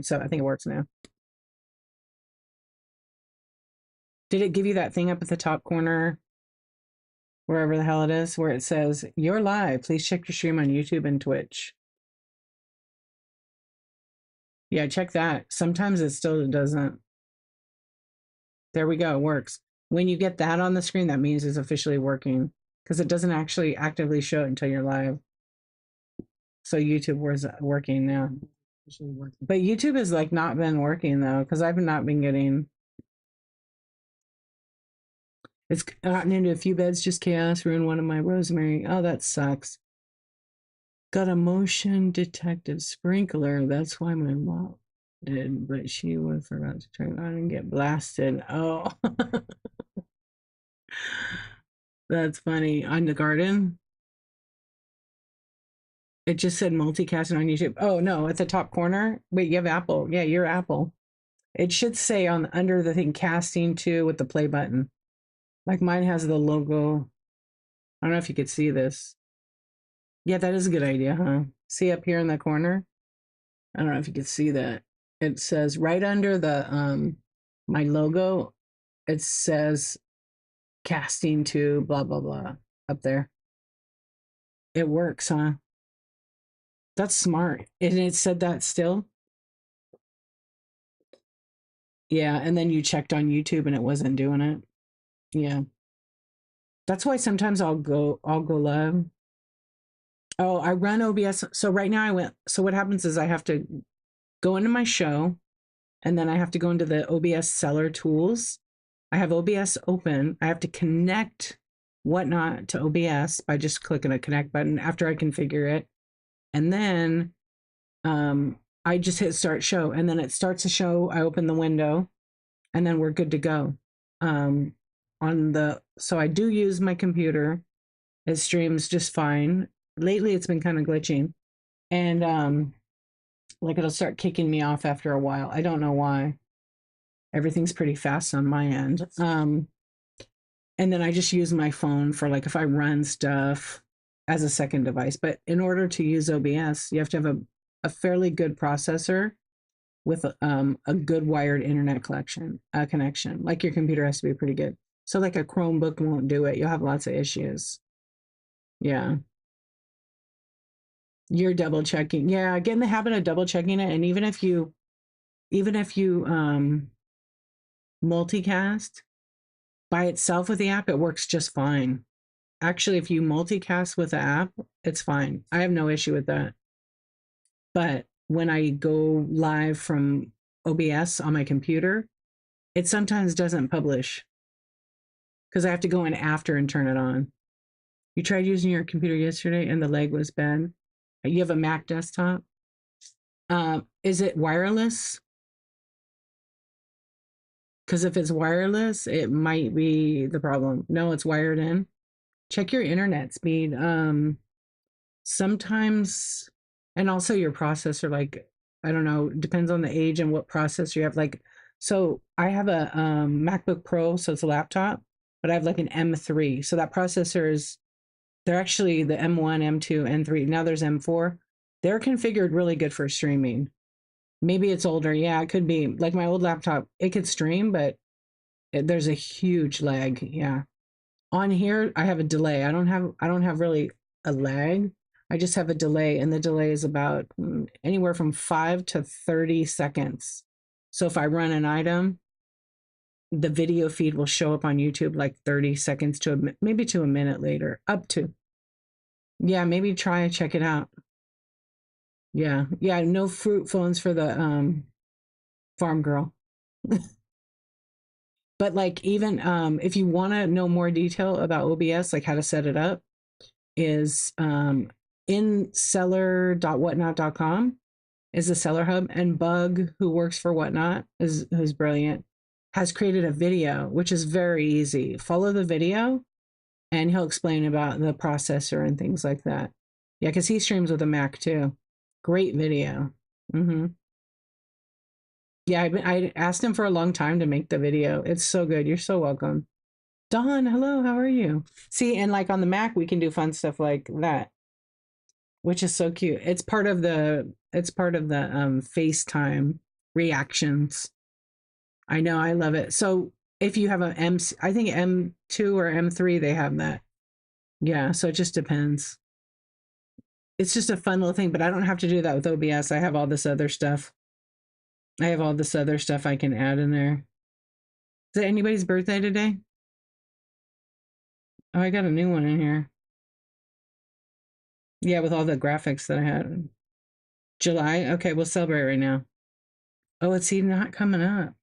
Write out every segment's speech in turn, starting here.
so I think it works now. Did it give you that thing up at the top corner, wherever the hell it is, where it says, "You're live. Please check your stream on YouTube and Twitch." Yeah, check that. Sometimes it still doesn't. There we go. It works. When you get that on the screen, that means it's officially working because it doesn't actually actively show it until you're live. So YouTube was working now. But YouTube has like not been working though, because I've not been getting. It's gotten into a few beds, just chaos, ruined one of my rosemary. Oh, that sucks. Got a motion detective sprinkler. That's why my mom did, but she would forgot to turn it on and get blasted. Oh, that's funny. On the garden, it just said multicasting on YouTube. Oh no, at the top corner. Wait, you have Apple. Yeah, you're Apple. It should say on under the thing casting too with the play button. Like mine has the logo. I don't know if you could see this. Yeah, that is a good idea, huh? See up here in the corner? I don't know if you could see that. It says right under the my logo, it says casting to blah blah blah up there. It works, huh? That's smart. And it said that still? Yeah, and then you checked on YouTube and it wasn't doing it. Yeah. That's why sometimes I'll go live. Oh, I run OBS. So right now so what happens is I have to go into my show and then I have to go into the OBS seller tools. I have OBS open. I have to connect Whatnot to OBS by just clicking a connect button after I configure it. And then I just hit start show and then it starts a show. I open the window and then we're good to go. So I do use my computer. It streams just fine. Lately it's been kind of glitching. And like it'll start kicking me off after a while. I don't know why. Everything's pretty fast on my end. And then I just use my phone for like if I run stuff as a second device. But in order to use OBS, you have to have a fairly good processor with a good wired internet connection. Like your computer has to be pretty good. So like a Chromebook won't do it. You'll have lots of issues. Yeah. You're double checking. Yeah, get in the habit of double checking it. And even if you multicast by itself with the app, it works just fine. Actually, if you multicast with the app, it's fine. I have no issue with that. But when I go live from OBS on my computer, it sometimes doesn't publish because I have to go in after and turn it on. You tried using your computer yesterday and the lag was bad. You have a Mac desktop. Is it wireless? Because if it's wireless, it might be the problem. No, it's wired in. Check your internet speed. Sometimes, and also your processor, like, I don't know, depends on the age and what processor you have. Like, so I have a MacBook Pro, so it's a laptop, but I have like an M3. So that processor is, they're actually the M1, M2, M3. Now there's M4. They're configured really good for streaming. Maybe it's older. Yeah, it could be. Like my old laptop, it could stream, but there's a huge lag. Yeah. On here, I have a delay. I don't have really a lag. I just have a delay, and the delay is about anywhere from 5 to 30 seconds. So if I run an item, the video feed will show up on YouTube like 30 seconds to maybe to a minute later, up to. Yeah, maybe try check it out. Yeah, yeah, no fruit phones for the farm girl. But like even if you want to know more detail about OBS, like how to set it up, is in seller.whatnot.com is the seller hub, and Bug, who works for Whatnot, who's brilliant, has created a video which is very easy. Follow the video and he'll explain about the processor and things like that. Yeah, because he streams with a Mac too. Great video. Yeah, I asked him for a long time to make the video. It's so good. You're so welcome. Dawn, hello, how are you? See, and like on the Mac, we can do fun stuff like that. which is so cute. It's part of the FaceTime reactions. I know, I love it. So if you have a I think M2 or M3, they have that. Yeah, so it just depends. It's just a fun little thing, but I don't have to do that with OBS. I have all this other stuff. I have all this other stuff I can add in there. Is it anybody's birthday today? Oh, I got a new one in here. Yeah, with all the graphics that I had. July? Okay, we'll celebrate right now. Oh, it's even not coming up.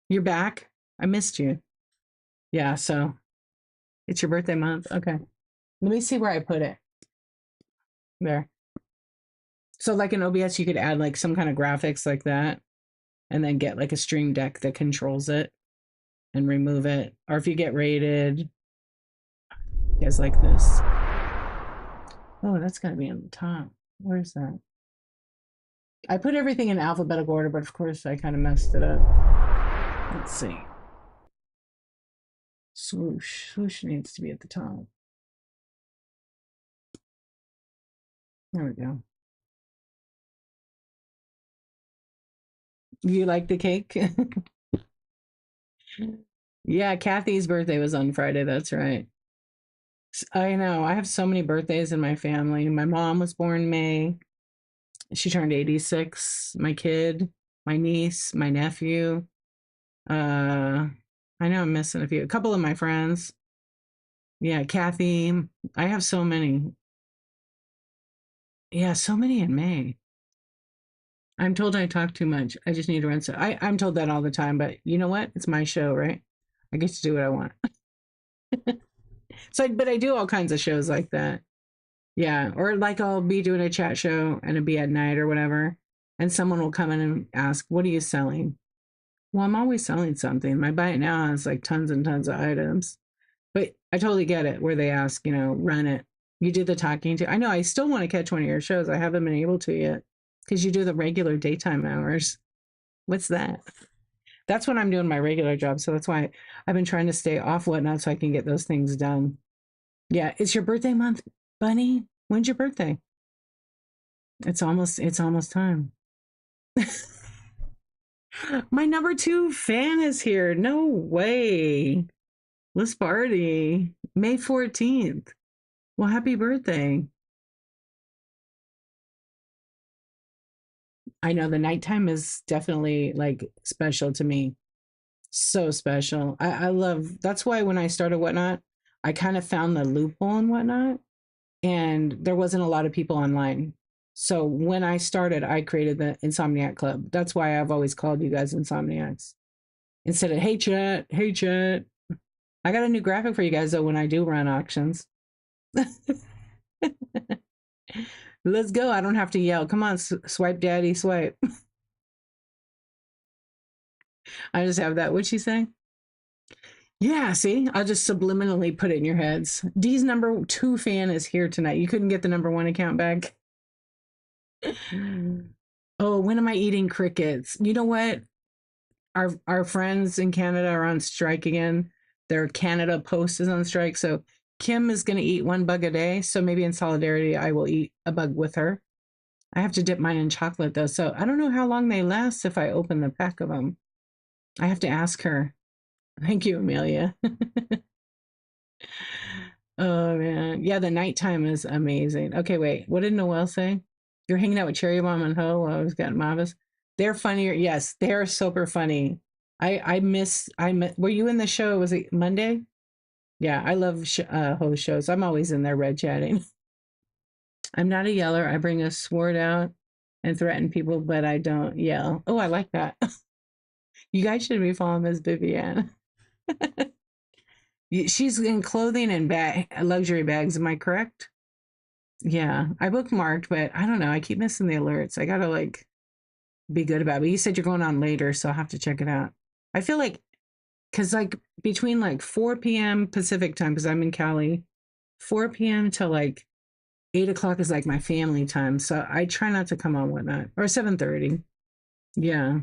You're back? I missed you. Yeah, so it's your birthday month. Okay. Let me see where I put it. There. So like in OBS, you could add like some kind of graphics like that and then get like a stream deck that controls it and remove it. Or if you get rated, you guys like this. Oh, that's gotta be on the top. Where's that? I put everything in alphabetical order, but of course I kind of messed it up. Let's see. Swoosh. Swoosh needs to be at the top. There we go. You like the cake? Yeah, Kathy's birthday was on Friday. That's right. I know. I have so many birthdays in my family. My mom was born May. She turned 86. My kid, my niece, my nephew. I know I'm missing a few. A couple of my friends. Yeah, Kathy. I have so many. Yeah, so many in May. I'm told I talk too much. I just need to run. So I'm told that all the time, but you know what? It's my show, right? I get to do what I want. So, but I do all kinds of shows like that. Yeah, or like I'll be doing a chat show and it'll be at night or whatever, and someone will come in and ask, "What are you selling?" Well, I'm always selling something. My Buy It Now has like tons and tons of items, but I totally get it where they ask, run it. You do the talking too. I know I still want to catch one of your shows. I haven't been able to yet because you do the regular daytime hours. What's that? That's when I'm doing my regular job. So that's why I've been trying to stay off whatnot so I can get those things done. Yeah, it's your birthday month, Bunny. When's your birthday? It's almost time. My number two fan is here. No way. Let's party. May 14th. Well, happy birthday. I know the nighttime is definitely like special to me. So special. I love that's why when I started whatnot, I kind of found the loophole and whatnot, and there wasn't a lot of people online. So when I started, I created the Insomniac Club. That's why I've always called you guys Insomniacs instead of hey chat, hey chat. I got a new graphic for you guys though when I do run auctions. Let's go. I don't have to yell. Come on, swipe daddy, swipe. I just have that. What'd she say? Yeah, see, I'll just subliminally put it in your heads. Dee's number two fan is here tonight. You couldn't get the number one account back. Oh, when am I eating crickets? You know what? Our friends in Canada are on strike again. Their Canada Post is on strike. So Kim is going to eat one bug a day. So maybe in solidarity, I will eat a bug with her. I have to dip mine in chocolate though. So I don't know how long they last if I open the pack of them. I have to ask her. Thank you, Amelia. Oh man. Yeah, the nighttime is amazing. Okay, wait. What did Noelle say? You're hanging out with Cherry Bomb and Ho while I was getting Mavis. They're funnier. Yes, they're super funny. I miss were you in the show? Was it Monday? Yeah, I love Ho shows. I'm always in there red chatting. I'm not a yeller. I bring a sword out and threaten people, but I don't yell. Oh, I like that. You guys should be following Miss Vivian. She's in clothing and luxury bags. Am I correct? Yeah, I bookmarked, but I don't know. I keep missing the alerts. I gotta like be good about it. But you said you're going on later, so I'll have to check it out. I feel like because like between like 4 p.m. Pacific time, because I'm in Cali, 4 p.m. till like 8 o'clock is like my family time. So I try not to come on whatnot or 7:30. Yeah,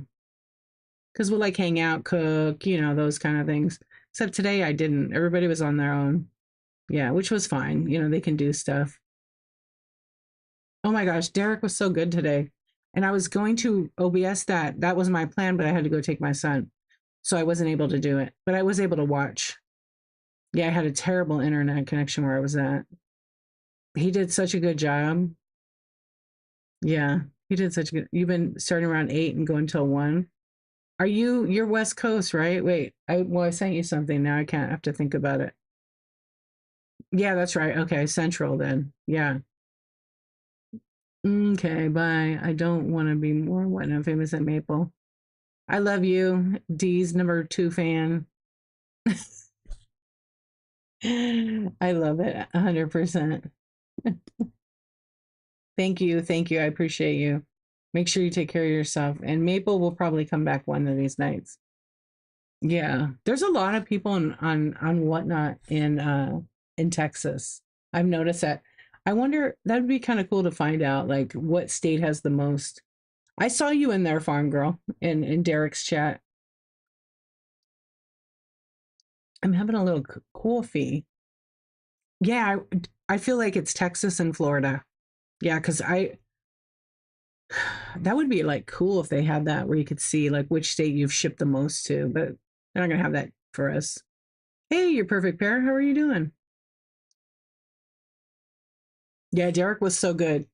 because we'll like hang out, cook, those kind of things. Except today I didn't. Everybody was on their own. Yeah, which was fine. You know, they can do stuff. Oh my gosh, Derek was so good today. And I was going to OBS that. That was my plan, but I had to go take my son. So I wasn't able to do it, but I was able to watch. Yeah, I had a terrible internet connection where I was at. He did such a good job. Yeah, he did such a good. You've been starting around 8 and going till 1. You're West Coast, right? Wait, I sent you something. Now I can't have to think about it. Yeah, that's right. Okay, Central then. Yeah. Okay, bye. I don't want to be more what I'm famous at Maple. I love you. D's number 2 fan. I love it 100%. Thank you. Thank you. I appreciate you. Make sure you take care of yourself. And Maple will probably come back one of these nights. Yeah. There's a lot of people on whatnot in Texas. I've noticed that. I wonder that'd be kind of cool to find out like what state has the most. I saw you in there, farm girl, in Derek's chat. I'm having a little coffee. Yeah, I feel like it's Texas and Florida. Yeah, because I that would be like cool if they had that where you could see like which state you've shipped the most to, but they're not gonna have that for us. Hey, you're perfect pair. How are you doing? Yeah, Derek was so good.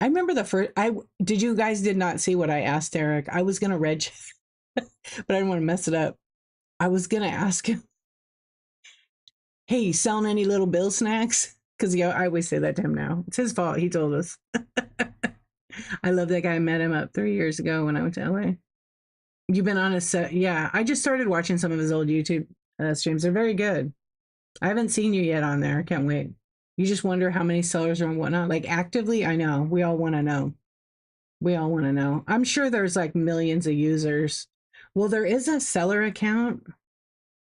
I remember the first. I did. You guys did not see what I asked Derek. I was gonna reg, but I didn't want to mess it up. I was gonna ask him, "Hey, you selling any little Bill snacks?" Because yeah, I always say that to him now. It's his fault. He told us. I love that guy. I met him up 3 years ago when I went to LA. You've been on a set. Yeah, I just started watching some of his old YouTube streams. They're very good. I haven't seen you yet on there. I can't wait. You just wonder how many sellers are and whatnot. Like actively, I know. We all want to know. We all want to know. I'm sure there's like millions of users. Well, there is a seller account.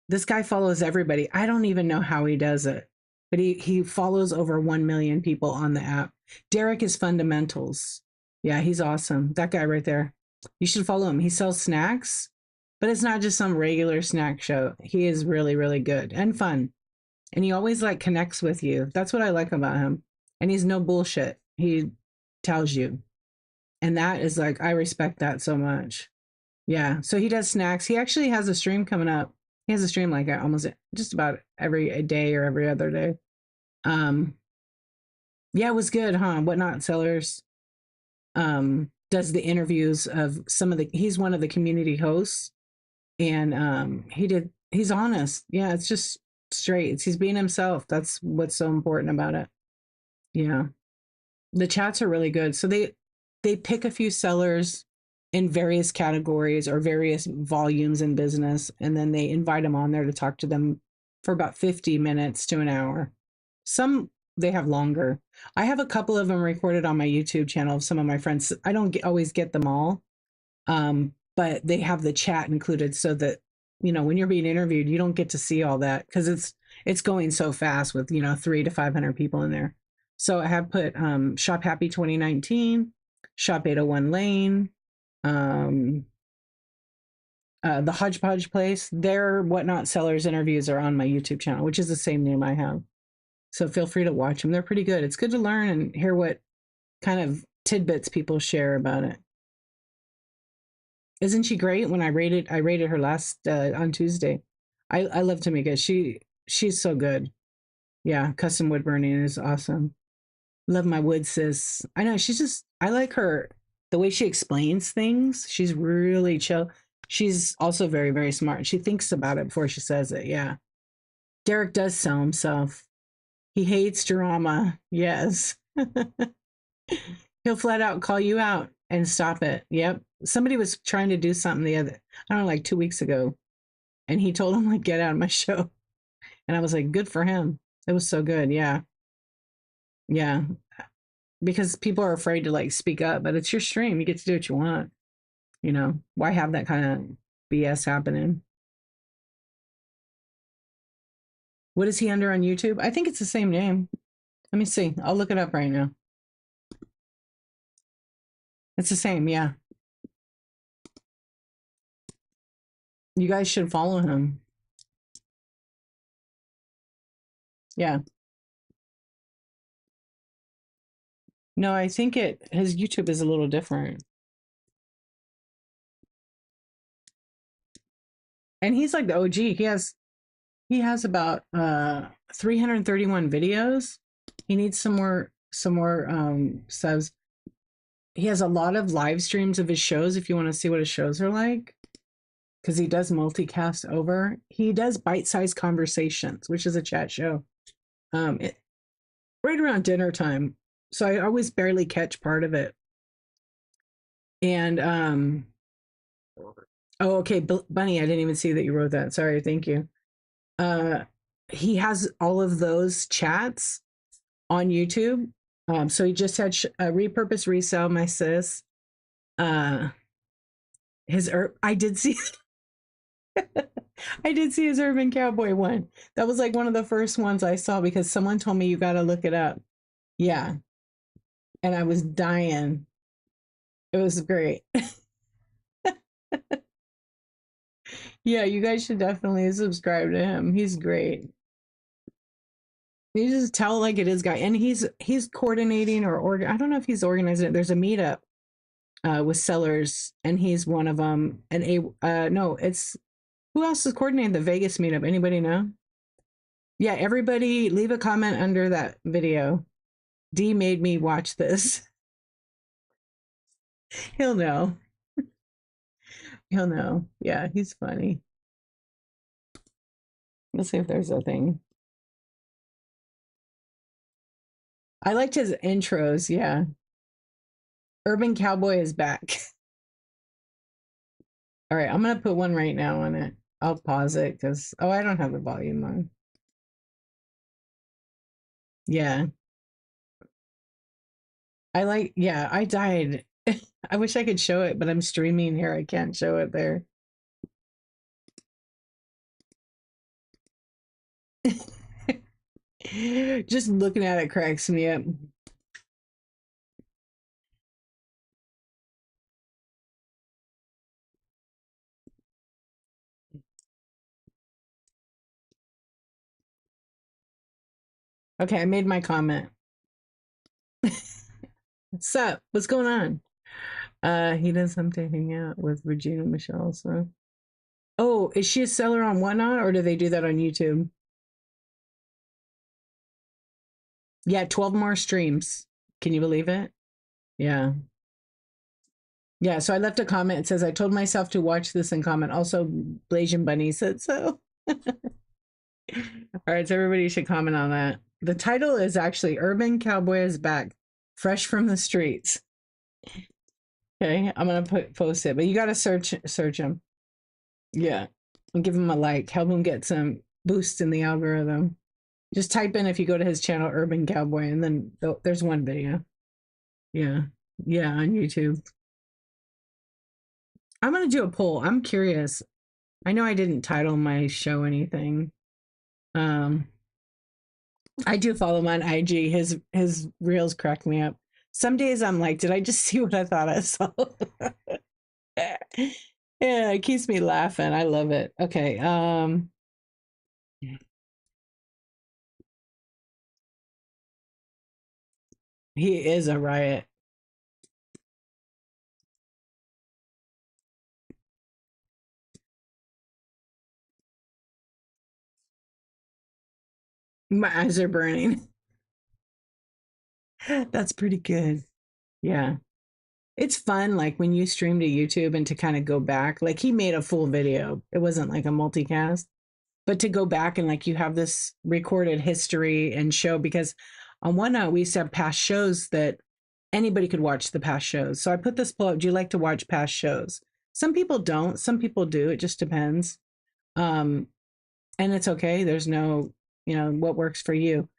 This guy follows everybody. I don't even know how he does it, but he follows over 1 million people on the app. Derek is fundamentals. Yeah, he's awesome. That guy right there. You should follow him. He sells snacks, but it's not just some regular snack show. He is really, really good and fun. And he always like connects with you. That's what I like about him. And he's no bullshit. He tells you. And that is like I respect that so much. Yeah. So he does snacks. He actually has a stream coming up. He has a stream like almost just about every day or every other day. Um yeah, it was good, huh? Whatnot Sellers does the interviews of some of the he's one of the community hosts and he's honest. Yeah, it's just straight. He's being himself. That's what's so important about it. Yeah. The chats are really good. So they pick a few sellers in various categories or various volumes in business, and then they invite them on there to talk to them for about 50 minutes to an hour. Some they have longer. I have a couple of them recorded on my YouTube channel of some of my friends. I don't always get them all, but they have the chat included so that when you're being interviewed, you don't get to see all that because it's going so fast with 300 to 500 people in there. So I have put Shop Happy 2019, Shop 801 Lane, um, the Hodgepodge Place. Their Whatnot Sellers interviews are on my YouTube channel, which is the same name I have. So feel free to watch them. They're pretty good. It's good to learn and hear what kind of tidbits people share about it. Isn't she great? When I rated her last on Tuesday. I love Tamika. She's so good. Yeah, custom wood burning is awesome. Love my wood sis. I know she's just I like her the way she explains things. She's really chill. She's also very, very smart. She thinks about it before she says it. Yeah. Derek does sell himself. He hates drama. Yes. He'll flat out call you out and stop it. Yep. Somebody was trying to do something I don't know, like 2 weeks ago. And he told him, like, get out of my show. And I was like, good for him. It was so good. Yeah. Yeah. Because people are afraid to like speak up, but it's your stream. You get to do what you want. Why have that kind of BS happening? What is he under on YouTube? I think it's the same name. Let me see. I'll look it up right now. It's the same. Yeah. You guys should follow him. Yeah. No, I think his YouTube is a little different. And he's like the OG. He has about 331 videos. He needs some more subs. He has a lot of live streams of his shows if you want to see what his shows are like, because he does multicast over. He does bite-sized conversations, which is a chat show. It, right around dinner time. So I always barely catch part of it. And oh, okay, Bunny, I didn't even see that you wrote that. Sorry, thank you. Uh, he has all of those chats on YouTube. So he just had repurpose resell my sis. Uh, I did see I did see his Urban Cowboy one. That was like one of the first ones I saw because someone told me you got to look it up. Yeah, and I was dying. It was great. Yeah, you guys should definitely subscribe to him. He's great. You just tell like it is, guy, and he's coordinating I don't know if he's organizing it. There's a meetup with sellers, and he's one of them. And no, it's who else is coordinating the Vegas meetup? Anybody know? Yeah, everybody leave a comment under that video. D made me watch this. He'll know. He'll know. Yeah, he's funny. Let's see if there's a thing. I liked his intros. Yeah. Urban Cowboy is back. All right, I'm going to put one right now on it. I'll pause it because, oh, I don't have the volume on. Yeah. Yeah, I died. I wish I could show it, but I'm streaming here. I can't show it there. Just looking at it cracks me up. Okay, I made my comment. What's up? What's going on? He does something hang out with Regina Michelle. So, oh, is she a seller on Whatnot, or do they do that on YouTube? Yeah, 12 more streams. Can you believe it? Yeah. Yeah, so I left a comment. It says, I told myself to watch this and comment. Also, Blasian Bunny said so. All right, so everybody should comment on that. The title is actually Urban Cowboy is Back, Fresh from the Streets. Okay, I'm gonna post it, but you gotta search him. Yeah, and give him a like. Help him get some boost in the algorithm. Just type in if you go to his channel, Urban Cowboy, and then there's one video. Yeah, yeah, on YouTube. I'm gonna do a poll. I'm curious. I know I didn't title my show anything. Um, I do follow him on IG. His reels crack me up. Some days I'm like, did I just see what I thought I saw? Yeah, it keeps me laughing. I love it. Okay. He is a riot. My eyes are burning. That's pretty good. Yeah. It's fun, like when you stream to YouTube and to kind of go back. Like he made a full video. It wasn't like a multicast, but to go back and like you have this recorded history and show because on OneNote we used to have past shows that anybody could watch the past shows. So I put this poll up. Do you like to watch past shows? Some people don't. Some people do. It just depends. Um, and it's okay. There's no, what works for you.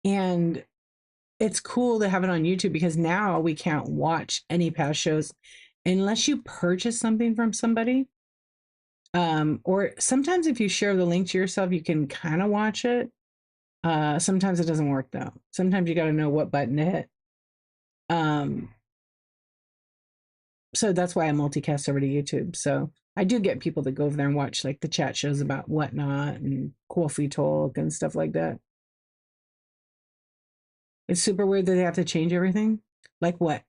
And it's cool to have it on YouTube because now we can't watch any past shows unless you purchase something from somebody. Or sometimes if you share the link to yourself, you can kind of watch it. Sometimes it doesn't work though. Sometimes you got to know what button to hit. Um, so that's why I multicast over to YouTube. So I do get people that go over there and watch like the chat shows about Whatnot and Coffee Talk and stuff like that. It's super weird that they have to change everything. Like what?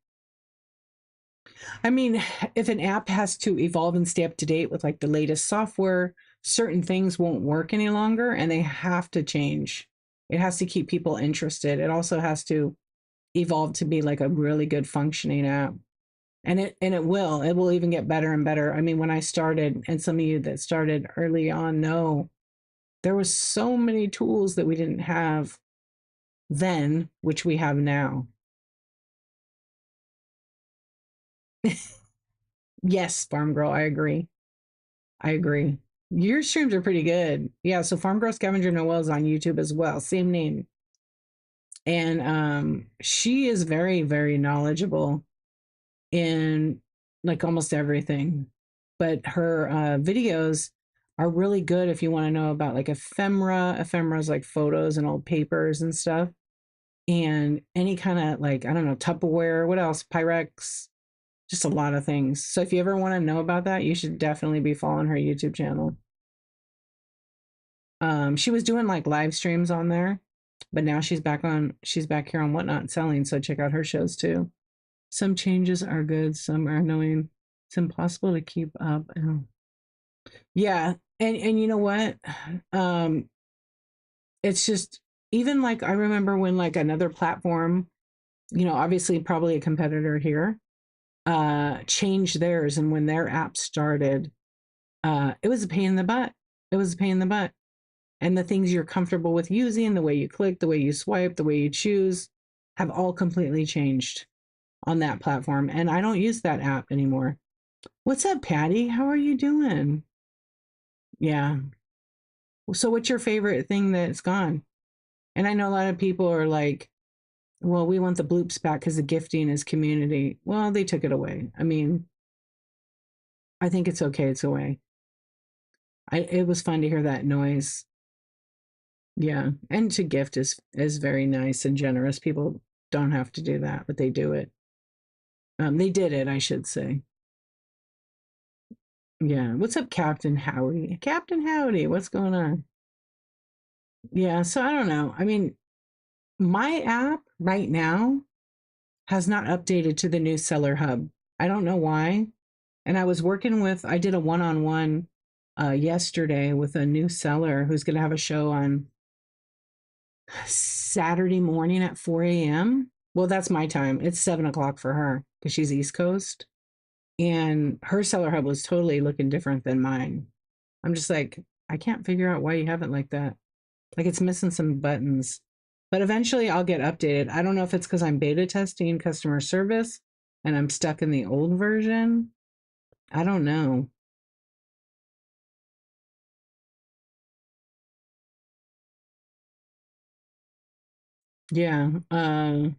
I mean, if an app has to evolve and stay up to date with like the latest software, certain things won't work any longer and they have to change. It has to keep people interested. It also has to evolve to be like a really good functioning app. And it will even get better and better. I mean, when I started, and some of you that started early on know, there was so many tools that we didn't have then, which we have now. Yes, Farm Girl, I agree. I agree. Your streams are pretty good. Yeah, so Farm Girl Scavenger Noel is on YouTube as well, same name. And she is very, very knowledgeable in like almost everything. But her videos are really good if you want to know about like ephemera. Ephemera is like photos and old papers and stuff. And any kind of like, I don't know, Tupperware, what else? Pyrex, just a lot of things. So if you ever want to know about that, you should definitely be following her YouTube channel. She was doing like live streams on there, but now she's back here on Whatnot selling. So check out her shows too. Some changes are good, some are annoying. It's impossible to keep up. Yeah, and you know what? Um, it's just even like I remember when like another platform, obviously probably a competitor here, changed theirs, and when their app started, it was a pain in the butt. It was a pain in the butt. And the things you're comfortable with using, the way you click, the way you swipe, the way you choose, have all completely changed on that platform. And I don't use that app anymore. What's up, Patty? How are you doing? Yeah. So, what's your favorite thing that's gone? And I know a lot of people are like, well, we want the bloops back because the gifting is community. Well, they took it away. I mean, I think it's okay. It's away. It was fun to hear that noise. Yeah. And to gift is very nice and generous. People don't have to do that, but they do it. They did it, I should say. Yeah. What's up, Captain Howdy? Captain Howdy, what's going on? Yeah. So I don't know. I mean, my app right now has not updated to the new seller hub. I don't know why. And I did a one on one yesterday with a new seller who's going to have a show on Saturday morning at 4 a.m. Well, that's my time. It's 7 o'clock for her because she's East Coast. And her seller hub was totally looking different than mine. I'm just like, I can't figure out why you have it like that. Like it's missing some buttons. But eventually I'll get updated. I don't know if it's because I'm beta testing customer service and I'm stuck in the old version. I don't know. Yeah. I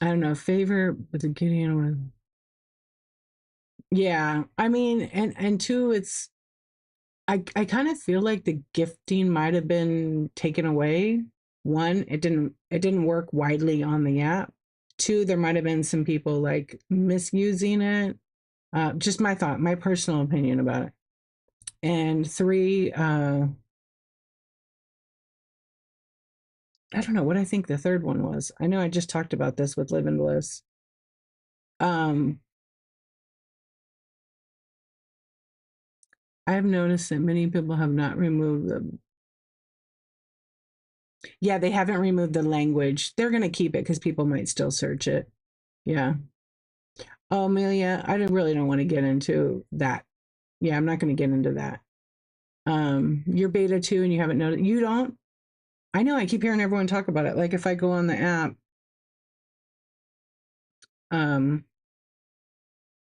don't know. Favor with the Gideon one. Yeah. I mean, and two, I kind of feel like the gifting might have been taken away. One, it didn't work widely on the app. Two, there might have been some people like misusing it. Just my thought, my personal opinion about it. And three, I don't know what I think the third one was. I know I just talked about this with Live and Bliss. Um, I have noticed that many people have not removed them. Yeah, they haven't removed the language. They're going to keep it because people might still search it. Yeah. Oh, Amelia, I really don't want to get into that. Yeah, I'm not going to get into that. You're beta two and you haven't noticed. You don't? I know. I keep hearing everyone talk about it. Like if I go on the app, um,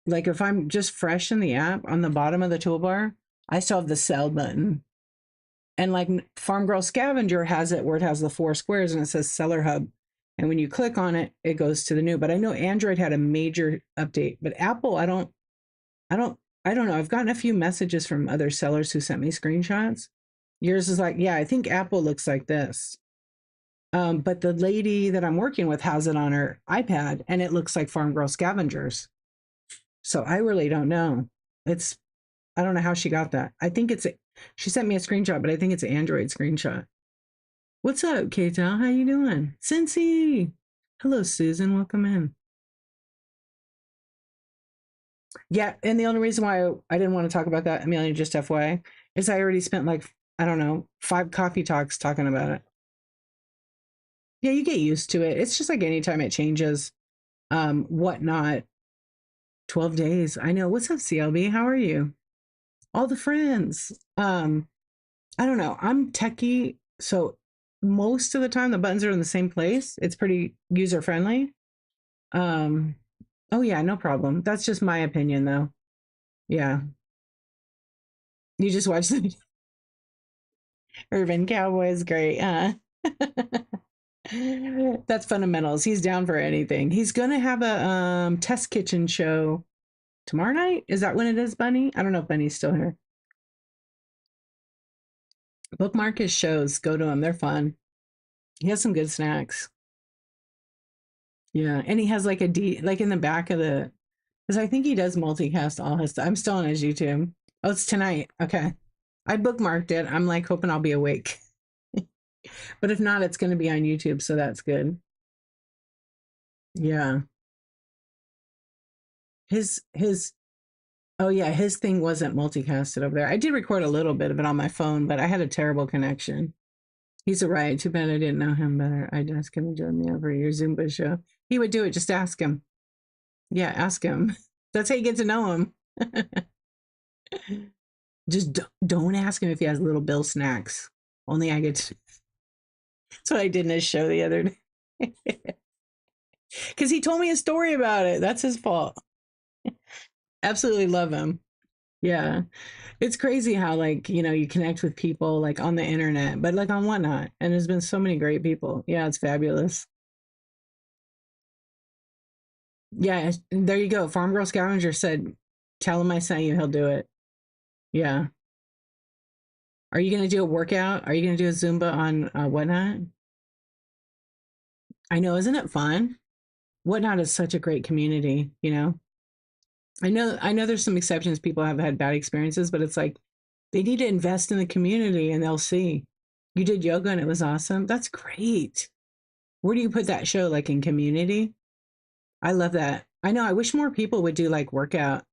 like if I'm just fresh in the app on the bottom of the toolbar, I still have the sell button. And like Farm Girl Scavenger has it where it has the four squares and it says Seller Hub. And when you click on it, it goes to the new. But I know Android had a major update, but Apple, I don't, I don't know. I've gotten a few messages from other sellers who sent me screenshots. Yours is like, yeah, I think Apple looks like this. But the lady that I'm working with has it on her iPad and it looks like Farm Girl Scavengers. So I really don't know. It's I don't know how she got that. She sent me a screenshot, but I think it's an Android screenshot. What's up, Keita? How you doing? Cincy! Hello, Susan. Welcome in. Yeah, and the only reason why I didn't want to talk about that, Amelia, just FYI, is I already spent like, I don't know, 5 coffee talks talking about it. Yeah, you get used to it. It's just like anytime it changes, whatnot. 12 days. I know. What's up, CLB? How are you? All the friends. I don't know. I'm techie, so most of the time the buttons are in the same place. It's pretty user friendly. Um, oh yeah, no problem. That's just my opinion though. Yeah. You just watch the Urban Cowboys, great, huh? That's fundamentals. He's down for anything. He's gonna have a test kitchen show tomorrow night. Is that when it is, Bunny? I don't know if Bunny's still here. Bookmark his shows. Go to him. They're fun. He has some good snacks. Yeah, and he has like a D, like in the back of the, because I think he does multicast all his stuff. I'm still on his YouTube. Oh, it's tonight. Okay, I bookmarked it. I'm like hoping I'll be awake, but if not, it's going to be on YouTube, so that's good. Yeah, his oh yeah, his thing wasn't multicasted over there. I did record a little bit of it on my phone, but I had a terrible connection. He's a riot. Too bad I didn't know him better. I'd ask him to join me over your Zumba show. He would do it. Just ask him. Yeah, ask him. That's how you get to know him. Just don't ask him if he has little Bill snacks. Only I get to. That's what I did in his show the other day. Because he told me a story about it. That's his fault. Absolutely love him. Yeah. It's crazy how, like, you connect with people like on the internet, but like on whatnot. And there's been so many great people. Yeah, it's fabulous. Yeah, there you go. Farm Girl Scavenger said, tell him I sent you, he'll do it. Yeah. Are you going to do a workout? Are you going to do a Zumba on whatnot? I know, isn't it fun? Whatnot is such a great community. I know there's some exceptions. People have had bad experiences, but it's like they need to invest in the community and they'll see. You did yoga and it was awesome. That's great. Where do you put that show? Like in community? I love that. I know. I wish more people would do like workout.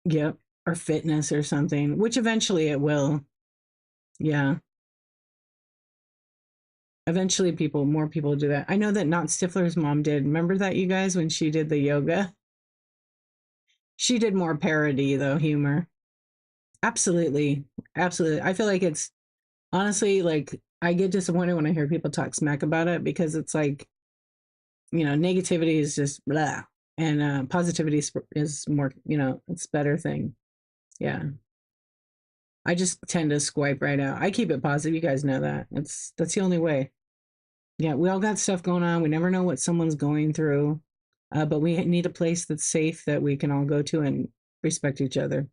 Yep. Or fitness or something, which eventually it will. Yeah. Eventually more people do that. I know that Not Stifler's mom did. Remember that, you guys, when she did the yoga? She did more parody though, humor. Absolutely. Absolutely. I feel like it's honestly like I get disappointed when I hear people talk smack about it because it's like, negativity is just blah. And positivity is more, it's a better thing. Yeah. I just tend to swipe right out. I keep it positive. You guys know that. That's the only way. Yeah, we all got stuff going on. We never know what someone's going through. But we need a place that's safe that we can all go to and respect each other.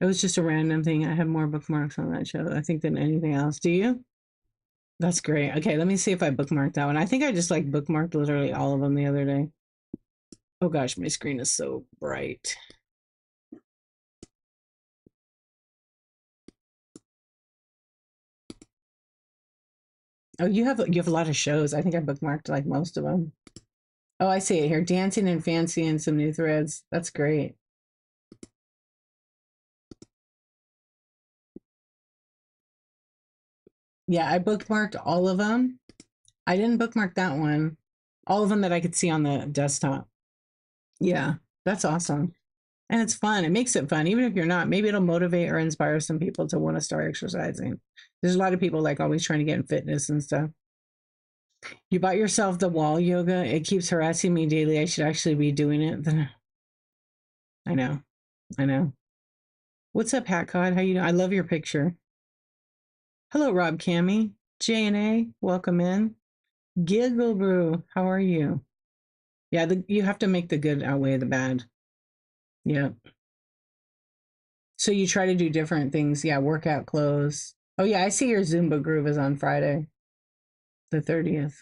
It was just a random thing. I have more bookmarks on that show, I think, than anything else. Do you? That's great. Okay, let me see if I bookmarked that one. I think I just like bookmarked literally all of them the other day. Oh gosh, my screen is so bright. Oh, you have a lot of shows. I think I bookmarked like most of them. Oh, I see it here. Dancing and Fancy and some new threads. That's great. Yeah, I bookmarked all of them. I didn't bookmark that one. All of them that I could see on the desktop. Yeah, that's awesome. And it's fun. It makes it fun. Even if you're not, maybe it'll motivate or inspire some people to want to start exercising. There's a lot of people like always trying to get in fitness and stuff. You bought yourself the wall yoga. It keeps harassing me daily. I should actually be doing it. I know. I know. What's up, Hat Cod? How you doing? I love your picture. Hello, Rob Cammy. J and A, welcome in. Giggle Brew, how are you? Yeah, you have to make the good outweigh the bad. Yeah. So you try to do different things. Yeah, workout clothes. Oh yeah, I see your Zumba groove is on Friday, the 30th.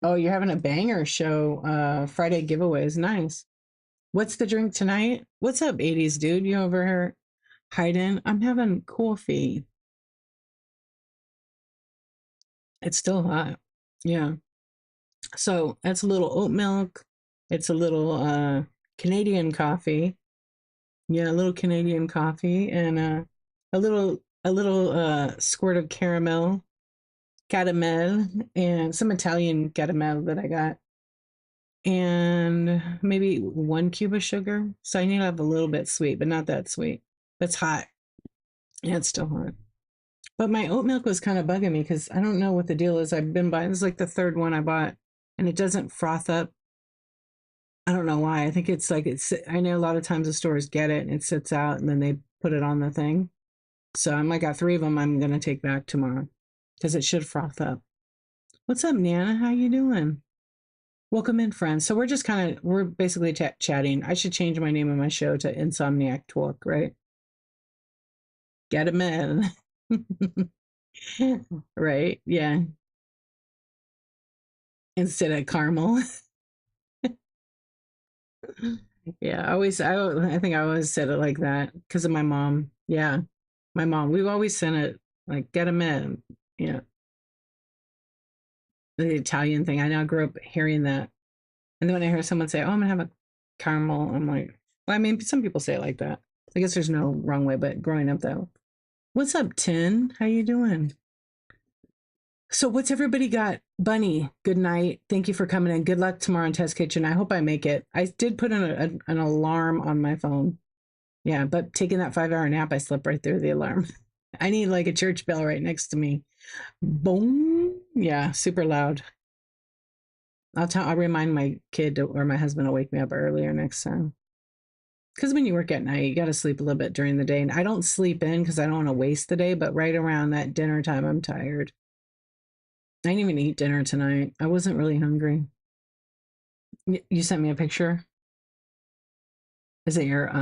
Oh, you're having a banger show. Friday giveaways. Nice. What's the drink tonight? What's up, 80s dude? You over here hiding? I'm having coffee. It's still hot. Yeah. So that's a little oat milk. It's a little Canadian coffee. Yeah, a little Canadian coffee and a little squirt of caramel, and some Italian caramel that I got, and maybe 1 cube of sugar. So I need to have a little bit sweet, but not that sweet. That's hot. Yeah, it's still hot. But my oat milk was kind of bugging me because I don't know what the deal is. I've been buying, this is like the third one I bought, and it doesn't froth up. I don't know why. I think it's like I know a lot of times the stores get it and it sits out and then they put it on the thing. So I got 3 of them I'm gonna take back tomorrow because it should froth up. What's up, Nana? How you doing? Welcome in, friends. So we're basically chatting. I should change my name of my show to Insomniac Tawk, right? Get him in. Right? Yeah. Instead of caramel. Yeah, I think I always said it like that because of my mom. Yeah, my mom. We've always said it like get him in. Yeah, the Italian thing. I now grew up hearing that, and then when I hear someone say, "Oh, I'm gonna have a caramel," I'm like, well, I mean, some people say it like that. I guess there's no wrong way, but growing up though. What's up, Tin? How you doing? So what's everybody got? Bunny, good night. Thank you for coming in. Good luck tomorrow in Test Kitchen. I hope I make it. I did put an alarm on my phone. Yeah, but taking that 5 hour nap, I slept right through the alarm. I need like a church bell right next to me. Boom. Yeah, super loud. I'll remind my kid or my husband to wake me up earlier next time. Because when you work at night, you got to sleep a little bit during the day. And I don't sleep in because I don't want to waste the day, but right around that dinner time, I'm tired. I didn't even eat dinner tonight. I wasn't really hungry. You sent me a picture. Is it your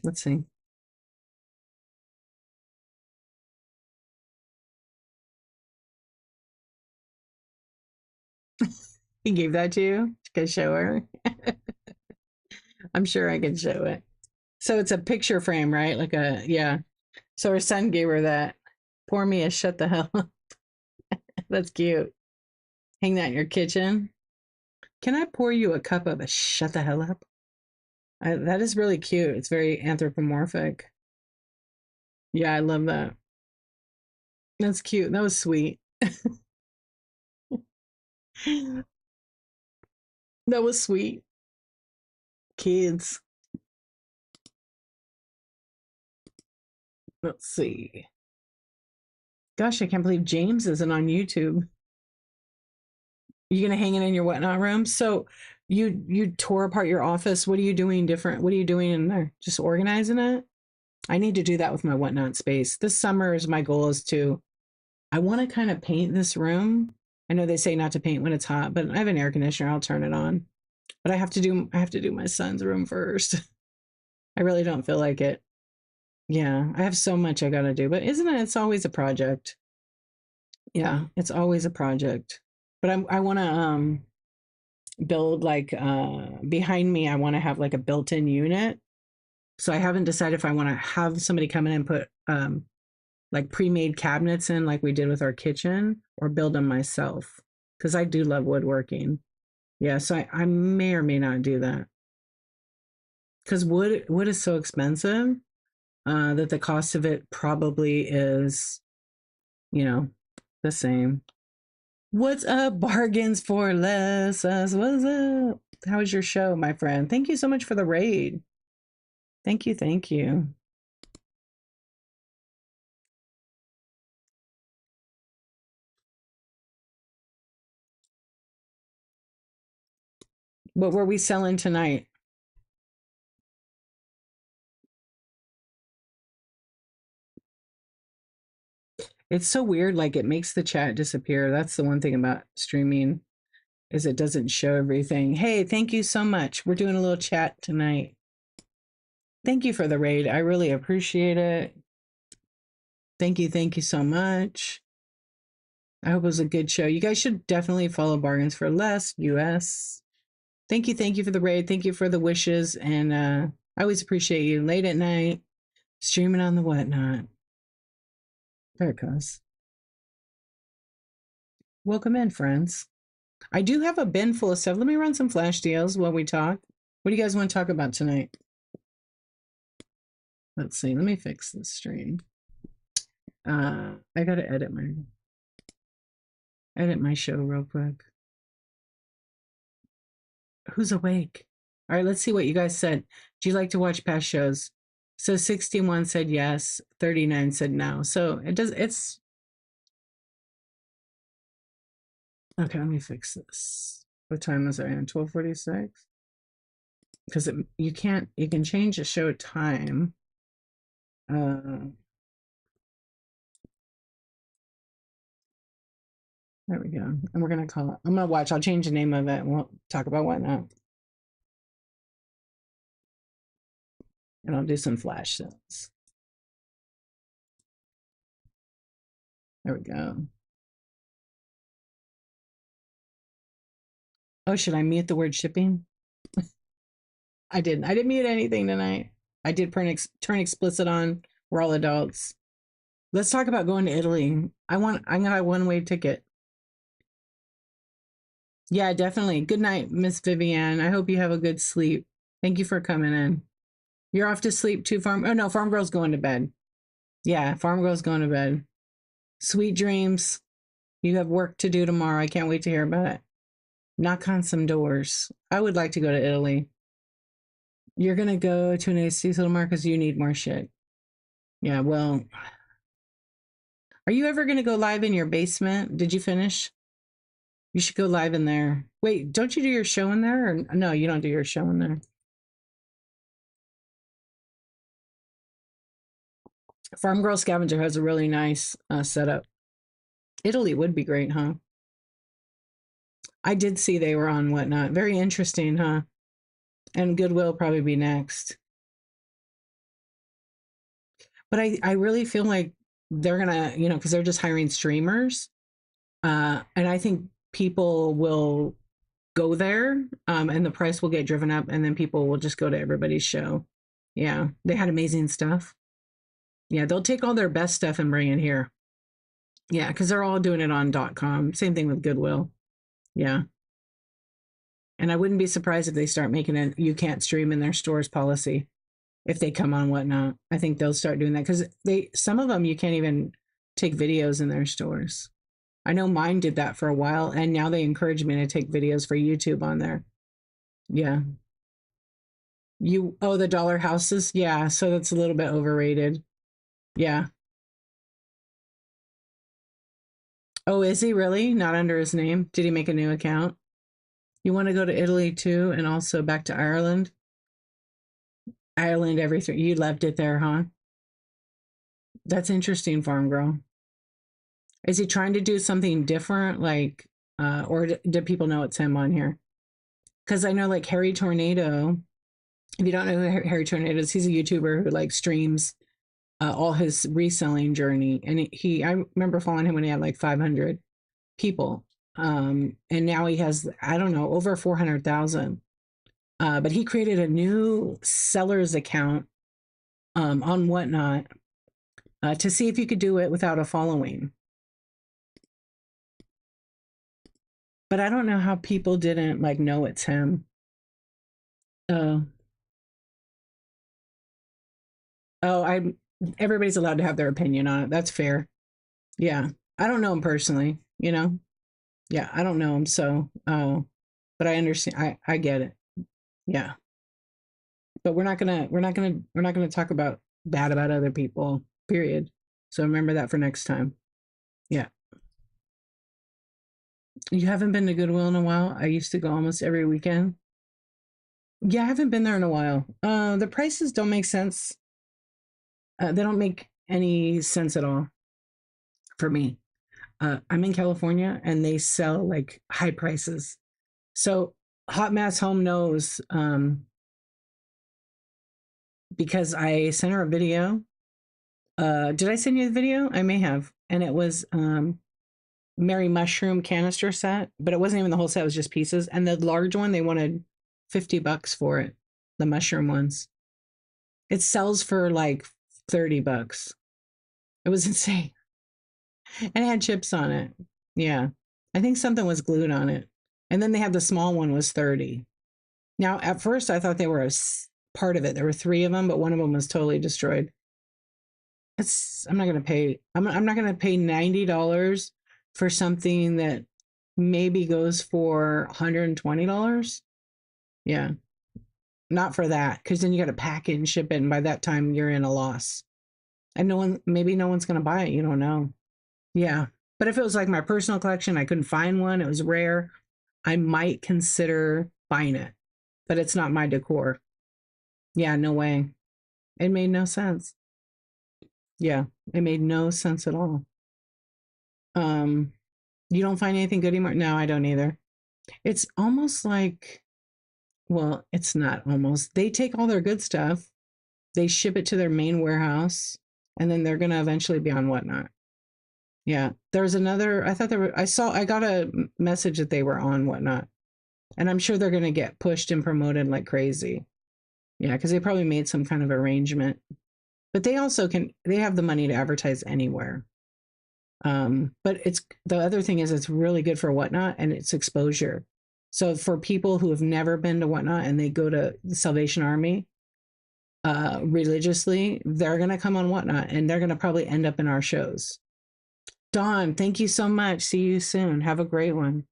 let's see. He gave that to you? Can I show her? I'm sure I can show it. So it's a picture frame, right? Like yeah. So her son gave her that. Pour me a shut the hell up. That's cute. Hang that in your kitchen. Can I pour you a cup of a shut the hell up? That is really cute. It's very anthropomorphic. Yeah, I love that. That's cute. That was sweet. That was sweet. Kids. Let's see. Gosh, I can't believe James isn't on YouTube. You gonna hang it in your whatnot room? So you tore apart your office. What are you doing different? What are you doing in there? Just organizing it? I need to do that with my whatnot space. This summer is my goal is to I want to kind of paint this room. I know they say not to paint when it's hot, but I have an air conditioner. I'll turn it on. But I have to do my son's room first. I really don't feel like it. Yeah, I have so much I got to do, but isn't it? It's always a project. Yeah, it's always a project. But I want to build like behind me. I want to have like a built-in unit. So I haven't decided if I want to have somebody come in and put like pre-made cabinets in, like we did with our kitchen, or build them myself because I do love woodworking. Yeah, so I may or may not do that because wood is so expensive that the cost of it probably is, you know, the same. What's up, bargains for less? What's up? How was your show, my friend? Thank you so much for the raid. Thank you, thank you. What were we selling tonight? It's so weird, like it makes the chat disappear. That's the one thing about streaming is it doesn't show everything. Hey, thank you so much. We're doing a little chat tonight. Thank you for the raid. I really appreciate it. Thank you so much. I hope it was a good show. You guys should definitely follow Bargains for Less US. Thank you for the raid. Thank you for the wishes. And I always appreciate you late at night, streaming on the whatnot. There it goes. Welcome in, friends. I do have a bin full of stuff. Let me run some flash deals while we talk. What do you guys want to talk about tonight? Let's see. Let me fix this stream. I gotta edit my show real quick. Who's awake? All right, let's see what you guys said. Do you like to watch past shows? So 61 said yes, 39 said no. So it's okay. Let me fix this. What time is it? 12:46. Because you can change the show time. There we go. And we're gonna call it. I'm gonna watch. I'll change the name of it and we'll talk about whatnot. And I'll do some flash sales. There we go. Oh, should I mute the word shipping? I didn't. I didn't mute anything tonight. I did turn explicit on. We're all adults. Let's talk about going to Italy. I'm gonna have a one-way ticket. Yeah, definitely. Good night, Miss Vivian. I hope you have a good sleep. Thank you for coming in. You're off to sleep too, Farm. Oh no, Farm Girl's going to bed. Yeah, Farm Girl's going to bed. Sweet dreams. You have work to do tomorrow. I can't wait to hear about it. Knock on some doors. I would like to go to Italy. You're gonna go to an AC tomorrow because you need more shit. Yeah, well, are you ever gonna go live in your basement? Did you finish? You should go live in there. Wait, don't you do your show in there? Or no, you don't do your show in there. Farm Girl Scavenger has a really nice setup. Italy would be great, huh? I did see they were on whatnot. Very interesting, huh? And Goodwill probably be next. But I really feel like they're gonna, because they're just hiring streamers. And I think people will go there, and the price will get driven up, and then people will just go to everybody's show. Yeah, they had amazing stuff. Yeah, they'll take all their best stuff and bring it here. Yeah, because they're all doing it on .com. Same thing with Goodwill. Yeah. And I wouldn't be surprised if they start making it you can't stream in their stores policy if they come on whatnot. I think they'll start doing that because some of them you can't even take videos in their stores. I know mine did that for a while, and now they encourage me to take videos for YouTube on there. Yeah. The dollar houses? Yeah, so that's a little bit overrated. Yeah. Oh, is he really? Not under his name? Did he make a new account? You want to go to Italy too, and also back to Ireland? Ireland, everything. You loved it there, huh? That's interesting, Farm Girl. Is he trying to do something different, like, or do people know it's him on here? Because I know, like, Harry Tornado. If you don't know who Harry Tornado is, he's a YouTuber who like streams all his reselling journey, and I remember following him when he had like 500 people, and now he has, I don't know, over 400,000. But he created a new seller's account on whatnot to see if you could do it without a following. But I don't know how people didn't like know it's him. Oh, everybody's allowed to have their opinion on it. That's fair. Yeah, I don't know him personally. Yeah, I don't know him, so but I understand. I get it. Yeah, but we're not gonna talk about bad about other people. Period. So remember that for next time. Yeah. You haven't been to Goodwill in a while? I used to go almost every weekend. Yeah, I haven't been there in a while. The prices don't make sense. They don't make any sense at all for me. I'm in California and they sell like high prices. So Hot Mass Home knows, because I sent her a video. Did I send you the video? I may have. And it was Mary Mushroom canister set, but it wasn't even the whole set, it was just pieces. And the large one they wanted $50 for it. The mushroom ones. It sells for like $30. It was insane. And it had chips on it. Yeah. I think something was glued on it. And then they had the small one was 30. Now, at first I thought they were a part of it. There were three of them, but one of them was totally destroyed. I'm not going to pay I'm not going to pay $90 for something that maybe goes for $120. Yeah. Not for that, cuz then you got to pack it and ship it, and by that time you're in a loss. And maybe no one's going to buy it, you don't know. Yeah. But if it was like my personal collection, I couldn't find one, it was rare, I might consider buying it. But it's not my decor. Yeah, no way. It made no sense. Yeah, it made no sense at all. Um, you don't find anything good anymore? No, I don't either. It's almost like, well, it's not almost. They take all their good stuff, they ship it to their main warehouse, and then they're going to eventually be on Whatnot. Yeah, there's another. I thought there were. I got a message that they were on Whatnot, and I'm sure they're going to get pushed and promoted like crazy. Yeah, because they probably made some kind of arrangement. But they also can. They have the money to advertise anywhere. But it's the other thing is it's really good for Whatnot and it's exposure. So for people who have never been to Whatnot and they go to the Salvation Army religiously, they're gonna come on Whatnot and they're gonna probably end up in our shows. Dawn, thank you so much. See you soon. Have a great one.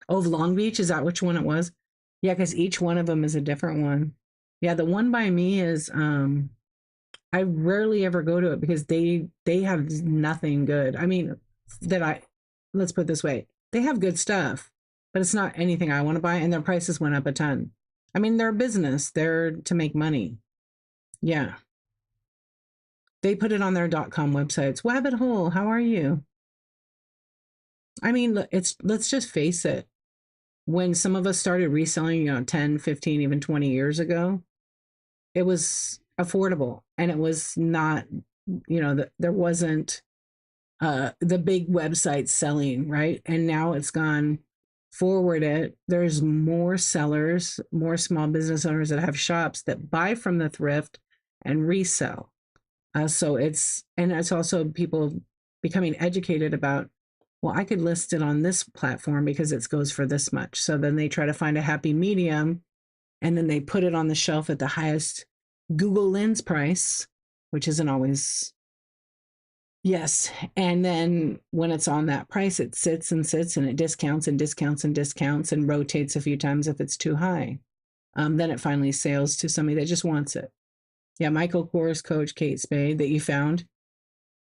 Oh, Long Beach, is that which one it was? Yeah, because each one of them is a different one. Yeah, the one by me is I rarely ever go to it because they have nothing good. I mean, that I let's put it this way. They have good stuff, but it's not anything I want to buy and their prices went up a ton. I mean, they're a business. They're to make money. Yeah. They put it on their .com websites. Wabbit Hole, how are you? I mean, let's just face it. When some of us started reselling, 10, 15, even 20 years ago, it was affordable and it was not, there wasn't the big websites selling, right? And now it's gone forward it. There's more sellers, more small business owners that have shops that buy from the thrift and resell. So it's also people becoming educated about, well, I could list it on this platform because it goes for this much. So then they try to find a happy medium and then they put it on the shelf at the highest Google Lens price, which isn't always, yes. And then when it's on that price, it sits and sits and it discounts and discounts and discounts and rotates a few times if it's too high. Then it finally sales to somebody that just wants it. Yeah, Michael Kors, Coach, Kate Spade that you found.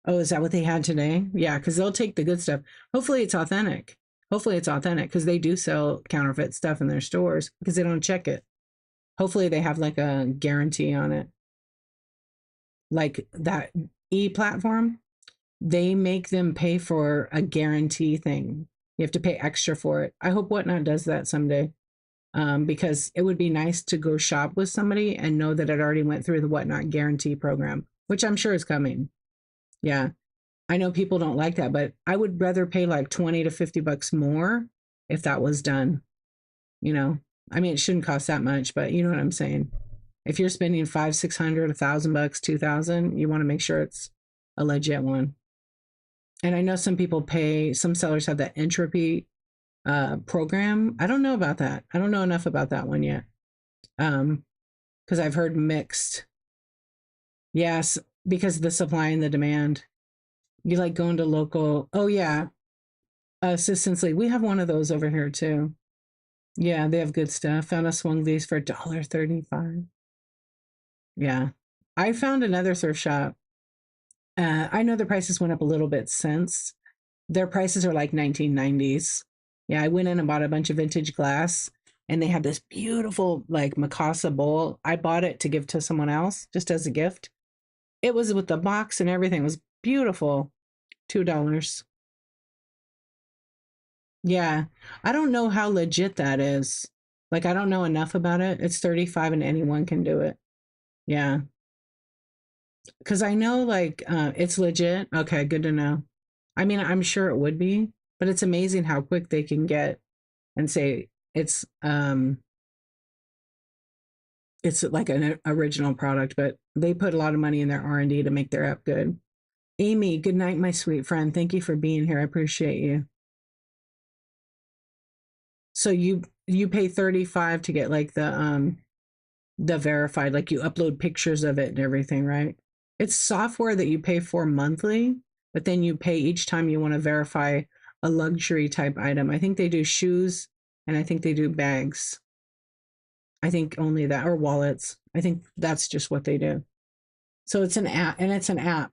Oh, is that what they had today? Yeah, because they'll take the good stuff. Hopefully it's authentic. Hopefully it's authentic because they do sell counterfeit stuff in their stores because they don't check it. Hopefully they have like a guarantee on it. Like that E platform, they make them pay for a guarantee thing. You have to pay extra for it. I hope Whatnot does that someday. Because it would be nice to go shop with somebody and know that it already went through the Whatnot guarantee program, which I'm sure is coming. Yeah. I know people don't like that, but I would rather pay like 20 to $50 more if that was done. I mean, it shouldn't cost that much, but you know what I'm saying? If you're spending 500, 600, $1,000, 2,000, you want to make sure it's a legit one. And I know some sellers have that entropy program. I don't know about that. I don't know enough about that one yet. Because I've heard mixed. Yes, because of the supply and the demand. You like going to local. Oh yeah, Assistance League. We have one of those over here too. Yeah, they have good stuff. Found a swung these for $1.35. Yeah, I found another thrift shop. I know the prices went up a little bit since. Their prices are like 1990s. Yeah, I went in and bought a bunch of vintage glass and they had this beautiful like Mikasa bowl. I bought it to give to someone else just as a gift. It was with the box and everything. It was beautiful. $2. Yeah. I don't know how legit that is. Like I don't know enough about it. It's 35 and anyone can do it. Yeah. Cuz I know like it's legit. Okay, good to know. I mean, I'm sure it would be, but it's amazing how quick they can get and say, It's it's like an original product, but they put a lot of money in their R&D to make their app good. Amy, good night, my sweet friend. Thank you for being here. I appreciate you. So you pay 35 to get like the verified, like you upload pictures of it and everything, right? It's software that you pay for monthly, but then you pay each time you want to verify a luxury type item. I think they do shoes and I think they do bags. I think only that, or wallets. I think that's just what they do. So it's an app, and it's an app.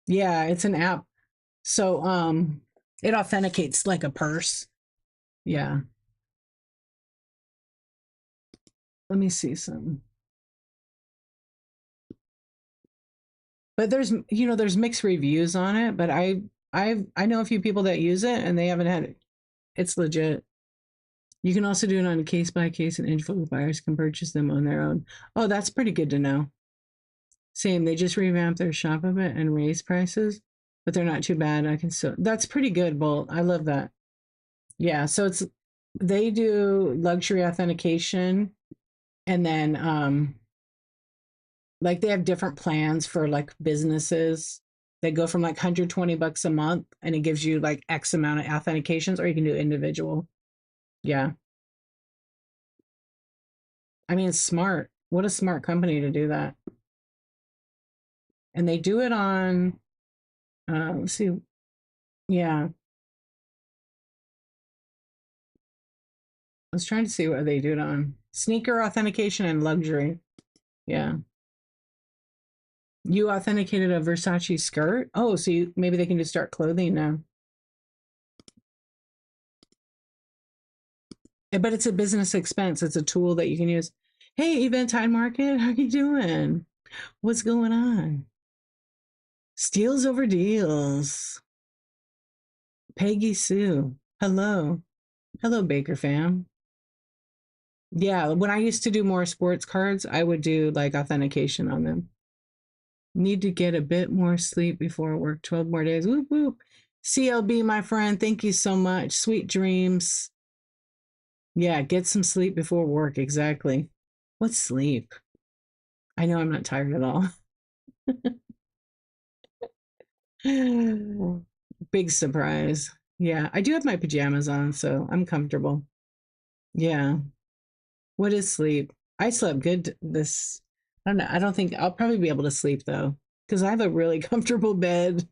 Yeah, it's an app. So it authenticates like a purse. Yeah. Let me see some. But there's mixed reviews on it, but I know a few people that use it and they haven't had it. It's legit. You can also do it on a case by case, and individual buyers can purchase them on their own. Oh, that's pretty good to know. Same, they just revamped their shop a bit and raised prices, but they're not too bad. I can still, that's pretty good, Bolt. I love that. Yeah, so they do luxury authentication, and then like they have different plans for like businesses. They go from like 120 bucks a month and it gives you like X amount of authentications, or you can do individual. Yeah. I mean, it's smart. What a smart company to do that. And they do it on let's see. Yeah. I was trying to see what they do it on. Sneaker authentication and luxury. Yeah. You authenticated a Versace skirt? Oh, so maybe they can just start clothing now. But it's a business expense. It's a tool that you can use. Hey, Eventide Market, how you doing? What's going on? Steals over deals. Peggy Sue. Hello. Hello, Baker fam. Yeah, when I used to do more sports cards, I would do like authentication on them. Need to get a bit more sleep before work. 12 more days. Whoop, whoop. CLB, my friend, thank you so much. Sweet dreams. Yeah, get some sleep before work. Exactly. What's sleep? I know I'm not tired at all. Big surprise. Yeah, I do have my pajamas on, so I'm comfortable. Yeah. What is sleep? I slept good this. I don't know. I don't think I'll probably be able to sleep though, because I have a really comfortable bed.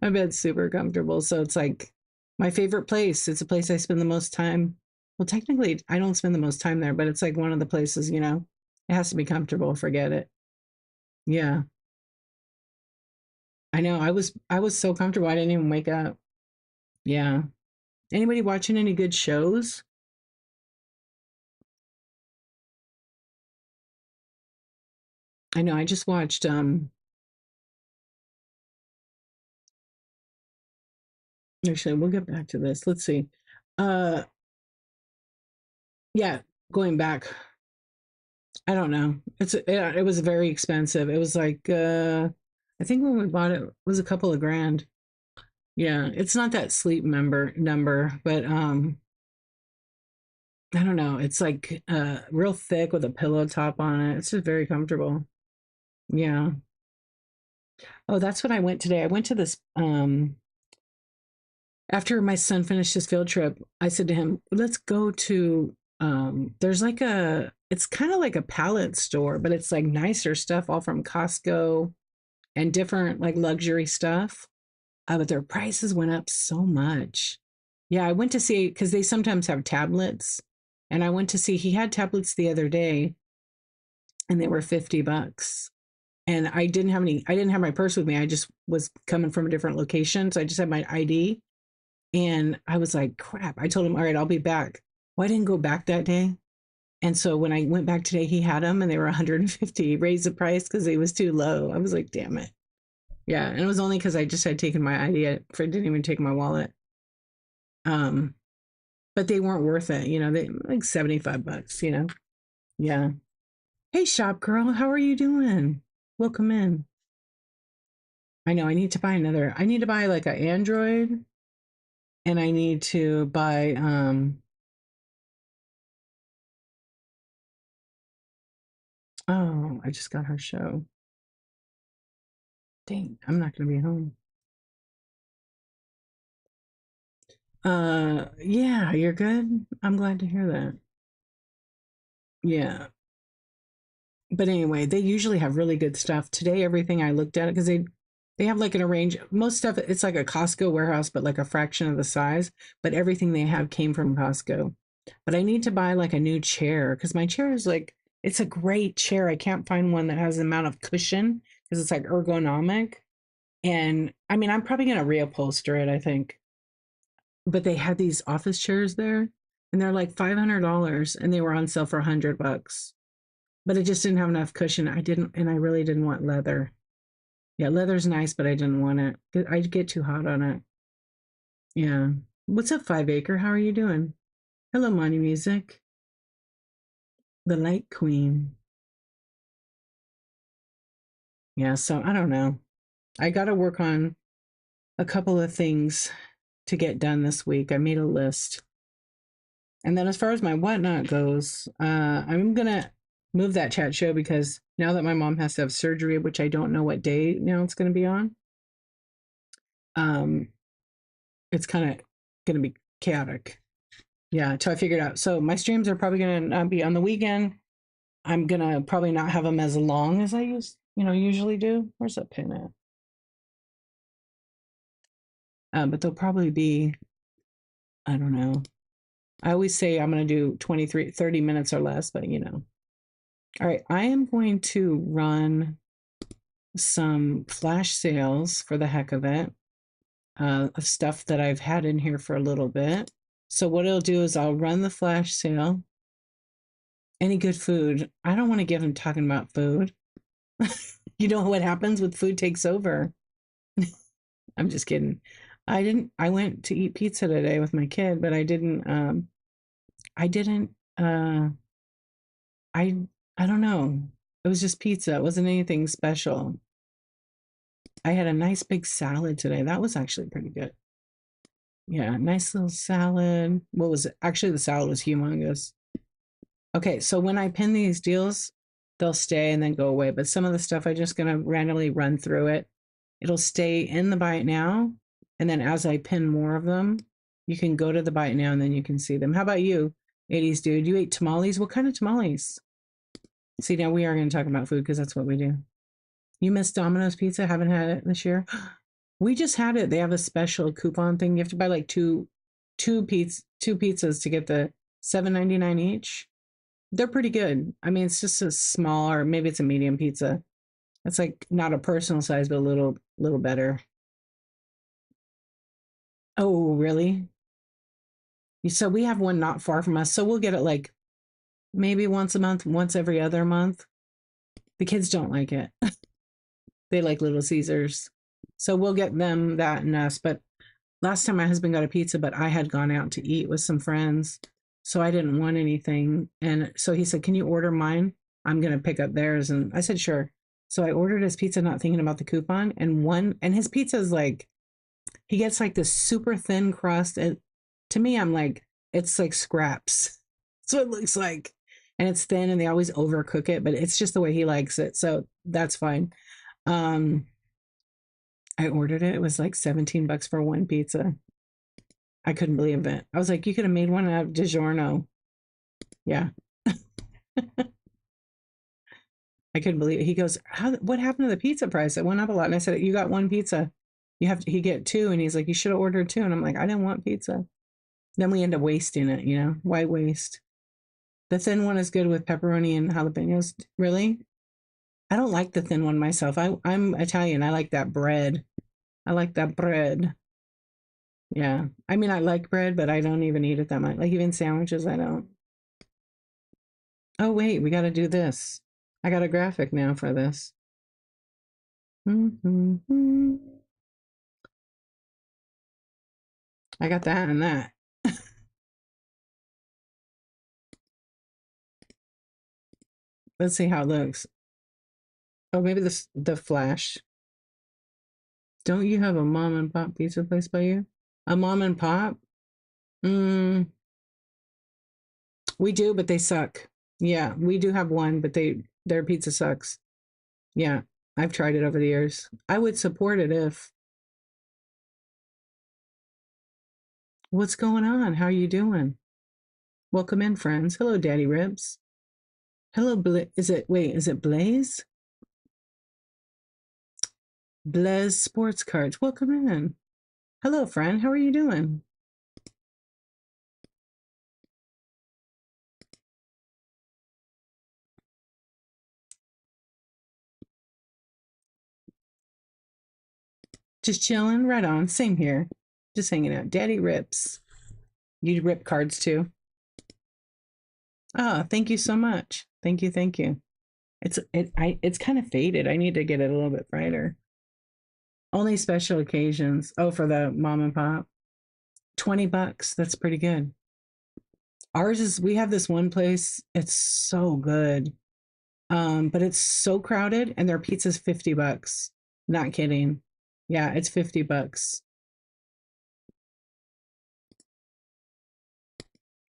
My bed's super comfortable, so it's like my favorite place. It's a place I spend the most time. Well, technically, I don't spend the most time there, but it's like one of the places, it has to be comfortable. Forget it. Yeah, I know. I was so comfortable. I didn't even wake up. Yeah. Anybody watching any good shows? I know. I just watched. Actually, we'll get back to this. Let's see. Uh, yeah. Going back. I don't know. It was very expensive. It was like I think when we bought it was a couple of grand. Yeah, it's not that sleep number, but I don't know. It's like real thick with a pillow top on it. It's just very comfortable. Yeah. Oh, that's what I went today. I went to this after my son finished his field trip. I said to him, "Let's go to there's like it's kind of like a pallet store, but it's like nicer stuff all from Costco and different like luxury stuff. But their prices went up so much. Yeah, I went to see because they sometimes have tablets, and I went to see he had tablets the other day, and they were $50. And I didn't have my purse with me. I just was coming from a different location, so I just had my ID. And I was like, crap. I told him, all right, I'll be back. Well, I didn't go back that day. And so when I went back today, he had them, and they were 150. He raised the price because it was too low. I was like, damn it. Yeah, and it was only because I just had taken my ID. I didn't even take my wallet. Um, but they weren't worth it. They like $75. Yeah. Hey, shop girl, how are you doing? Welcome in. I know I need to buy another. I need to buy like an Android, and I need to buy oh, I just got her show. Dang, I'm not gonna be home. Yeah, you're good. I'm glad to hear that. Yeah. But anyway, they usually have really good stuff. Today, everything I looked at, because they have like an arrange most stuff. It's like a Costco warehouse, but like a fraction of the size. But everything they have came from Costco. But I need to buy like a new chair because my chair is like it's a great chair. I can't find one that has the amount of cushion because it's like ergonomic. And I mean, I'm probably gonna reupholster it, I think. But they had these office chairs there, and they're like $500, and they were on sale for $100. But it just didn't have enough cushion. I didn't, and I really didn't want leather. Yeah, leather's nice, but I didn't want it. I'd get too hot on it. Yeah. What's up, 5 Acre? How are you doing? Hello, Money Music, the Light Queen. Yeah, so I don't know. I got to work on a couple of things to get done this week. I made a list. And then as far as my whatnot goes, I'm going to move that chat show because now that my mom has to have surgery, which I don't know what day now it's going to be on, um, it's kind of going to be chaotic. Yeah, until I figure it out. So my streams are probably going to be on the weekend. I'm going to probably not have them as long as I usually do. Where's that pin at? But they'll probably be, I don't know. I always say I'm going to do 23, 30 minutes or less, but you know. All right, I am going to run some flash sales for the heck of it, of stuff that I've had in here for a little bit. So what I'll do is I'll run the flash sale. Any good food. I don't want to get him talking about food. You know what happens with food takes over. I'm just kidding. I went to eat pizza today with my kid, but I didn't I I don't know. It was just pizza. It wasn't anything special. I had a nice big salad today. That was actually pretty good. Yeah, nice little salad. What was it? Actually, the salad was humongous. Okay, so when I pin these deals, they'll stay and then go away. But some of the stuff I just gonna randomly run through it. It'll stay in the buy it now, and then as I pin more of them, you can go to the buy it now and then you can see them. How about you, 80s dude? You ate tamales? What kind of tamales? See, now we are going to talk about food because that's what we do. You missed Domino's Pizza? Haven't had it this year? We just had it. They have a special coupon thing. You have to buy like two pizzas to get the 7.99 each. They're pretty good. I mean, it's just a small, or maybe it's a medium pizza. It's like not a personal size, but a little better. Oh, really? So we have one not far from us. So we'll get it like maybe once a month, once every other month. The kids don't like it. They like Little Caesars. So we'll get them that and us. But last time my husband got a pizza, but I had gone out to eat with some friends. So I didn't want anything. And so he said, "Can you order mine? I'm going to pick up theirs." And I said, "Sure." So I ordered his pizza, not thinking about the coupon. And his pizza is like, he gets like this super thin crust. And to me, I'm like, it's like scraps. So it looks like, and it's thin and they always overcook it, but it's just the way he likes it. So that's fine. Um, I ordered it. It was like 17 bucks for one pizza. I couldn't believe it. I was like, you could have made one out of DiGiorno. Yeah. I couldn't believe it. He goes, what happened to the pizza price? It went up a lot. And I said, you got one pizza. He get two. And he's like, you should have ordered two. And I'm like, I didn't want pizza. Then we end up wasting it, you know? Why waste? The thin one is good with pepperoni and jalapenos. Really? I don't like the thin one myself. I'm Italian. I like that bread. I like that bread. Yeah. I mean, I like bread, but I don't even eat it that much. Like even sandwiches, I don't. Oh, wait, we got to do this. I got a graphic now for this. Mm-hmm. I got that and that. Let's see how it looks. Oh, maybe the flash. Don't you have a mom and pop pizza place by you? A mom and pop? Mm, we do, but they suck. Yeah, we do have one, but their pizza sucks. Yeah, I've tried it over the years. I would support it if. What's going on? How are you doing? Welcome in, friends. Hello, Daddy Ribs. Hello, is it Blaze? Blaze Sports Cards. Welcome in. Hello, friend. How are you doing? Just chilling, right on. Same here. Just hanging out. Daddy Rips. You rip cards too. Oh, thank you so much. Thank you, thank you. It's kind of faded. I need to get it a little bit brighter. Only special occasions. Oh, for the mom and pop. $20. That's pretty good. Ours is we have this one place. It's so good. But it's so crowded and their pizza's $50. Not kidding. Yeah, it's $50.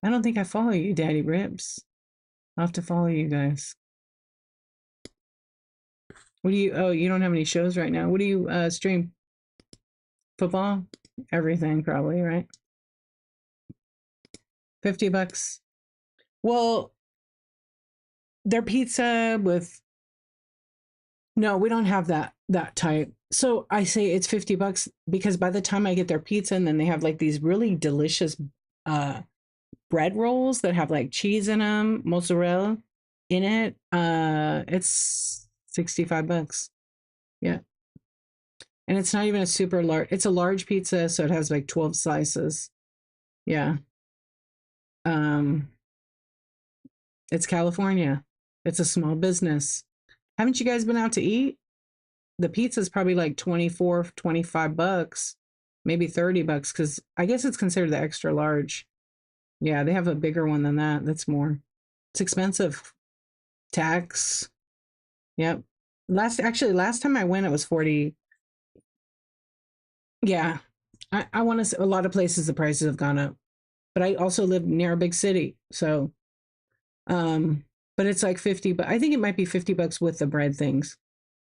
I don't think I follow you, Daddy Rips. I'll have to follow you guys. What do you oh, you don't have any shows right now. What do you stream? Football? Everything probably, right? $50. Well, their pizza with no, we don't have that type. So I say it's $50 because by the time I get their pizza and then they have like these really delicious uh bread rolls that have like cheese in them, mozzarella in it. It's $65. Yeah. And it's not even a super large, it's a large pizza, so it has like 12 slices. Yeah. Um, it's California. It's a small business. Haven't you guys been out to eat? The pizza's probably like 24, $25, maybe $30, because I guess it's considered the extra large. Yeah, they have a bigger one than that. That's more. It's expensive. Tax. Yep. Last time I went, it was 40. Yeah. I want to say a lot of places the prices have gone up, but I also live near a big city. So, um, but it's like 50, but I think it might be $50 with the bread things.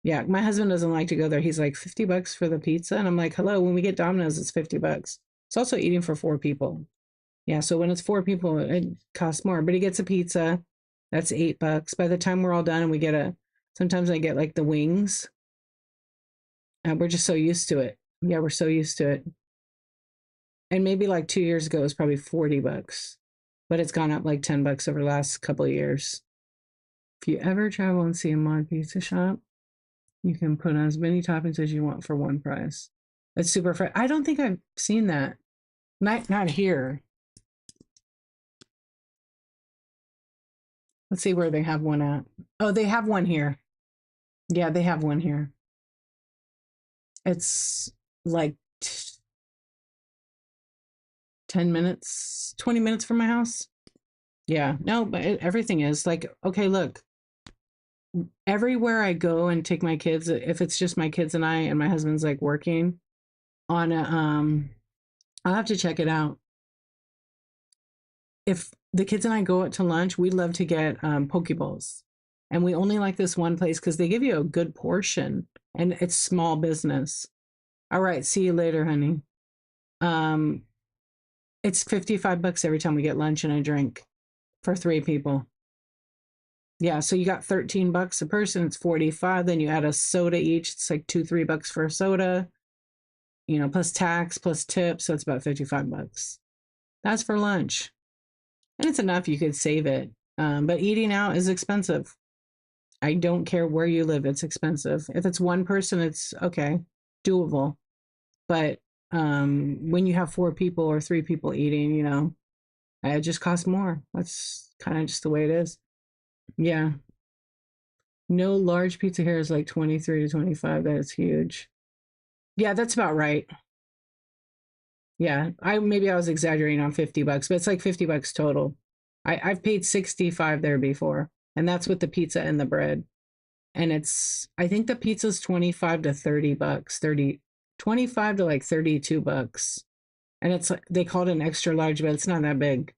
Yeah. My husband doesn't like to go there. He's like $50 for the pizza. And I'm like, hello, when we get Domino's, it's $50. It's also eating for four people. Yeah. So when it's four people, it costs more, but he gets a pizza. That's $8. By the time we're all done and we get sometimes I get like the wings. We're just so used to it. Yeah. We're so used to it. And maybe like 2 years ago it was probably $40, but it's gone up like $10 over the last couple of years. If you ever travel and see a mod pizza shop, you can put on as many toppings as you want for one price. It's super fresh. I don't think I've seen that. Not here. Let's see where they have one at. Oh, they have one here. Yeah, they have one here. It's like 10 minutes, 20 minutes from my house. Yeah, no, but everything is like, okay, look, everywhere I go and take my kids, if it's just my kids and I, and my husband's like working on I'll have to check it out. If the kids and I go out to lunch, we love to get poke bowls, and we only like this one place because they give you a good portion, and it's small business. All right, see you later, honey. Um, it's $55 every time we get lunch and a drink for three people. Yeah, so you got $13 a person. It's 45. Then you add a soda each. It's like $2, $3 for a soda. Plus tax, plus tips. So it's about $55. That's for lunch, and it's enough. You could save it. But eating out is expensive. I don't care where you live. It's expensive. If it's one person, it's okay, doable. But when you have four people or three people eating, it just costs more. That's kind of just the way it is. Yeah. No large pizza here is like 23 to 25. That is huge. Yeah, that's about right. Yeah. I was exaggerating on $50, but it's like $50 total. I've paid 65 there before, and that's with the pizza and the bread. And I think the pizza's 25 to $30, 30. 25 to like 32 bucks. And it's they call it an extra large, but it's not that big.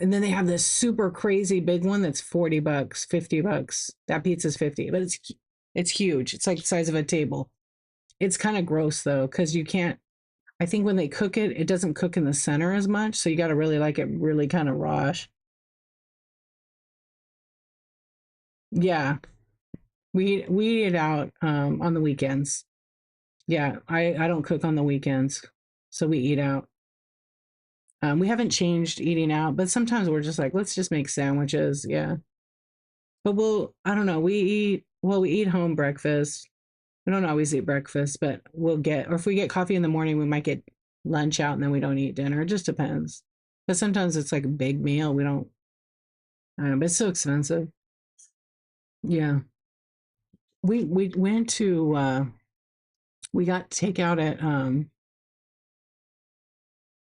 And then they have this super crazy big one that's 40 bucks, 50 bucks. That pizza's 50, but it's huge. It's like the size of a table. It's kind of gross though, because you can't, I think when they cook it, it doesn't cook in the center as much. So you got to really like it really kind of raw. Yeah. We eat out on the weekends. Yeah, I don't cook on the weekends. So we eat out. We haven't changed eating out, but sometimes we're just like, let's just make sandwiches. Yeah. But I don't know, we eat home breakfast. We don't always eat breakfast, but or if we get coffee in the morning, we might get lunch out and then we don't eat dinner. It just depends. But sometimes it's like a big meal. I don't know, but it's so expensive. Yeah. We went to, we got takeout at,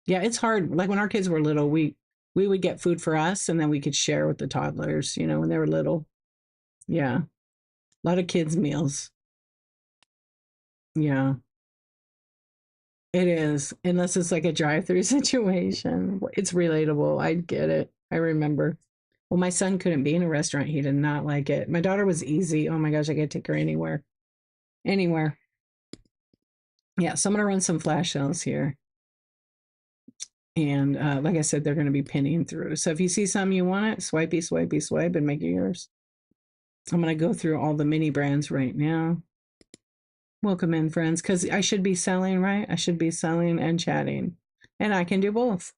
yeah, it's hard. Like when our kids were little, we would get food for us and then we could share with the toddlers, when they were little. Yeah. A lot of kids' meals. Yeah, it is. Unless it's like a drive-through situation. It's relatable. I get it. I remember. Well, my son couldn't be in a restaurant. He did not like it. My daughter was easy. Oh my gosh, I could take her anywhere. Anywhere. Yeah, so I'm gonna run some flash sales here. And like I said, they're gonna be pinning through. So if you see something you want it, swipey, swipey, swipe and make it yours. I'm gonna go through all the mini brands right now. Welcome in, friends, because I should be selling, right? I should be selling and chatting. And I can do both.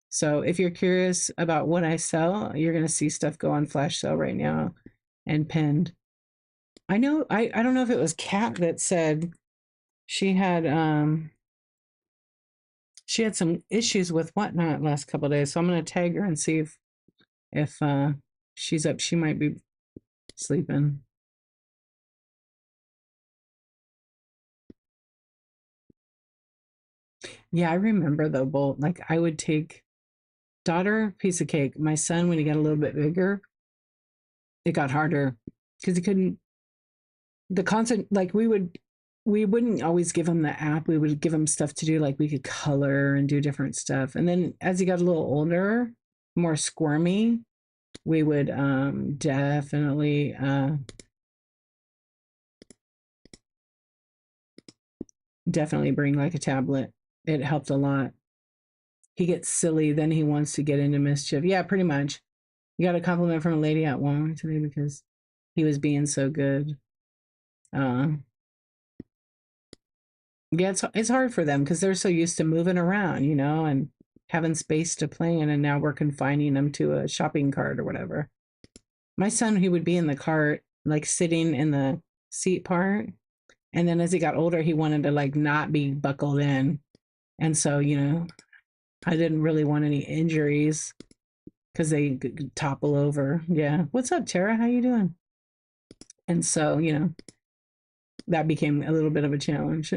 So if you're curious about what I sell, you're going to see stuff go on flash sale right now and pinned. I know, I don't know if it was Kat that said she had she had some issues with whatnot last couple of days. So I'm going to tag her and see if she's up. She might be sleeping. Yeah, I remember though, Bolt. Like I would take daughter piece of cake. My son, when he got a little bit bigger, it got harder because he couldn't the constant like we wouldn't always give him the app. We would give him stuff to do, like we could color and do different stuff. And then as he got a little older, more squirmy, we would definitely bring like a tablet. It helped a lot. He gets silly, then he wants to get into mischief. Yeah, pretty much. You got a compliment from a lady at Walmart today because he was being so good. Uh, yeah, it's hard for them because they're so used to moving around, and having space to play in, and now we're confining them to a shopping cart or whatever. My son, he would be in the cart, like sitting in the seat part, and then as he got older, he wanted to like not be buckled in, and so I didn't really want any injuries because they could topple over. Yeah, what's up, Tara? How you doing? And so that became a little bit of a challenge.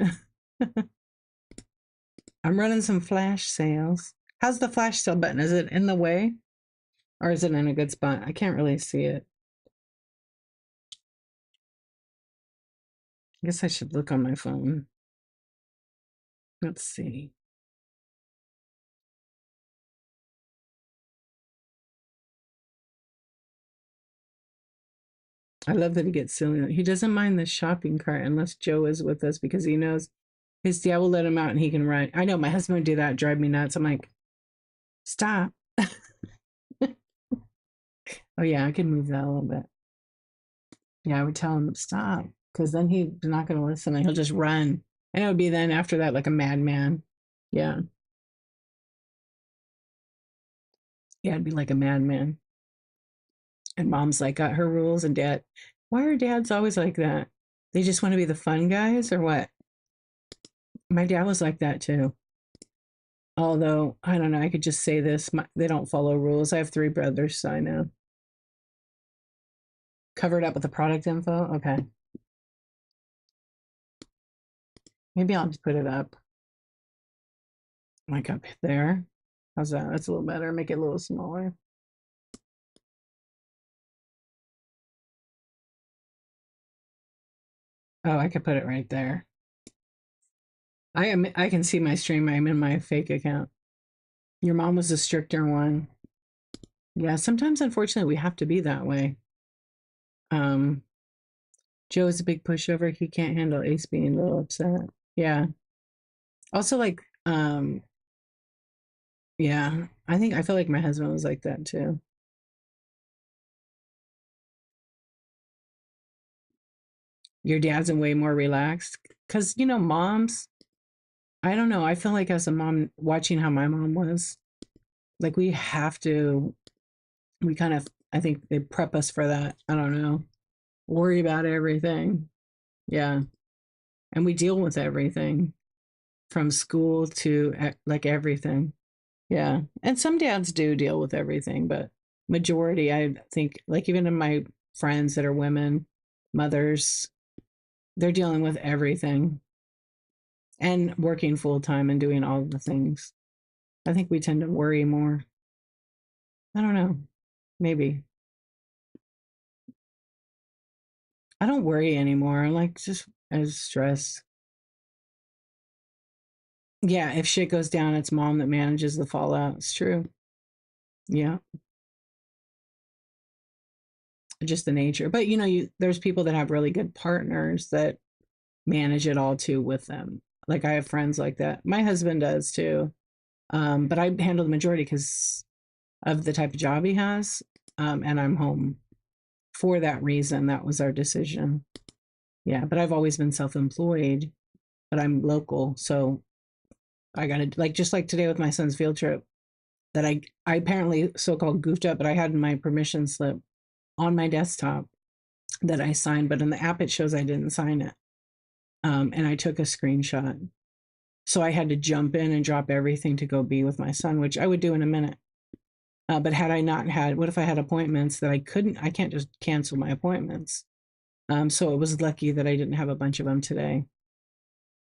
I'm running some flash sales. How's the flash sale button? Is it in the way or is it in a good spot? I can't really see it. I guess I should look on my phone. Let's see. I love that he gets silly. He doesn't mind the shopping cart unless Joe is with us because he knows his dad will let him out and he can run. I know my husband would do that, drive me nuts. I'm like, stop. Oh yeah, I can move that a little bit. Yeah, I would tell him to stop because then he's not going to listen and he'll just run. And it would be then after that like a madman. Yeah. Yeah, it'd be like a madman. And mom's like got her rules, and dad, why are dads always like that? They just want to be the fun guys or what? My dad was like that too. Although, I don't know, I could just say this they don't follow rules. I have three brothers, so I know. Covered up with the product info? Okay. Maybe I'll just put it up like up there. How's that? That's a little better. Make it a little smaller. Oh, I could put it right there. I can see my stream. I'm in my fake account. Your mom was a stricter one. Yeah, sometimes unfortunately we have to be that way. Um, Joe is a big pushover. He can't handle Ace being a little upset. Yeah. Also, like, yeah, I feel like my husband was like that too. Your dad's way more relaxed because moms. I don't know. I feel like as a mom, watching how my mom was, like we have to. We kind of. I think they prep us for that. I don't know. Worry about everything. Yeah, and we deal with everything from school to like everything. Yeah. And some dads do deal with everything, but majority, I think, like even in my friends that are women, mothers, they're dealing with everything and working full time and doing all the things. I think we tend to worry more. I don't know. Maybe. I don't worry anymore. I'm like just as stressed. Yeah, if shit goes down, it's mom that manages the fallout. It's true. Yeah, just the nature. But there's people that have really good partners that manage it all too with them. Like I have friends like that. My husband does too. But I handle the majority because of the type of job he has. And I'm home for that reason. That was our decision. Yeah. But I've always been self employed, but I'm local. So I got to, like, just like today with my son's field trip that I apparently so called goofed up, but I had my permission slip on my desktop that I signed, but in the app it shows I didn't sign it. And I took a screenshot. So I had to jump in and drop everything to go be with my son, which I would do in a minute. But had I not had, what if I had appointments that I can't just cancel my appointments. So it was lucky that I didn't have a bunch of them today.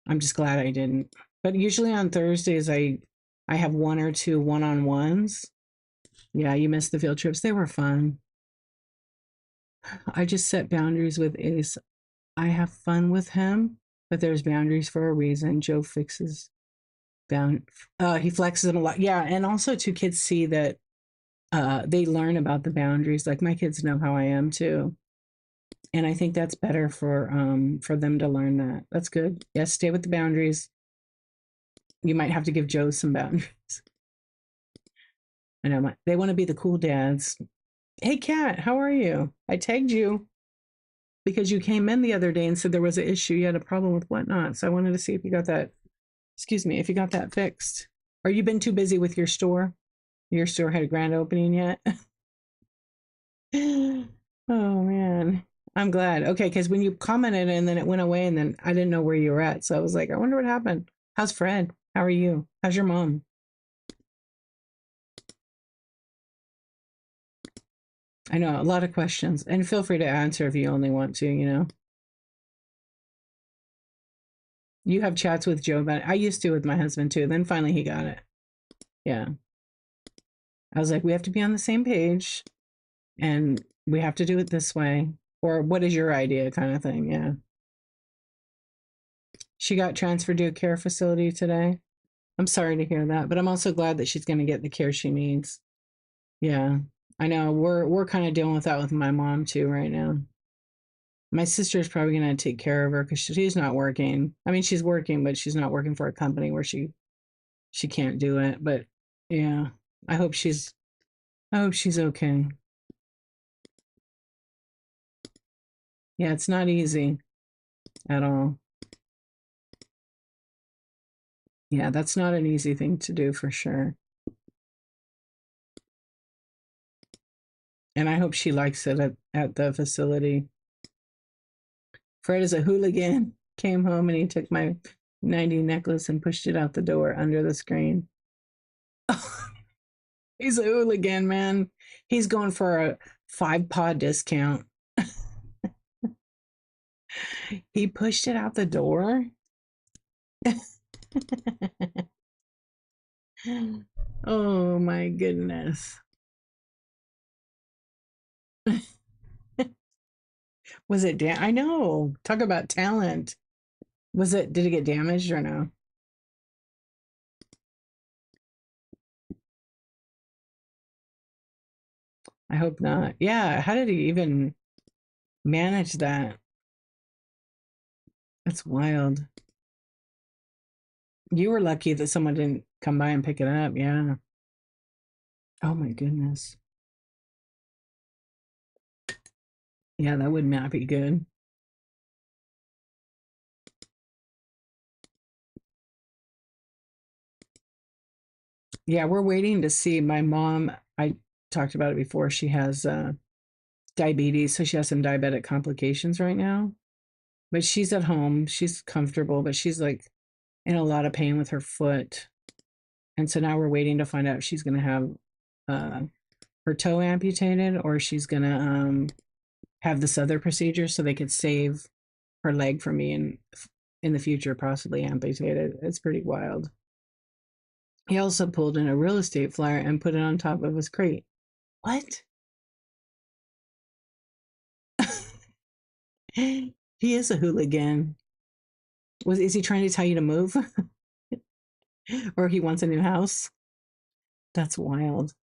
I'm just glad I didn't. But usually on Thursdays, I have one or two one-on-ones. Yeah, you missed the field trips. They were fun. I just set boundaries with Ace. I have fun with him, but there's boundaries for a reason. Joe fixes bound. He flexes them a lot. Yeah, and also two kids see that they learn about the boundaries. Like my kids know how I am too, and I think that's better for them to learn that. That's good. Yes, stay with the boundaries. You might have to give Joe some boundaries. I know they want to be the cool dads. Hey, Kat, how are you? I tagged you because you came in the other day and said there was an issue. You had a problem with whatnot. So I wanted to see if you got that, excuse me, if you got that fixed. Or you been too busy with your store? Your store had a grand opening yet? Oh man. I'm glad. Okay, because when you commented and then it went away and then I didn't know where you were at. So I was like, I wonder what happened. How's Fred? How are you? How's your mom? I know a lot of questions. And feel free to answer if you only want to. You have chats with Joe about it. I used to with my husband too. Then finally he got it. Yeah. I was like, we have to be on the same page and we have to do it this way. Or what is your idea kind of thing? Yeah. She got transferred to a care facility today. I'm sorry to hear that, but I'm also glad that she's going to get the care she needs. Yeah. I know we're kind of dealing with that with my mom too right now. My sister's probably going to take care of her because she's not working. I mean, she's working, but she's not working for a company where she can't do it. But yeah, I hope she's I hope she's okay. Yeah, it's not easy at all. Yeah, that's not an easy thing to do for sure. And I hope she likes it at the facility. Fred is a hooligan. Came home and he took my 90 necklace and pushed it out the door under the screen. He's a hooligan, man. He's going for a 5 pod discount. He pushed it out the door. Oh my goodness. Was it I know. Talk about talent. Did it get damaged or no? I hope not. Yeah, how did he even manage that? That's wild. You were lucky that someone didn't come by and pick it up. Yeah. Oh my goodness. Yeah, that would not be good. Yeah, we're waiting to see. My mom, I talked about it before. She has diabetes, so she has some diabetic complications right now. But she's at home. She's comfortable, but she's like in a lot of pain with her foot. And so now we're waiting to find out if she's going to have uh, her toe amputated or she's going to have this other procedure so they could save her leg from being in the future possibly amputated. It's pretty wild. He also pulled in a real estate flyer and put it on top of his crate. What? He is a hooligan. Is he trying to tell you to move? Or he wants a new house? That's wild.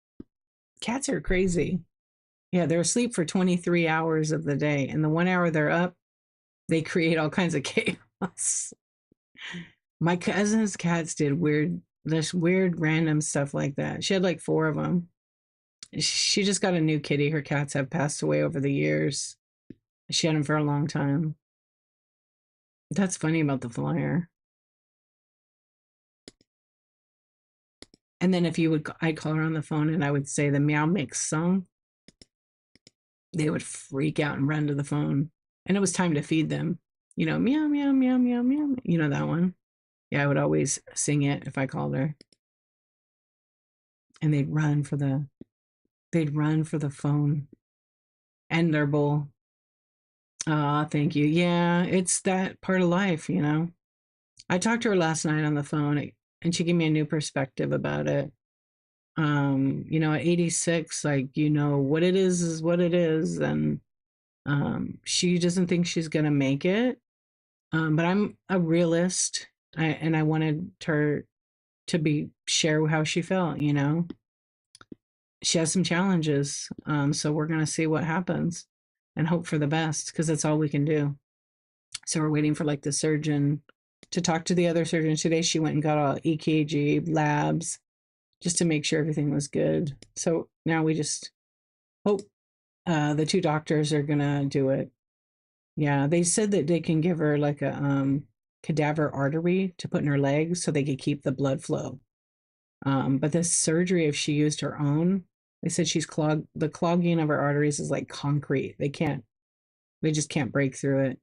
Cats are crazy. Yeah, they're asleep for 23 hours of the day, and the 1 hour they're up, they create all kinds of chaos. My cousin's cats did this weird random stuff like that. She had like four of them. She just got a new kitty. Her cats have passed away over the years. She had them for a long time. That's funny about the flyer. And then if you would, I'd call her on the phone and I would say the Meow Mix song. They would freak out and run to the phone. And it was time to feed them. Meow, meow, meow, meow, meow. You know that one? Yeah, I would always sing it if I called her. And they'd run for the phone and their bowl. Ah, thank you. Yeah, it's that part of life. I talked to her last night on the phone and she gave me a new perspective about it. At 86, like, what it is what it is. And she doesn't think she's gonna make it. But I'm a realist. And I wanted her to be share how she felt. She has some challenges. So we're gonna see what happens and hope for the best because that's all we can do. So we're waiting for like the surgeon to talk to the other surgeon today. She went and got all EKG labs just to make sure everything was good. So now we just hope the two doctors are gonna do it. Yeah, they said that they can give her like a cadaver artery to put in her legs so they could keep the blood flow. But this surgery, if she used her own, they said she's clogged. The clogging of her arteries is like concrete. They just can't break through it.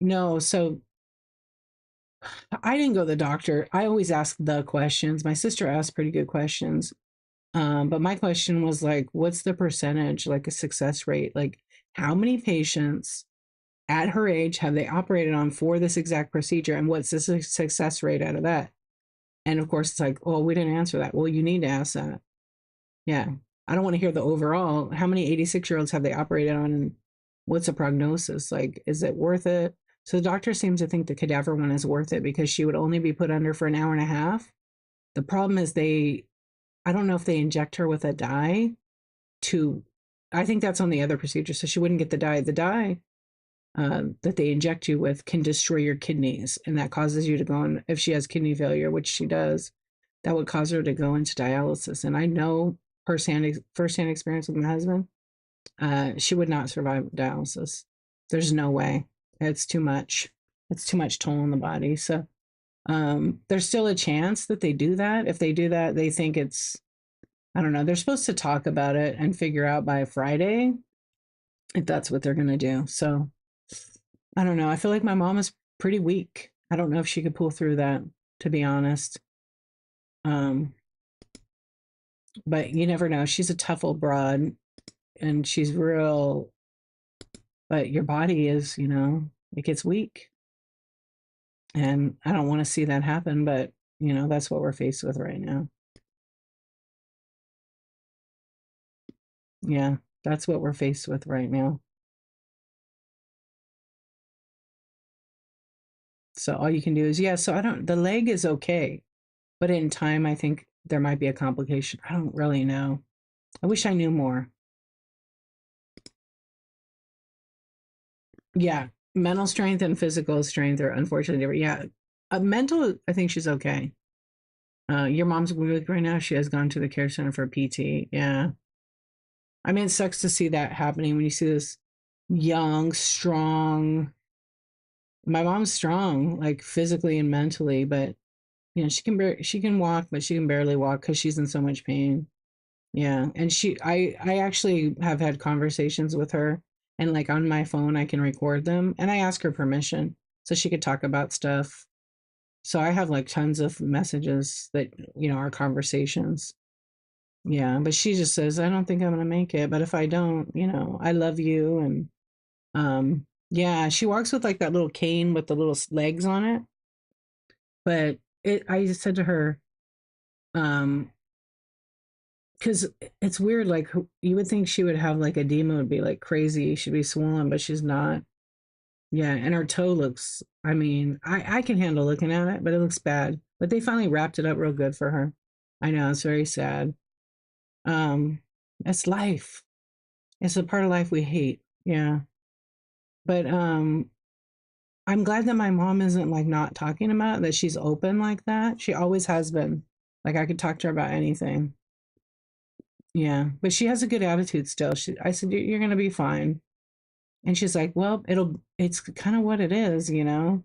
No, so I didn't go to the doctor. I always ask the questions. My sister asked pretty good questions. But my question was like, what's the percentage, like a success rate? Like, how many patients at her age have they operated on for this exact procedure? And what's the success rate out of that? And of course, it's like, well, we didn't answer that. Well, you need to ask that. Yeah. I don't want to hear the overall. How many 86-year-olds have they operated on? And what's the prognosis? Like, is it worth it? So the doctor seems to think the cadaver one is worth it because she would only be put under for an hour and a half. The problem is I don't know if they inject her with a dye to, I think that's on the other procedure. So she wouldn't get the dye. The dye that they inject you with can destroy your kidneys. And that causes you to go on, if she has kidney failure, which she does, that would cause her to go into dialysis. And I know firsthand experience with my husband, she would not survive dialysis. There's no way. It's too much. It's too much toll on the body. So there's still a chance that they do that. If they do that, they think I don't know, they're supposed to talk about it and figure out by Friday if that's what they're going to do. So I don't know. I feel like my mom is pretty weak. I don't know if she could pull through that, to be honest. Um, but you never know. She's a tough old broad and she's real, but your body it gets weak. And I don't want to see that happen, but that's what we're faced with right now. Yeah, that's what we're faced with right now. So all you can do is, yeah, so the leg is okay, but in time, I think there might be a complication. I don't really know. I wish I knew more. Yeah, mental strength and physical strength are unfortunately different. Yeah, mental, I think she's okay. Your mom's weak right now. She has gone to the care center for PT. Yeah, I mean, it sucks to see that happening when you see this young, strong. My mom's strong, like physically and mentally, but she can walk, but she can barely walk because she's in so much pain. Yeah, and I actually have had conversations with her, and like on my phone, I can record them, and I ask her permission so she could talk about stuff. So I have like tons of messages that are conversations. Yeah, but she just says, I don't think I'm gonna make it, but if I don't, I love you. And yeah, she walks with like that little cane with the little legs on it. But I just said to her, um, because it's weird, like you would think she would have like edema, would be like crazy, she'd be swollen, but she's not. Yeah, and her toe looks, I mean, I can handle looking at it, but it looks bad. But they finally wrapped it up real good for her. I know, it's very sad. Um, it's life. It's a part of life we hate. Yeah. But I'm glad that my mom isn't like not talking about it, that she's open like that. She always has been. Like I could talk to her about anything. Yeah. But she has a good attitude still. I said, You're gonna be fine. And she's like, Well, it's kind of what it is, you know?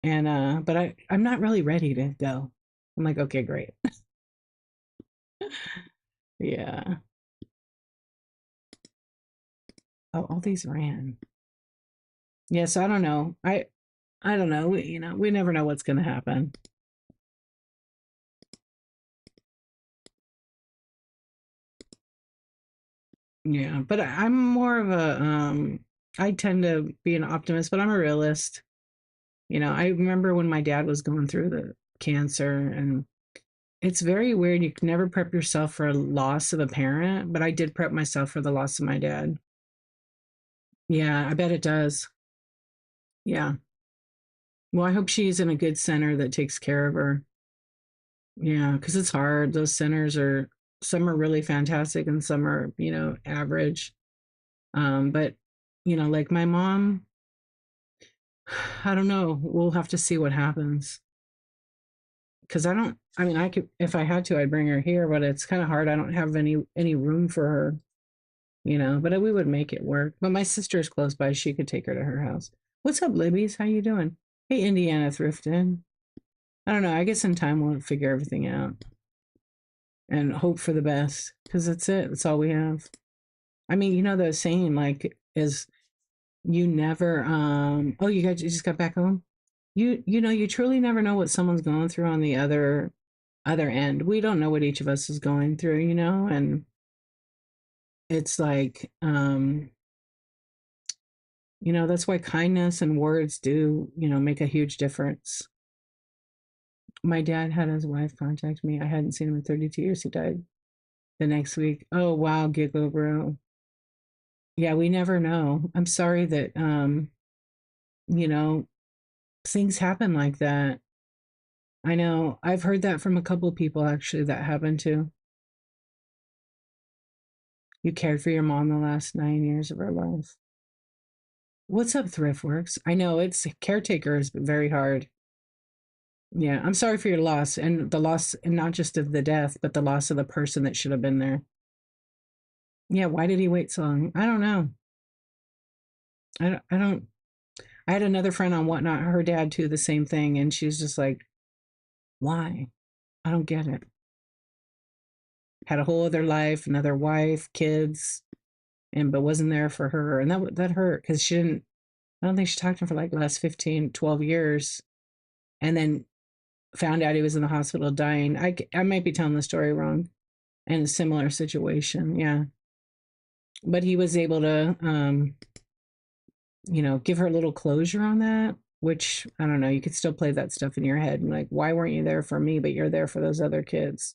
And but I'm not really ready to go. I'm like, okay, great. Yeah. Oh, all these ran. Yes, I don't know. I don't know. We never know what's gonna happen. Yeah, but I'm more of a I tend to be an optimist, but I'm a realist. I remember when my dad was going through the cancer, and it's very weird. You can never prep yourself for a loss of a parent, but I did prep myself for the loss of my dad. Yeah, I bet it does. Yeah. Well, I hope she's in a good center that takes care of her. Yeah, because it's hard. Those centers are, some are really fantastic and some are, average. But like my mom, I don't know. We'll have to see what happens. Because I don't. I mean, I could, if I had to, I'd bring her here, but it's kind of hard. I don't have any room for her, But we would make it work. But my sister's close by; she could take her to her house. What's up, Libby's? How you doing? Hey, Indiana thrifted. I don't know. I guess in time we'll figure everything out and hope for the best. Because that's it. That's all we have. I mean, the saying like is you never. Oh, you just got back home. You truly never know what someone's going through on the other end. We don't know what each of us is going through, and it's like that's why kindness and words do, make a huge difference. My dad had his wife contact me. I hadn't seen him in 32 years. He died the next week. Oh wow, giggle bro. Yeah, we never know. I'm sorry that you know, things happen like that. I know. I've heard that from a couple of people actually that happened to. You cared for your mom the last 9 years of her life. What's up, Thriftworks? I know it's caretaker is very hard. Yeah, I'm sorry for your loss and the loss, and not just of the death, but the loss of the person that should have been there. Yeah, why did he wait so long? I don't know. I don't. I had another friend on Whatnot, her dad too, the same thing, and she's just like, why? I don't get it. Had a whole other life, another wife, kids, and but wasn't there for her, and that hurt because she didn't. I don't think she talked to him for like the last 15, 12 years, and then found out he was in the hospital dying. I might be telling the story wrong. In a similar situation, yeah. But he was able to, give her a little closure on that. Which I don't know. You could still play that stuff in your head and like, why weren't you there for me, but you're there for those other kids?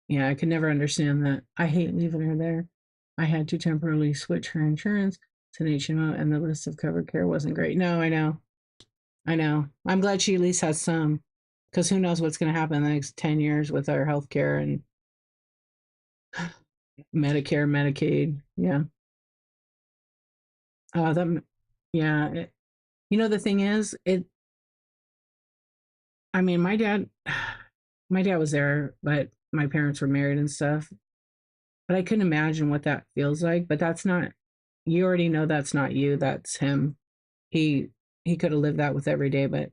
Yeah, I could never understand that. I hate leaving her there. I had to temporarily switch her insurance to an HMO, and the list of covered care wasn't great. No, I know. I know. I'm glad she at least has some, because who knows what's going to happen in the next 10 years with our healthcare. And Medicare, Medicaid. Yeah. That. Yeah. The thing is, I mean, my dad was there, but my parents were married and stuff. But I couldn't imagine what that feels like. But that's not. You already know that's not you. That's him. He he could have lived that with every day, but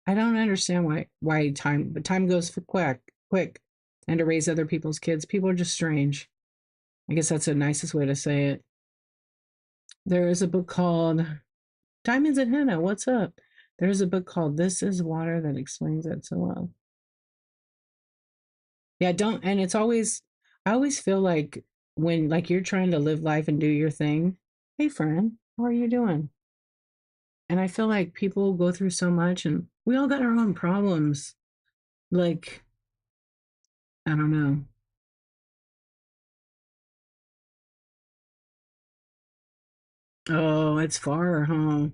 I don't understand why time goes for quick, and to raise other people's kids, people are just strange. I guess that's the nicest way to say it. There is a book called Diamonds and Henna. What's up? There's a book called This Is Water that explains it so well. Yeah, don't and it's always I always feel like when like you're trying to live life and do your thing. Hey friend, how are you doing? And I feel like people go through so much and we all got our own problems. Like, I don't know. Oh, it's far, huh?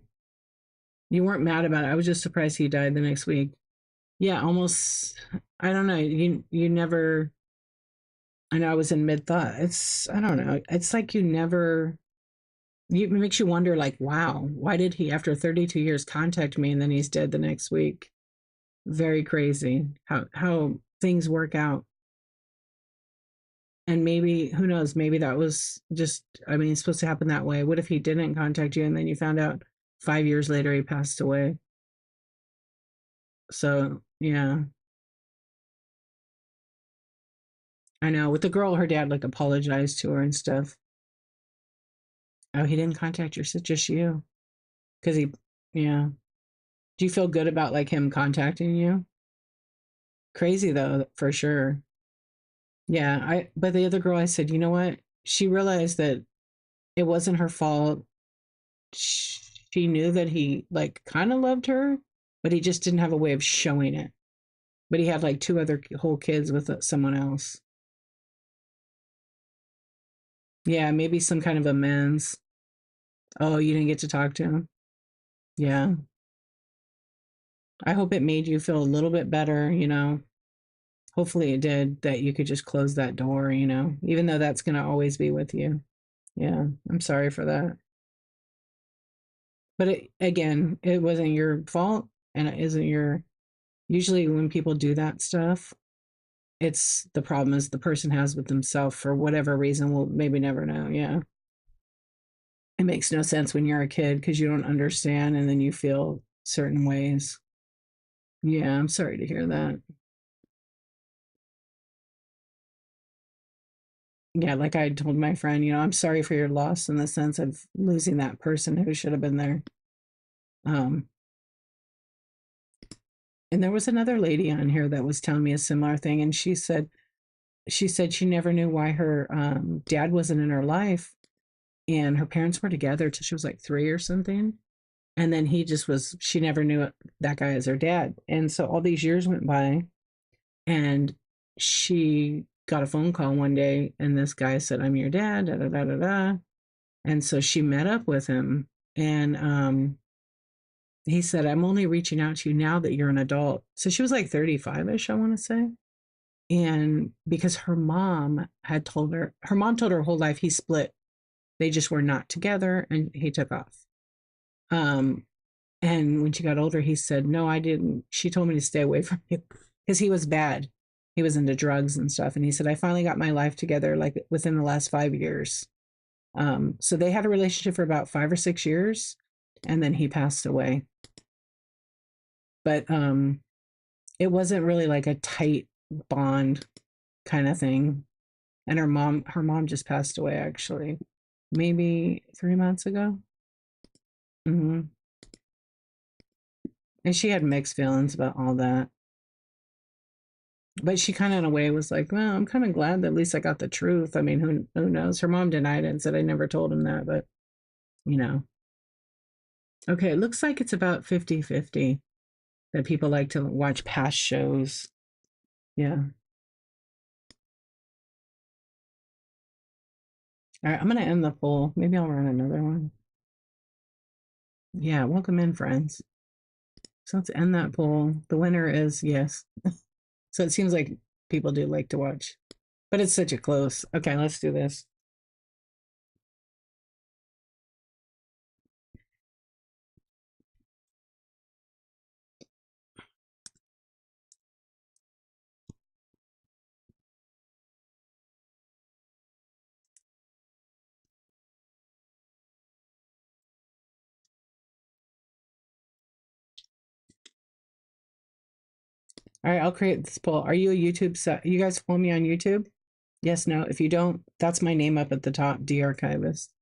You weren't mad about it. I was just surprised he died the next week. Yeah, almost. I don't know. You never. I know I was in mid thought. It's I don't know. It's like you never. It makes you wonder. Like, wow, why did he after 32 years contact me and then he's dead the next week? Very crazy. How things work out. And maybe who knows? Maybe that was just. I mean, it's supposed to happen that way. What if he didn't contact you and then you found out 5 years later he passed away? So yeah, I know. With the girl, her dad like apologized to her and stuff. Oh, he didn't contact your sister, just you, because he, yeah. Do you feel good about like him contacting you? Crazy though, for sure. Yeah, but the other girl, I said, you know what? She realized that it wasn't her fault. She knew that he like kind of loved her, but he just didn't have a way of showing it. But he had like two other whole kids with someone else. Yeah, maybe some kind of amends. Oh, you didn't get to talk to him? Yeah. I hope it made you feel a little bit better. Hopefully it did, that you could just close that door, even though that's going to always be with you. Yeah, I'm sorry for that. But again, it wasn't your fault and it isn't your. Usually, when people do that stuff, it's the problem is the person has with themselves for whatever reason. We'll maybe never know. Yeah. It makes no sense when you're a kid because you don't understand and then you feel certain ways. Yeah, I'm sorry to hear that. Yeah, like I told my friend, I'm sorry for your loss in the sense of losing that person who should have been there. Um, and there was another lady on here that was telling me a similar thing, and she said she never knew why her dad wasn't in her life, and her parents were together till she was like 3 or something, and then he just was. She never knew that guy as her dad, and so all these years went by, and she got a phone call one day, and this guy said, "I'm your dad." Da da da da da. And so she met up with him, and he said, "I'm only reaching out to you now that you're an adult." So she was like 35ish, I want to say. And because her mom told her whole life he split. They just were not together and he took off. Um, and when she got older, he said, "No, I didn't." She told me to stay away from you because he was bad. He was into drugs and stuff. And he said, "I finally got my life together like within the last 5 years." So they had a relationship for about 5 or 6 years, and then he passed away. But it wasn't really like a tight bond kind of thing. And her mom just passed away actually, maybe 3 months ago. Hmm. And she had mixed feelings about all that. But she kind of, in a way, was like, "Well, I'm kind of glad that at least I got the truth." I mean, who knows? Her mom denied it and said I never told him that, but you know. Okay, it looks like it's about 50-50 that people like to watch past shows. Yeah. All right, I'm gonna end the poll. Maybe I'll run another one. Yeah, welcome in, friends. So let's end that poll. The winner is yes. So it seems like people do like to watch but it's such a close. Okay, let's do this. All right, I'll create this poll. Are you a YouTube You guys follow me on YouTube? Yes, no. If you don't, that's my name up at the top, D Archivist.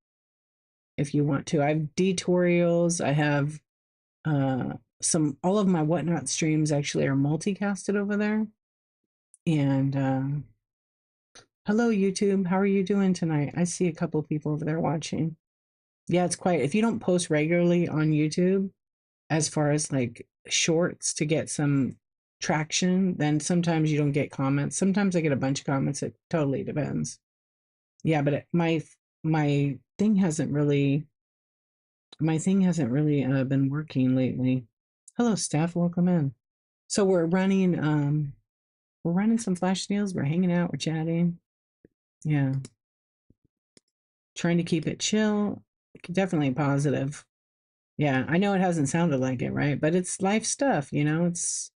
If you want to, I have tutorials. I have some. All of my whatnot streams actually are multicasted over there. And hello, YouTube. How are you doing tonight? I see a couple of people over there watching. Yeah, it's quiet. If you don't post regularly on YouTube, as far as like shorts to get some traction, then sometimes you don't get comments. Sometimes I get a bunch of comments. It totally depends. Yeah, but my thing hasn't really been working lately. Hello, staff. Welcome in. So we're running some flash deals. We're hanging out. We're chatting. Yeah, trying to keep it chill. Definitely positive. Yeah, I know it hasn't sounded like it, right? But it's life stuff, it's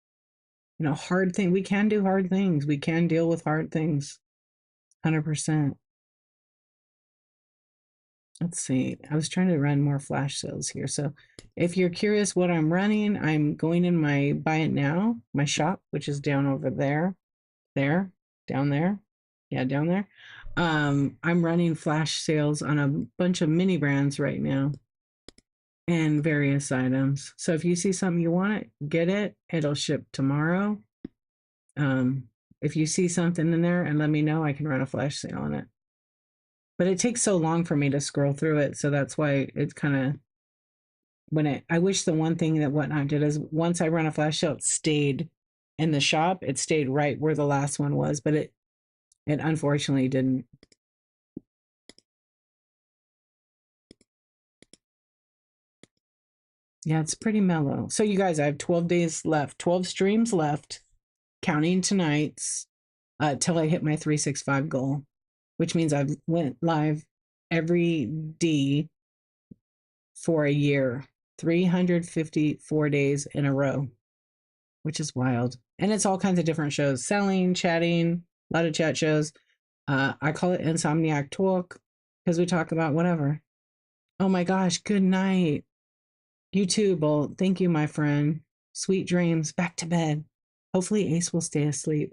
hard thing. We can do hard things. We can deal with hard things. 100%. Let's see. I was trying to run more flash sales here. So if you're curious what I'm running, I'm going in my buy it now, my shop, which is down over there, down there. Yeah, down there. I'm running flash sales on a bunch of mini brands right now and various items. So if you see something you want it, get it. It'll ship tomorrow. Um, if you see something in there and let me know, I can run a flash sale on it. But it takes so long for me to scroll through it, so that's why it's kind of I wish the one thing that Whatnot did is once I run a flash sale, it stayed in the shop. It stayed right where the last one was, but it unfortunately didn't. Yeah, it's pretty mellow. So you guys, I have 12 days left, 12 streams left, counting tonight's till I hit my 365 goal, which means I've went live every D for a year, 354 days in a row, which is wild. And it's all kinds of different shows, selling, chatting, a lot of chat shows. I call it Insomniac Talk because we talk about whatever. Oh my gosh, good night. You too, Bolt. Thank you, my friend. Sweet dreams. Back to bed. Hopefully Ace will stay asleep.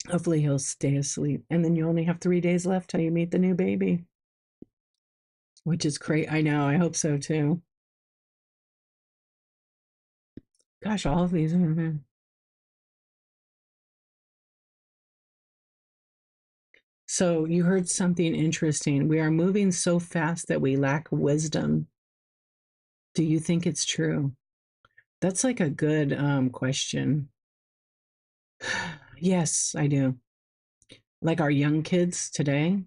Hopefully he'll stay asleep. And then you only have 3 days left till you meet the new baby. Which is great. I know. I hope so too. Gosh, all of these are there. So you heard something interesting. We are moving so fast that we lack wisdom. Do you think it's true? That's like a good question. Yes, I do. Like our young kids today,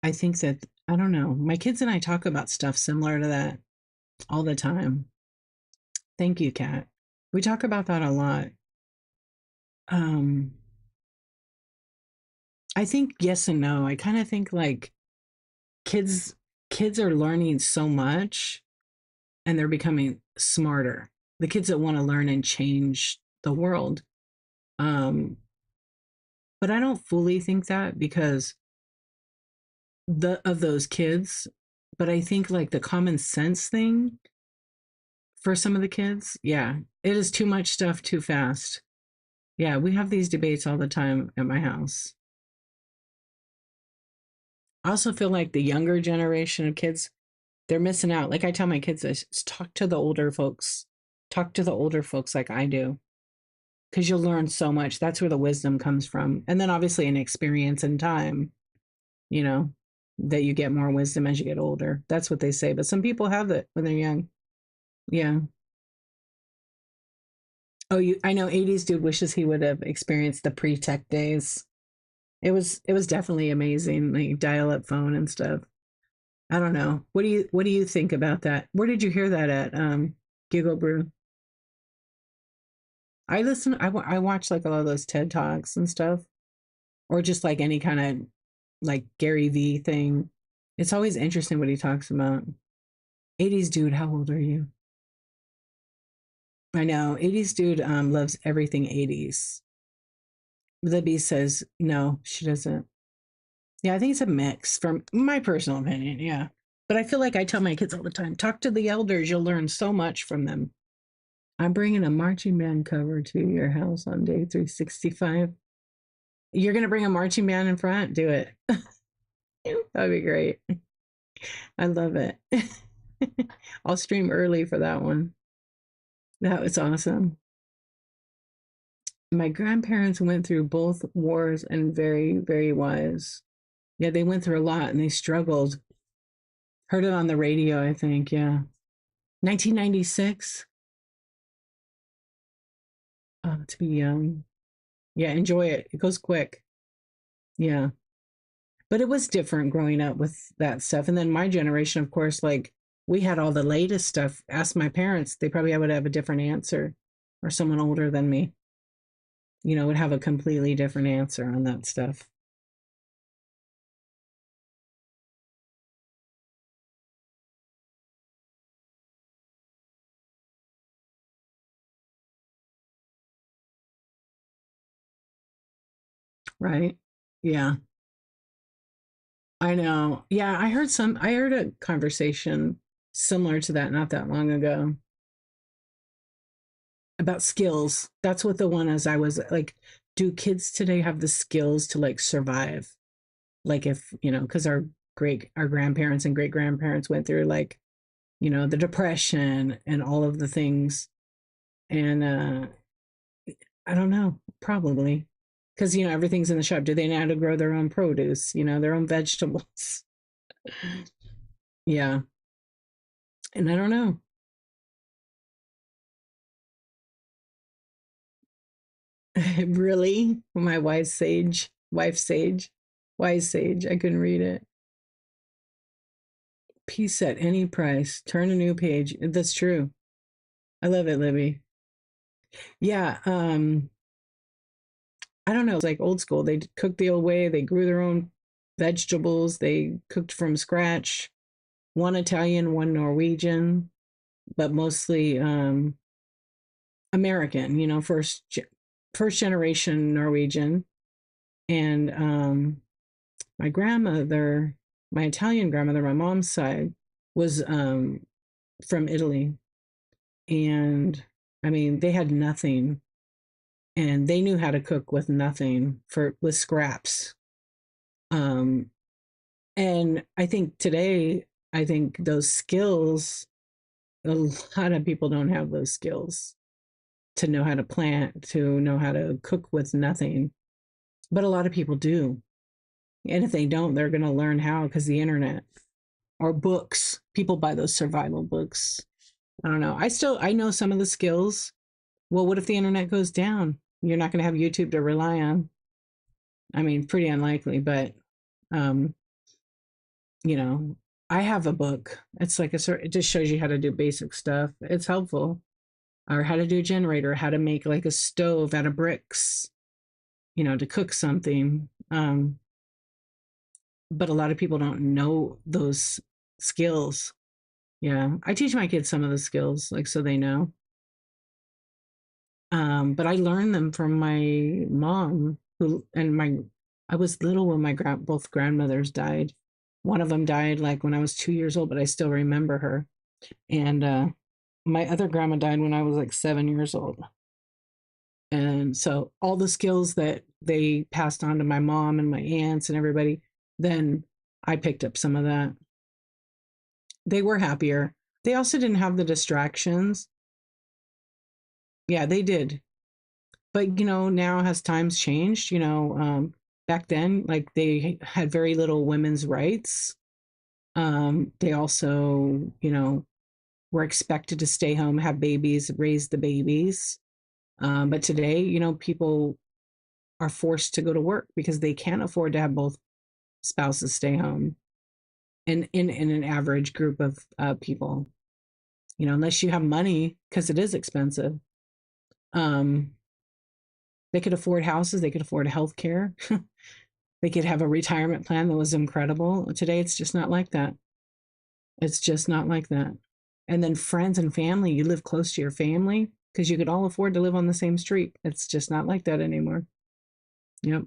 I think that, I don't know, my kids and I talk about stuff similar to that all the time. Thank you, Kat. We talk about that a lot. Um, I think yes and no. I kind of think like kids kids are learning so much and they're becoming smarter. The kids that want to learn and change the world. Um, but I don't fully think that because the of those kids, but I think like the common sense thing for some of the kids, yeah, it is too much stuff too fast. Yeah, we have these debates all the time at my house. I also feel like the younger generation of kids, they're missing out. Like I tell my kids this, talk to the older folks. Talk to the older folks like I do. Because you'll learn so much. That's where the wisdom comes from. And then obviously an experience and time, you know, that you get more wisdom as you get older. That's what they say. But some people have it when they're young. Yeah. Oh, I know 80s dude wishes he would have experienced the pre-tech days. It was definitely amazing, like dial up phone and stuff. I don't know. What do you think about that? Where did you hear that at? Giggle Brew. I watch like a lot of those TED Talks and stuff, or just like any kind of like Gary V thing. It's always interesting what he talks about. 80s dude, how old are you? I know. 80s dude loves everything 80s. Libby says no, she doesn't. Yeah, I think it's a mix from my personal opinion. Yeah. But I feel like I tell my kids all the time, talk to the elders, you'll learn so much from them. I'm bringing a marching band cover to your house on day 365. You're going to bring a marching band in front? Do it. That'd be great. I love it. I'll stream early for that one. That was awesome. My grandparents went through both wars and very, very wise. Yeah, they went through a lot and they struggled. Heard it on the radio, I think. Yeah. 1996. To be young. Yeah, enjoy it. It goes quick. Yeah. But it was different growing up with that stuff. And then my generation, of course, like we had all the latest stuff. Ask my parents, they probably would have a different answer, or someone older than me, would have a completely different answer on that stuff. Right. Yeah. I know. Yeah. I heard a conversation similar to that not that long ago about skills. That's what the one is. I was like, do kids today have the skills to like survive? Like if, because our grandparents and great grandparents went through like, the depression and all of the things. And I don't know, probably. Because, everything's in the shop. Do they know how to grow their own produce, their own vegetables? Yeah. And I don't know. Really? My wise sage. I couldn't read it. Peace at any price. Turn a new page. That's true. I love it, Libby. Yeah. I don't know. It's like old school. They cooked the old way. They grew their own vegetables. They cooked from scratch. One Italian, one Norwegian, but mostly American. First generation Norwegian. And my grandmother, my Italian grandmother, my mom's side, was from Italy. And I mean, they had nothing, and they knew how to cook with nothing with scraps. Um, and I think today, I think those skills, a lot of people don't have those skills to know how to plant, to know how to cook with nothing. But a lot of people do. And if they don't, they're going to learn how because the internet or books. People buy those survival books. I don't know. I know some of the skills. Well, what if the internet goes down? You're not going to have YouTube to rely on. I mean, pretty unlikely, but um, you know, I have a book. It's like it just shows you how to do basic stuff. It's helpful. Or how to do a generator, how to make like a stove out of bricks, to cook something. But a lot of people don't know those skills. Yeah. I teach my kids some of the skills, like so they know. But I learned them from my mom, who and my I was little when both grandmothers died. One of them died like when I was 2 years old, but I still remember her. And my other grandma died when I was like 7 years old. And so all the skills that they passed on to my mom and my aunts and everybody, then I picked up some of that. They were happier. They also didn't have the distractions. Yeah, they did. But now as times changed, back then, like they had very little women's rights. They also, were expected to stay home, have babies, raise the babies. But today, people are forced to go to work because they can't afford to have both spouses stay home. And in an average group of people, unless you have money, because it is expensive. They could afford houses, they could afford health care, they could have a retirement plan that was incredible. Today, it's just not like that. It's just not like that. And then friends and family, you live close to your family because you could all afford to live on the same street. It's just not like that anymore. Yep.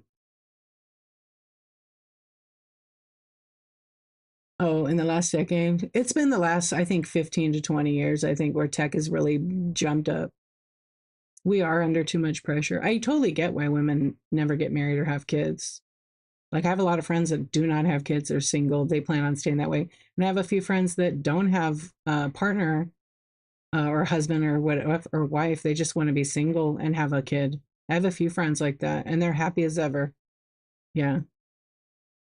Oh, in the last decade, it's been the last, I think, 15 to 20 years, I think, where tech has really jumped up. We are under too much pressure. I totally get why women never get married or have kids. Like, I have a lot of friends that do not have kids, they're single, they plan on staying that way. And I have a few friends that don't have a partner or husband or what or wife. They just want to be single and have a kid. I have a few friends like that, and they're happy as ever. Yeah,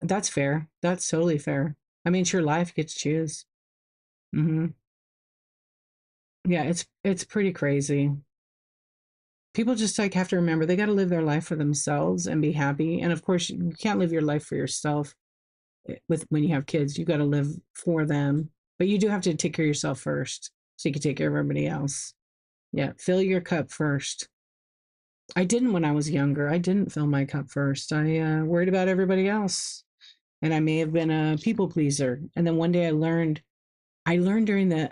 that's fair. That's totally fair. I mean, it's your life, you get to choose. Hmm. Yeah, it's pretty crazy. People just like have to remember they got to live their life for themselves and be happy. And of course, you can't live your life for yourself with when you have kids. You got to live for them, but you do have to take care of yourself first, so you can take care of everybody else. Yeah, fill your cup first. I didn't when I was younger. I didn't fill my cup first. I worried about everybody else, and I may have been a people pleaser. And then one day I learned. I learned during the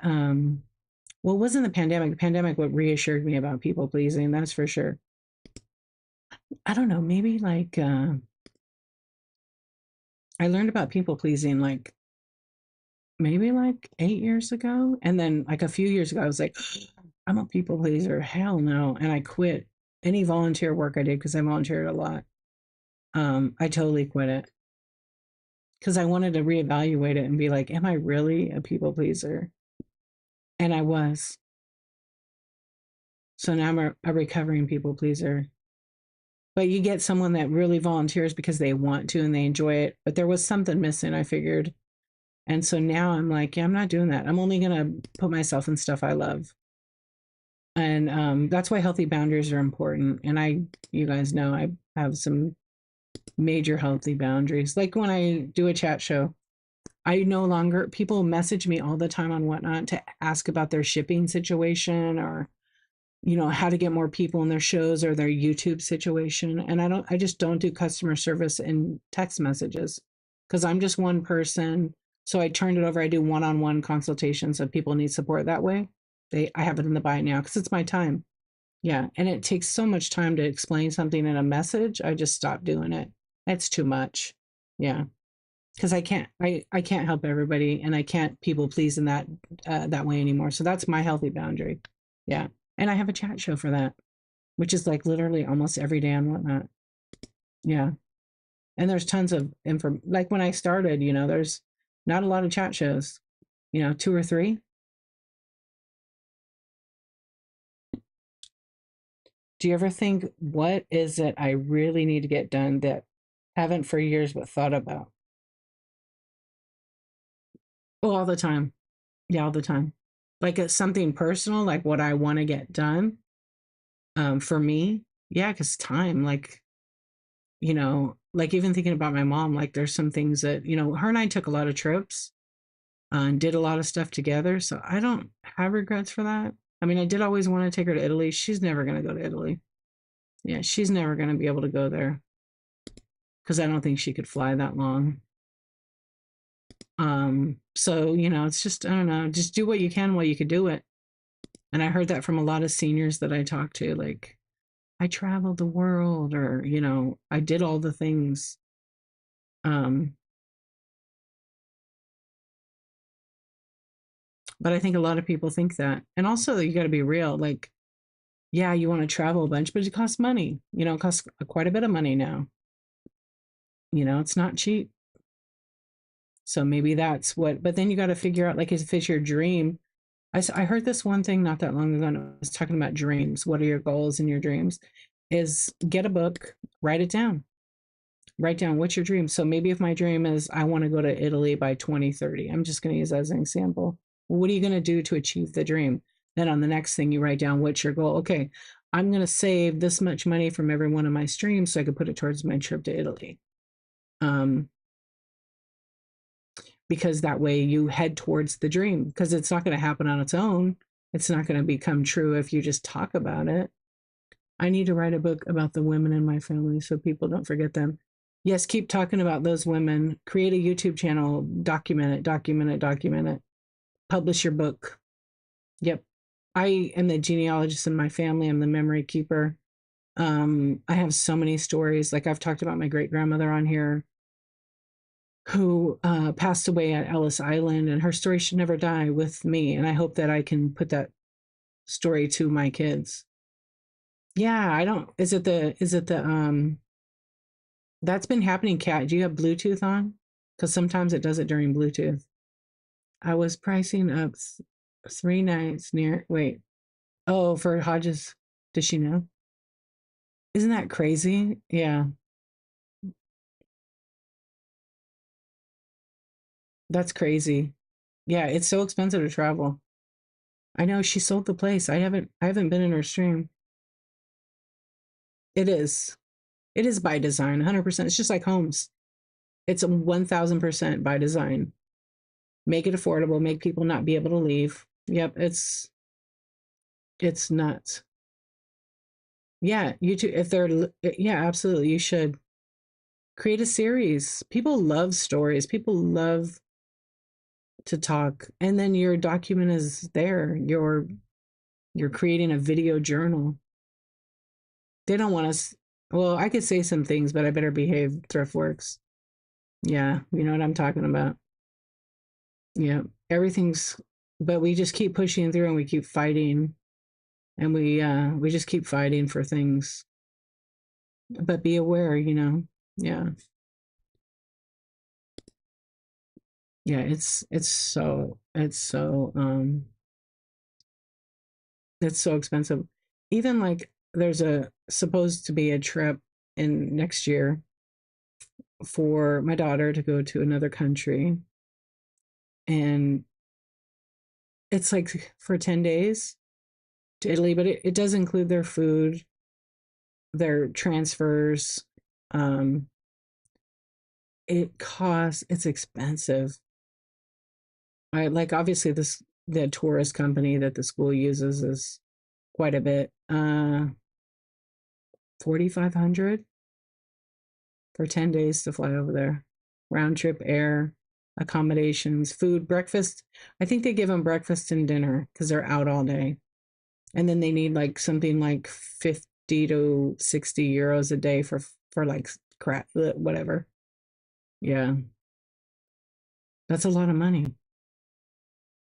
well, it wasn't the pandemic. The pandemic what reassured me about people pleasing. That's for sure. I don't know. Maybe like I learned about people pleasing like maybe like 8 years ago, and then like a few years ago, I was like, I'm a people pleaser. Hell no, and I quit any volunteer work I did because I volunteered a lot. I totally quit it because I wanted to reevaluate it and be like, am I really a people pleaser? And I was. So now I'm a recovering people pleaser. But you get someone that really volunteers because they want to and they enjoy it. But there was something missing, I figured. And so now I'm like, yeah, I'm not doing that. I'm only going to put myself in stuff I love. And that's why healthy boundaries are important. And you guys know, I have some major healthy boundaries. Like when I do a chat show, I no longer, people message me all the time on Whatnot to ask about their shipping situation or, how to get more people in their shows or their YouTube situation. And I just don't do customer service in text messages because I'm just one person. So I turned it over. I do one-on-one consultations if people need support that way. I have it in the bio now because it's my time. Yeah. And it takes so much time to explain something in a message. I just stopped doing it. It's too much. Yeah. Because I can't help everybody and I can't people please in that way anymore. So that's my healthy boundary. Yeah. And I have a chat show for that, which is like literally almost every day and Whatnot. Yeah. And there's tons of info. Like when I started, there's not a lot of chat shows, two or three. Do you ever think, what is it I really need to get done that haven't for years but thought about? Oh, all the time. Yeah, all the time. Like it's something personal, like what I want to get done. For me, yeah, because time, like, like even thinking about my mom, like there's some things that, her and I took a lot of trips and did a lot of stuff together. So I don't have regrets for that. I mean, I did always want to take her to Italy. She's never going to go to Italy. Yeah, she's never going to be able to go there because I don't think she could fly that long. So, it's just, I don't know, just do what you can while you could do it. And I heard that from a lot of seniors that I talked to, like, I traveled the world or, I did all the things. Um, but I think a lot of people think that. And also you got to be real. Like, yeah, you want to travel a bunch, but it costs money. It costs quite a bit of money now. It's not cheap. So maybe that's what, but then you got to figure out, like, if it's your dream. I heard this one thing not that long ago, and I was talking about dreams. What are your goals and your dreams? Is get a book, write it down. Write down what's your dream. So maybe if my dream is I want to go to Italy by 2030, I'm just going to use that as an example. Well, what are you going to do to achieve the dream? Then on the next thing, you write down what's your goal. Okay, I'm going to save this much money from every one of my streams so I could put it towards my trip to Italy. Um, because that way you head towards the dream because it's not going to happen on its own. It's not going to become true if you just talk about it. I need to write a book about the women in my family so people don't forget them. Yes, keep talking about those women. Create a YouTube channel, document it, document it, document it. Publish your book. Yep. I am the genealogist in my family. I'm the memory keeper. I have so many stories. Like I've talked about my great grandmother on here who passed away at Ellis Island, and her story should never die with me. And I hope that I can put that story to my kids. Yeah, I don't. Is it the that's been happening, Kat. Do you have Bluetooth on? Because sometimes it does it during Bluetooth. I was pricing up 3 nights near. Wait. Oh, for Hodges. Does she know? Isn't that crazy? Yeah, that's crazy. Yeah, it's so expensive to travel. I know she sold the place. I haven't been in her stream. It is. It is by design, 100%. It's just like homes. It's 1000% by design. Make it affordable, make people not be able to leave. Yep, it's nuts. Yeah, you too. If they're, yeah, absolutely, you should create a series. People love stories. People love to talk, and then your document is there. You're creating a video journal. They don't want us. Well, I could say some things, but I better behave. Thriftworks. Yeah, you know what I'm talking about. Yeah, everything's. But we just keep pushing through, and we keep fighting, and we just keep fighting for things. But be aware, you know. Yeah, yeah. It's so expensive. Even like there's a supposed to be a trip in next year for my daughter to go to another country, and it's like for 10 days to Italy, but it does include their food, their transfers. Um, it's expensive. I like obviously this the tourist company that the school uses is quite a bit. 4,500 for 10 days to fly over there. Round trip air, accommodations, food, breakfast. I think they give them breakfast and dinner because they're out all day. And then they need like something like 50 to 60 euros a day for like crap, whatever. Yeah, that's a lot of money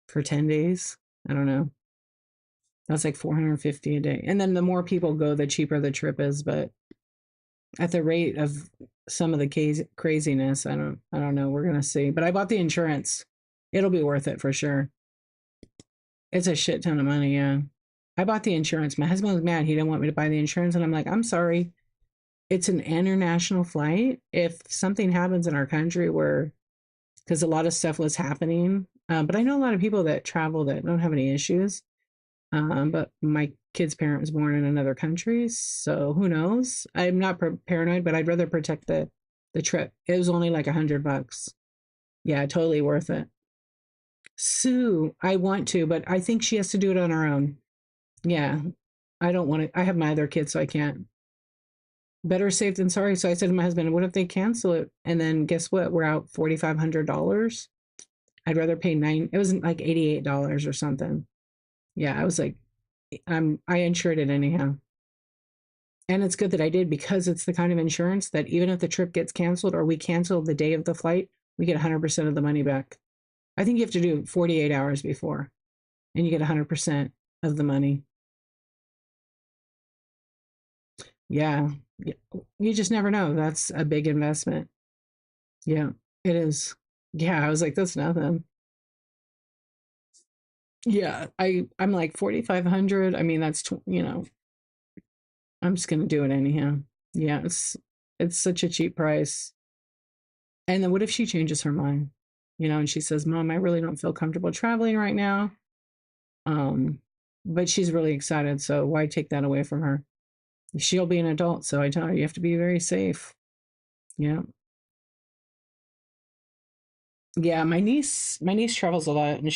for 10 days. I don't know. That's like 450 a day. And then the more people go, the cheaper the trip is. But at the rate of some of the craziness, I don't know. We're gonna see. But I bought the insurance. It'll be worth it for sure. It's a shit ton of money. Yeah, I bought the insurance. My husband was mad. He didn't want me to buy the insurance, and I'm like, I'm sorry. It's an international flight. If something happens in our country where, because a lot of stuff was happening, but I know a lot of people that travel that don't have any issues. But my kid's parent was born in another country, so who knows? I'm not paranoid, but I'd rather protect the trip. It was only like $100. Yeah, totally worth it. Sue, I want to, but I think she has to do it on her own. Yeah, I don't want to. I have my other kids, so I can't. Better safe than sorry. So I said to my husband, "What if they cancel it?" And then guess what? We're out $4,500. I'd rather pay nine. It was like $88 or something. Yeah, I was like, I insured it anyhow. And it's good that I did because it's the kind of insurance that even if the trip gets canceled or we cancel the day of the flight, we get 100% of the money back. I think you have to do 48 hours before and you get 100% of the money. Yeah. Yeah. You just never know. That's a big investment. Yeah, it is. Yeah, I was like, that's nothing. Yeah, I'm like 4,500. I mean, I'm just gonna do it anyhow. Yeah, it's such a cheap price. And then what if she changes her mind? And she says, "Mom, I really don't feel comfortable traveling right now." Um, but she's really excited, so why take that away from her? She'll be an adult, so I tell her you have to be very safe. Yeah. Yeah, my niece travels a lot and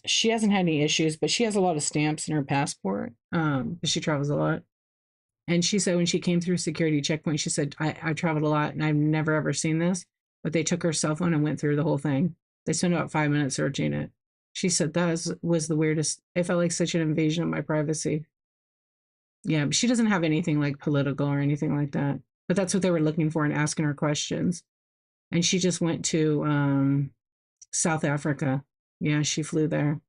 she hasn't had any issues, but she has a lot of stamps in her passport. 'Cause she travels a lot. And she said when she came through security checkpoint, she said, I traveled a lot and I've never ever seen this. But they took her cell phone and went through the whole thing. They spent about 5 minutes searching it. She said was the weirdest. It felt like such an invasion of my privacy. Yeah, but she doesn't have anything like political or anything like that. But that's what they were looking for and asking her questions. And she just went to South Africa. Yeah, she flew there.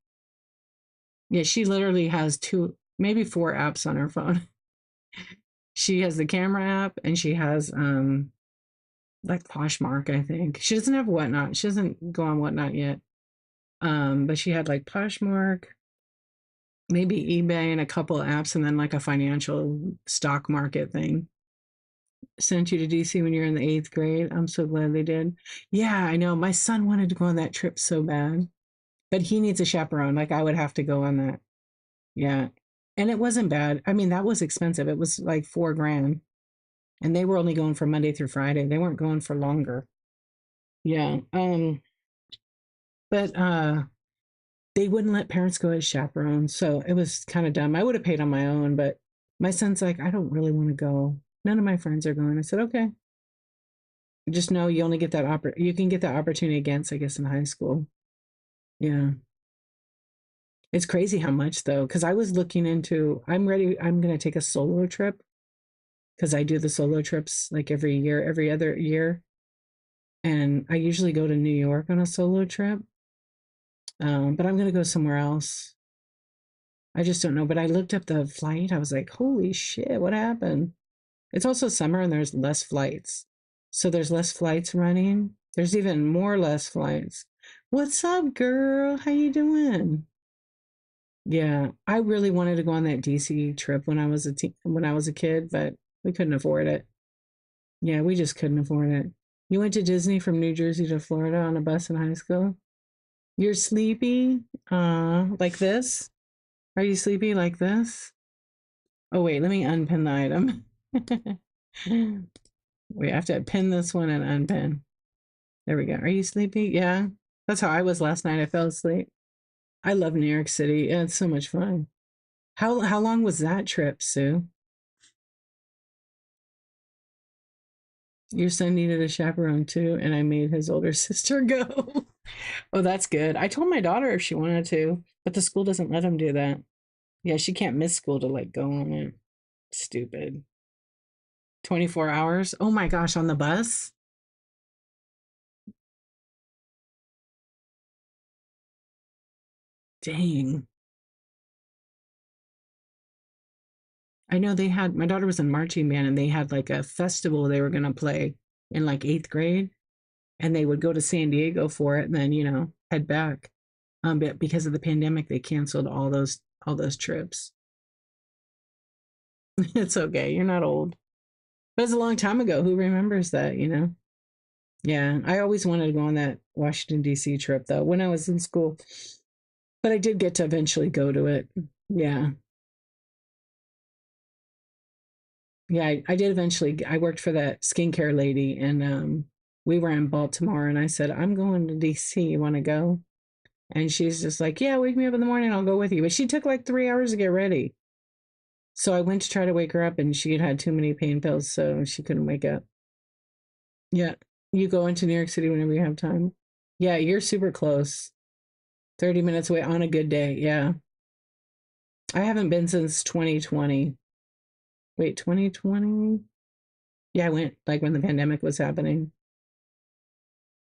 Yeah, she literally has two, maybe four apps on her phone. She has the camera app and she has like Poshmark, I think. She doesn't have Whatnot. She doesn't go on Whatnot yet. But she had like Poshmark, maybe eBay and a couple of apps and then like a financial stock market thing. Sent you to DC when you're in the 8th grade. I'm so glad they did. Yeah, I know. My son wanted to go on that trip so bad, but he needs a chaperone. Like I would have to go on that. Yeah. And it wasn't bad. I mean, that was expensive. It was like 4 grand. And they were only going for Monday through Friday. They weren't going for longer. Yeah. But they wouldn't let parents go as chaperones. So it was kind of dumb. I would have paid on my own, but my son's like, I don't really want to go. None of my friends are going. I said, okay. Just know you only get that you can get that opportunity against, I guess, in high school. Yeah. It's crazy how much though, because I was looking into I'm gonna take a solo trip because I do the solo trips like every year, every other year. And I usually go to New York on a solo trip. But I'm gonna go somewhere else. I just don't know. But I looked up the flight. I was like, holy shit, what happened? It's also summer and there's less flights. So there's less flights running. There's even more less flights. What's up, girl? How you doing? Yeah, I really wanted to go on that DC trip when I was when I was a kid, but we couldn't afford it. Yeah, we just couldn't afford it. You went to Disney from New Jersey to Florida on a bus in high school? You're sleepy? Like this? Are you sleepy like this? Oh, wait, let me unpin the item. We have to pin this one and unpin. There we go. Are you sleepy? Yeah. That's how I was last night. I fell asleep. I love New York City. Yeah, it's so much fun. How long was that trip, Sue? Your son needed a chaperone too, and I made his older sister go. Oh, that's good. I told my daughter if she wanted to, but the school doesn't let him do that. Yeah, she can't miss school to like go on it. Stupid. 24 hours? Oh my gosh, on the bus? Dang. I know they had, my daughter was in marching band and they had like a festival they were going to play in like 8th grade and they would go to San Diego for it and then, head back. But because of the pandemic, they canceled all those trips. It's okay. You're not old. But it's a long time ago. Who remembers that? Yeah. I always wanted to go on that Washington, D.C. trip though when I was in school. But I did get to eventually go to it. Yeah. Yeah, I did eventually. I worked for that skincare lady, and we were in Baltimore, and I said, "I'm going to DC. You want to go?" And she's just like, "Yeah, wake me up in the morning. I'll go with you." But she took like 3 hours to get ready. So I went to try to wake her up, and she had had too many pain pills, so she couldn't wake up. Yeah, you go into New York City whenever you have time. Yeah, you're super close. 30 minutes away on a good day. Yeah, I haven't been since 2020. Wait, 2020? Yeah, I went like when the pandemic was happening.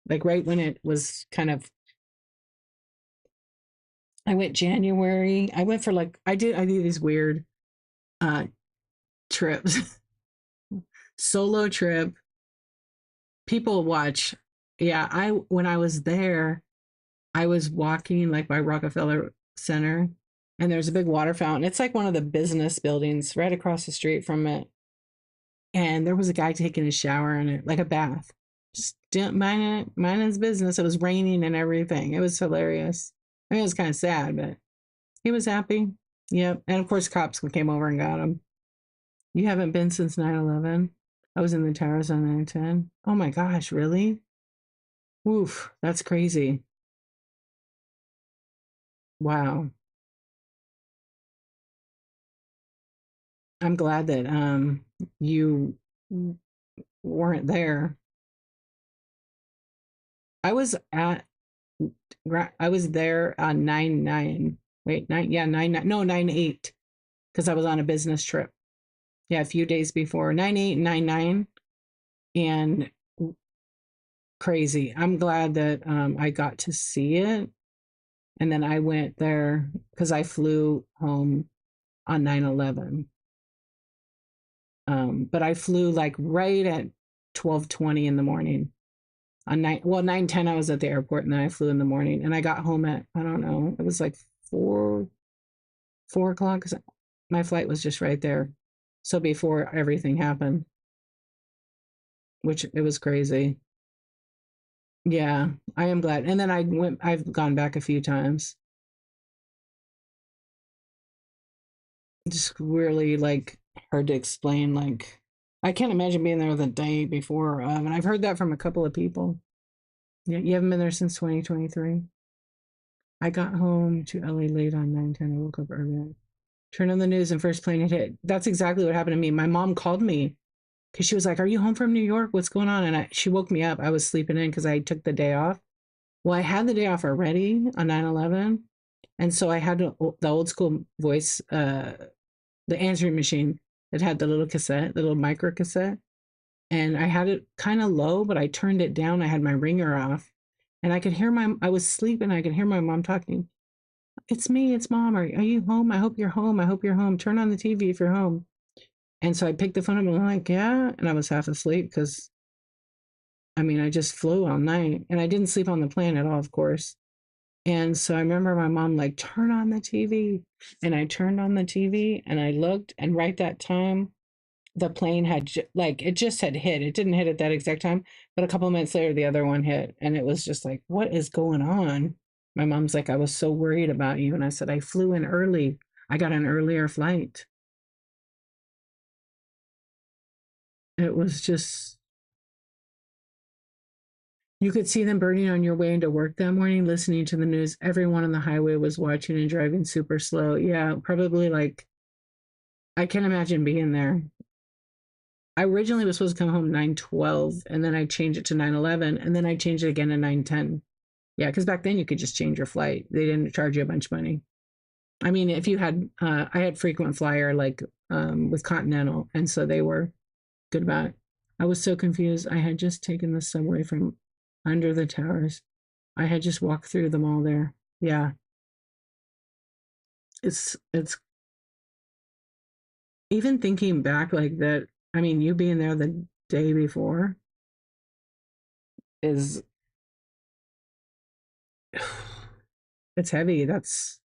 Like right when it was kind of I went January. I went for like I do these weird uh trips. Solo trip. People watch. Yeah, I when I was there, I was walking like by Rockefeller Center and there's a big water fountain. It's like one of the business buildings right across the street from it. And there was a guy taking a shower in it, like a bath. Just minding his business. It was raining and everything. It was hilarious. I mean, it was kind of sad, but he was happy. Yep. And of course, cops came over and got him. You haven't been since 9/11. I was in the towers on 9/10. Oh my gosh, really? Oof, that's crazy. Wow. I'm glad that you weren't there. I was at I was there on 9/9. Wait, 9, yeah, 9/9. No, 9/8 because I was on a business trip. Yeah, a few days before 9/8 and 9/9 and crazy. I'm glad that I got to see it. And then I went there because I flew home on 9/11. But I flew like right at 12:20 in the morning. On 9:10 I was at the airport and then I flew in the morning and I got home at, I don't know, it was like 4 o'clock. 'Cause my flight was just right there. So before everything happened, which it was crazy. Yeah, I am glad. And then I've gone back a few times. Just really like hard to explain. Like, I can't imagine being there the day before. And I've heard that from a couple of people. Yeah, you haven't been there since 2023. I got home to LA late on 9/10. I woke up early. Turned on the news and first plane had hit. That's exactly what happened to me. My mom called me because she was like, "Are you home from New York? What's going on?" And she woke me up. I was sleeping in because I took the day off. Well, I had the day off already on 9/11, and so I had the old school voice, the answering machine that had the little cassette, the little micro cassette, and I had it kind of low, but I turned it down. I had my ringer off, and I could hear I was sleeping. I could hear my mom talking. It's me. It's mom. Are you home? I hope you're home. I hope you're home. Turn on the TV if you're home. And so I picked the phone up and I'm like, yeah. And I was half asleep because I mean, I just flew all night and I didn't sleep on the plane at all, of course. And so I remember my mom like, turn on the TV. And I turned on the TV and I looked, and right that time, the plane had like, it just had hit. It didn't hit at that exact time, but a couple of minutes later, the other one hit. And it was just like, what is going on? My mom's like, I was so worried about you. And I said, I flew in early. I got an earlier flight. It was just, you could see them burning on your way into work that morning, listening to the news. Everyone on the highway was watching and driving super slow. Yeah, probably like, I can't imagine being there. I originally was supposed to come home 9:12 and then I changed it to 9:11 and then I changed it again to 9:10. Yeah, because back then you could just change your flight. They didn't charge you a bunch of money. I mean, if you had, I had frequent flyer like with Continental, and so they were good about it. I was so confused. I had just taken the subway from under the towers. I had just walked through them all there. Yeah, it's even thinking back like that. I mean, you being there the day before is it's heavy. That's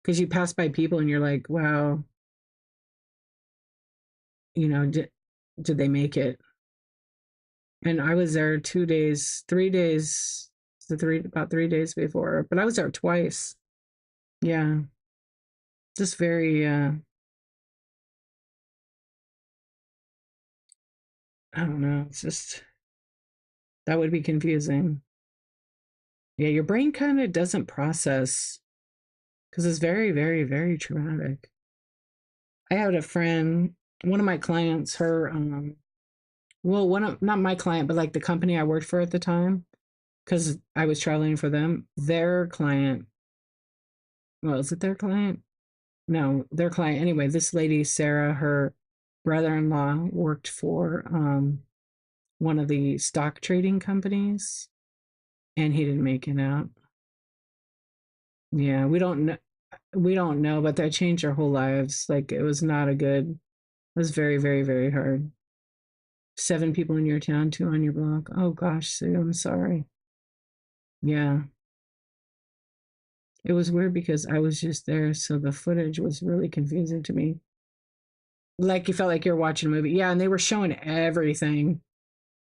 because you pass by people and you're like, wow, did they make it? And I was there 2 days, 3 days, about 3 days before, but I was there twice. Yeah, just very, I don't know. It's just that would be confusing. Yeah, your brain kind of doesn't process because it's very, very, very traumatic. I had a friend, one of my clients, her, well, one of not my client, but like the company I worked for at the time, because I was traveling for them. Their client, well, is it their client? No, their client. Anyway, this lady, Sarah, her brother-in-law worked for one of the stock trading companies, and he didn't make it out. Yeah, we don't know, but that changed our whole lives. Like it was not a good. It was very, very, very hard. 7 people in your town, two on your block. Oh gosh, Sue, I'm sorry. Yeah, it was weird because I was just there, so the footage was really confusing to me. Like you felt like you're watching a movie. Yeah, and they were showing everything,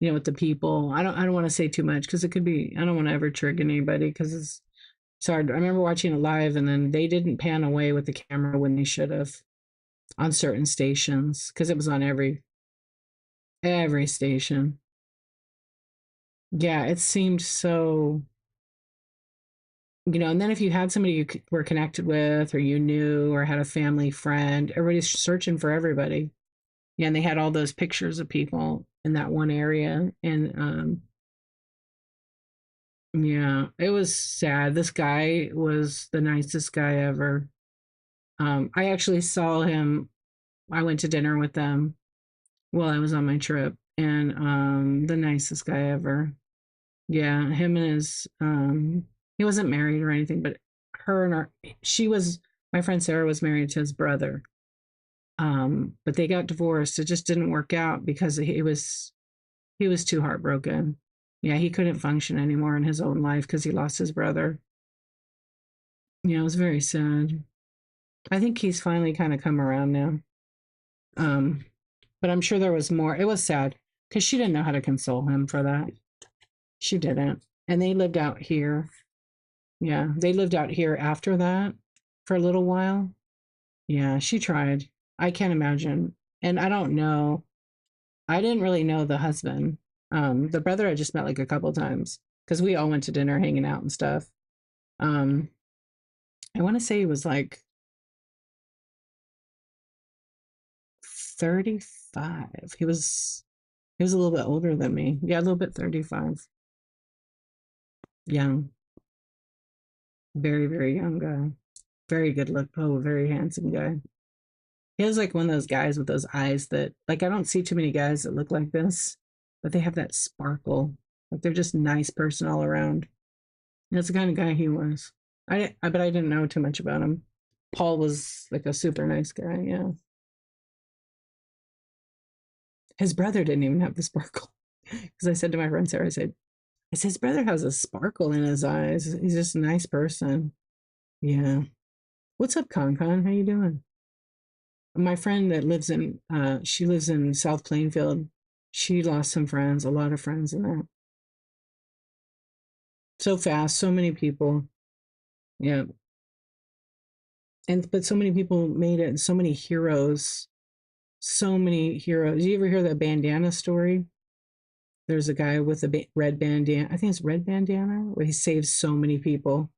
with the people. I don't want to say too much because it could be. I don't want to ever trigger anybody because it's hard. I remember watching it live, and then they didn't pan away with the camera when they should have on certain stations because it was on every station. Yeah, it seemed so. And then if you had somebody you were connected with or you knew or had a family friend, everybody's searching for everybody. Yeah, and they had all those pictures of people in that one area. And yeah, it was sad. This guy was the nicest guy ever. I actually saw him. I went to dinner with them while I was on my trip, and the nicest guy ever. Yeah, him and his he wasn't married or anything, but her and her she was my friend Sarah was married to his brother. But they got divorced. It just didn't work out because he was too heartbroken. Yeah, he couldn't function anymore in his own life because he lost his brother. Yeah, it was very sad. I think he's finally kind of come around now. Um, but I'm sure there was more. It was sad because she didn't know how to console him for that. She didn't. And they lived out here. Yeah, they lived out here after that for a little while. Yeah, she tried. I can't imagine. And I don't know. I didn't really know the husband. The brother I just met like a couple times because we all went to dinner, hanging out and stuff. Um, I want to say he was like 35. He was a little bit older than me. Yeah, a little bit 35. Young, very, very young guy. Very good look. Oh, very handsome guy. He was like one of those guys with those eyes that, like, I don't see too many guys that look like this, but they have that sparkle. Like they're just nice person all around. That's the kind of guy he was. But I didn't know too much about him. Paul was like a super nice guy. Yeah, his brother didn't even have the sparkle. Because I said to my friend Sarah, I said, his brother has a sparkle in his eyes. He's just a nice person. Yeah. What's up, Con? How you doing? My friend that she lives in South Plainfield. She lost some friends, a lot of friends in that. So fast, so many people. Yeah. But so many people made it, and so many heroes. So many heroes. You ever hear that bandana story? There's a guy with a red bandana. I think it's red bandana, where he saves so many people.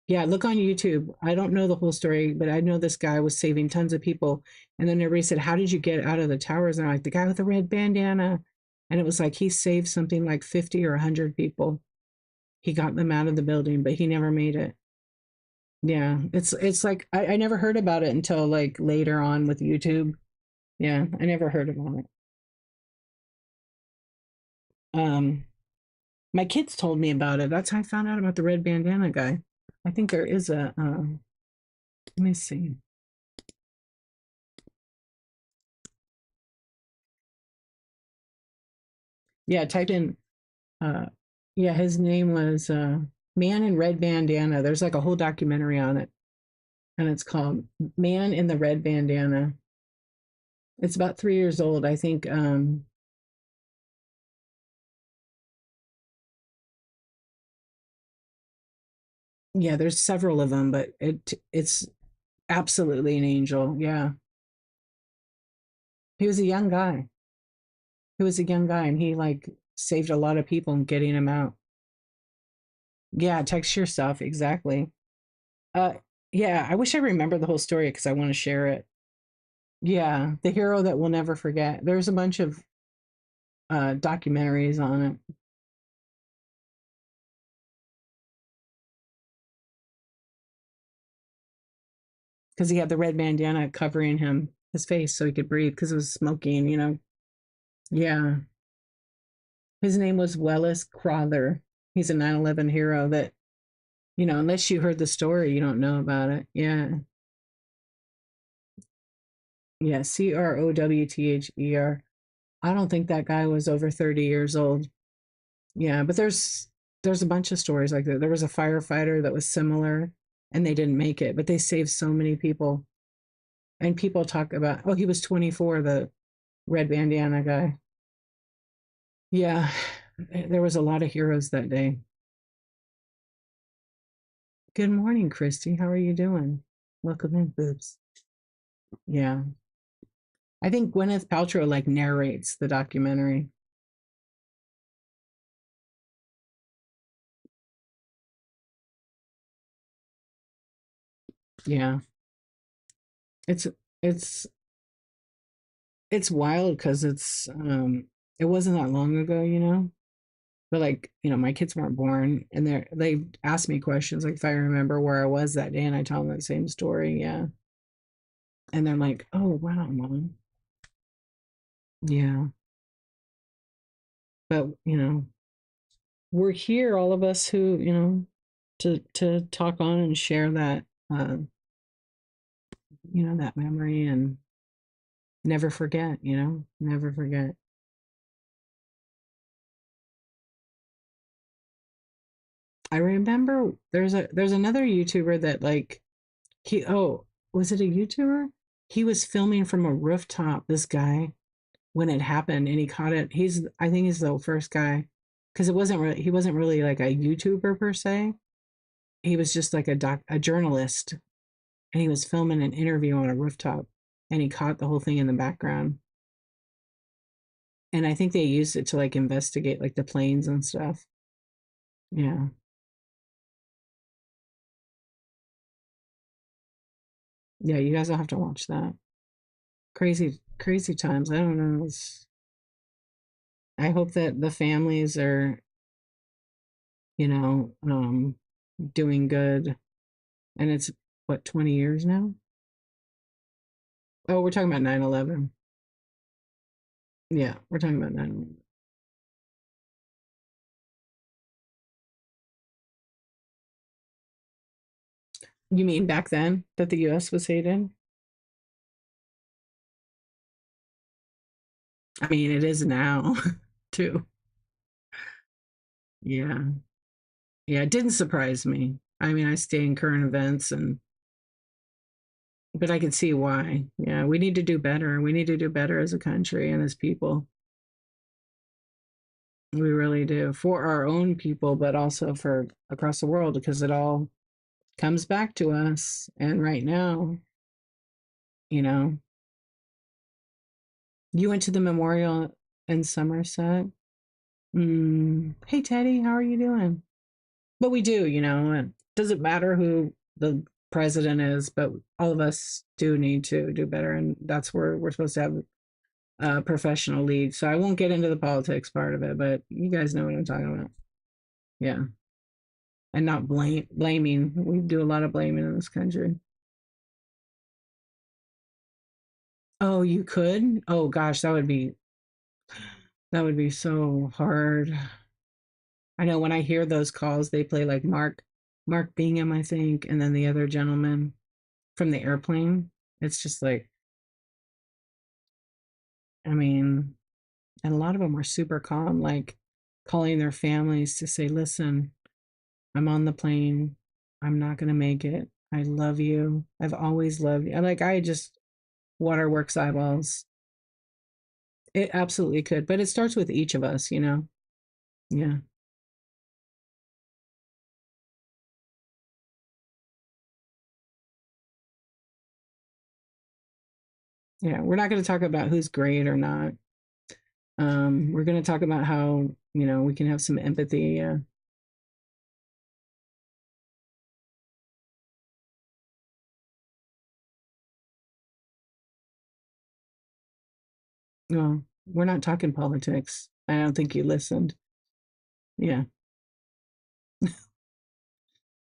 Yeah, look on YouTube. I don't know the whole story, but I know this guy was saving tons of people. And then everybody said, "How did you get out of the towers?" And I'm like, "The guy with the red bandana." And it was like he saved something like 50 or 100 people. He got them out of the building, but he never made it. Yeah, it's like I never heard about it until like later on with YouTube. Yeah, I never heard about it. Um, my kids told me about it. That's how I found out about the red bandana guy. I think there is a. Let me see. Yeah, type in. Uh, yeah, his name was Man in Red Bandana. There's like a whole documentary on it, and it's called Man in the Red Bandana. It's about 3 years old, I think. Yeah, there's several of them, but it's absolutely an angel. Yeah, he was a young guy. He was a young guy, and he like saved a lot of people in getting him out. Yeah, text your stuff exactly. Uh, yeah, I wish I remember the whole story because I want to share it. Yeah, the hero that we'll never forget. There's a bunch of documentaries on it because he had the red bandana covering his face so he could breathe because it was smoking. Yeah, his name was Wellis Crowther. He's a 9/11 hero that unless you heard the story, you don't know about it. Yeah, yeah, Crowther. I don't think that guy was over 30 years old. Yeah, but there's a bunch of stories like that. There was a firefighter that was similar and they didn't make it, but they saved so many people. And people talk about, oh, he was 24, the red bandana guy. Yeah, there was a lot of heroes that day. Good morning, Christy. How are you doing? Welcome in, boobs. Yeah. I think Gwyneth Paltrow like narrates the documentary. Yeah. It's it's it's wild because it wasn't that long ago, But like, my kids weren't born and they asked me questions like if I remember where I was that day and I tell them the same story, yeah. And they're like, "Oh wow, mom." Yeah. But, we're here, all of us who, to talk on and share that that memory and never forget, never forget. I remember there's another YouTuber that like was it a YouTuber? He was filming from a rooftop, this guy, when it happened and he caught it. I think he's the first guy because he wasn't really like a YouTuber per se. He was just like a journalist and he was filming an interview on a rooftop and he caught the whole thing in the background. And I think they used it to like investigate like the planes and stuff. Yeah. Yeah, you guys will have to watch that. Crazy, crazy times. I don't know. I hope that the families are, you know, um, doing good. And it's what, 20 years now? Oh, we're talking about 9/11. Yeah, we're talking about 9/11. You mean back then that the US was hated? I mean, it is now too. Yeah. Yeah, it didn't surprise me. I mean, I stay in current events but I can see why. Yeah, we need to do better. We need to do better as a country and as people. We really do for our own people, but also for across the world because it all comes back to us. And right now, you know, you went to the memorial in Somerset. Hey, Teddy, how are you doing? But we do, it doesn't matter who the president is, but all of us do need to do better. And that's where we're supposed to have a professional lead. So I won't get into the politics part of it, but you guys know what I'm talking about. Yeah. And not blaming. We do a lot of blaming in this country. Oh, you could? Oh gosh, that would be so hard. I know when I hear those calls, they play like Mark Bingham, I think, and then the other gentleman from the airplane. It's just like, I mean, and a lot of them were super calm, like calling their families to say, listen, I'm on the plane. I'm not going to make it. I love you. I've always loved you. Like, I just, waterworks eyeballs. It absolutely could, but it starts with each of us. Yeah. Yeah. We're not going to talk about who's great or not. We're going to talk about how, we can have some empathy. Yeah. Well, we're not talking politics. I don't think you listened. Yeah.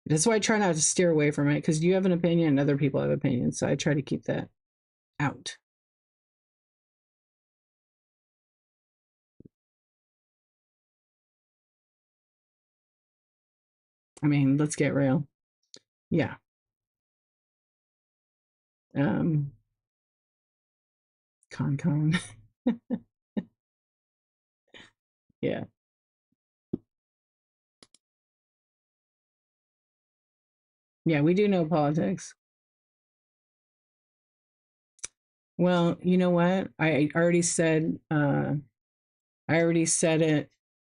That's why I try not to steer away from it because you have an opinion and other people have opinions. So I try to keep that out. I mean, let's get real. Yeah. Um, con. Yeah. Yeah, we do know politics. Well, you know what? I already said it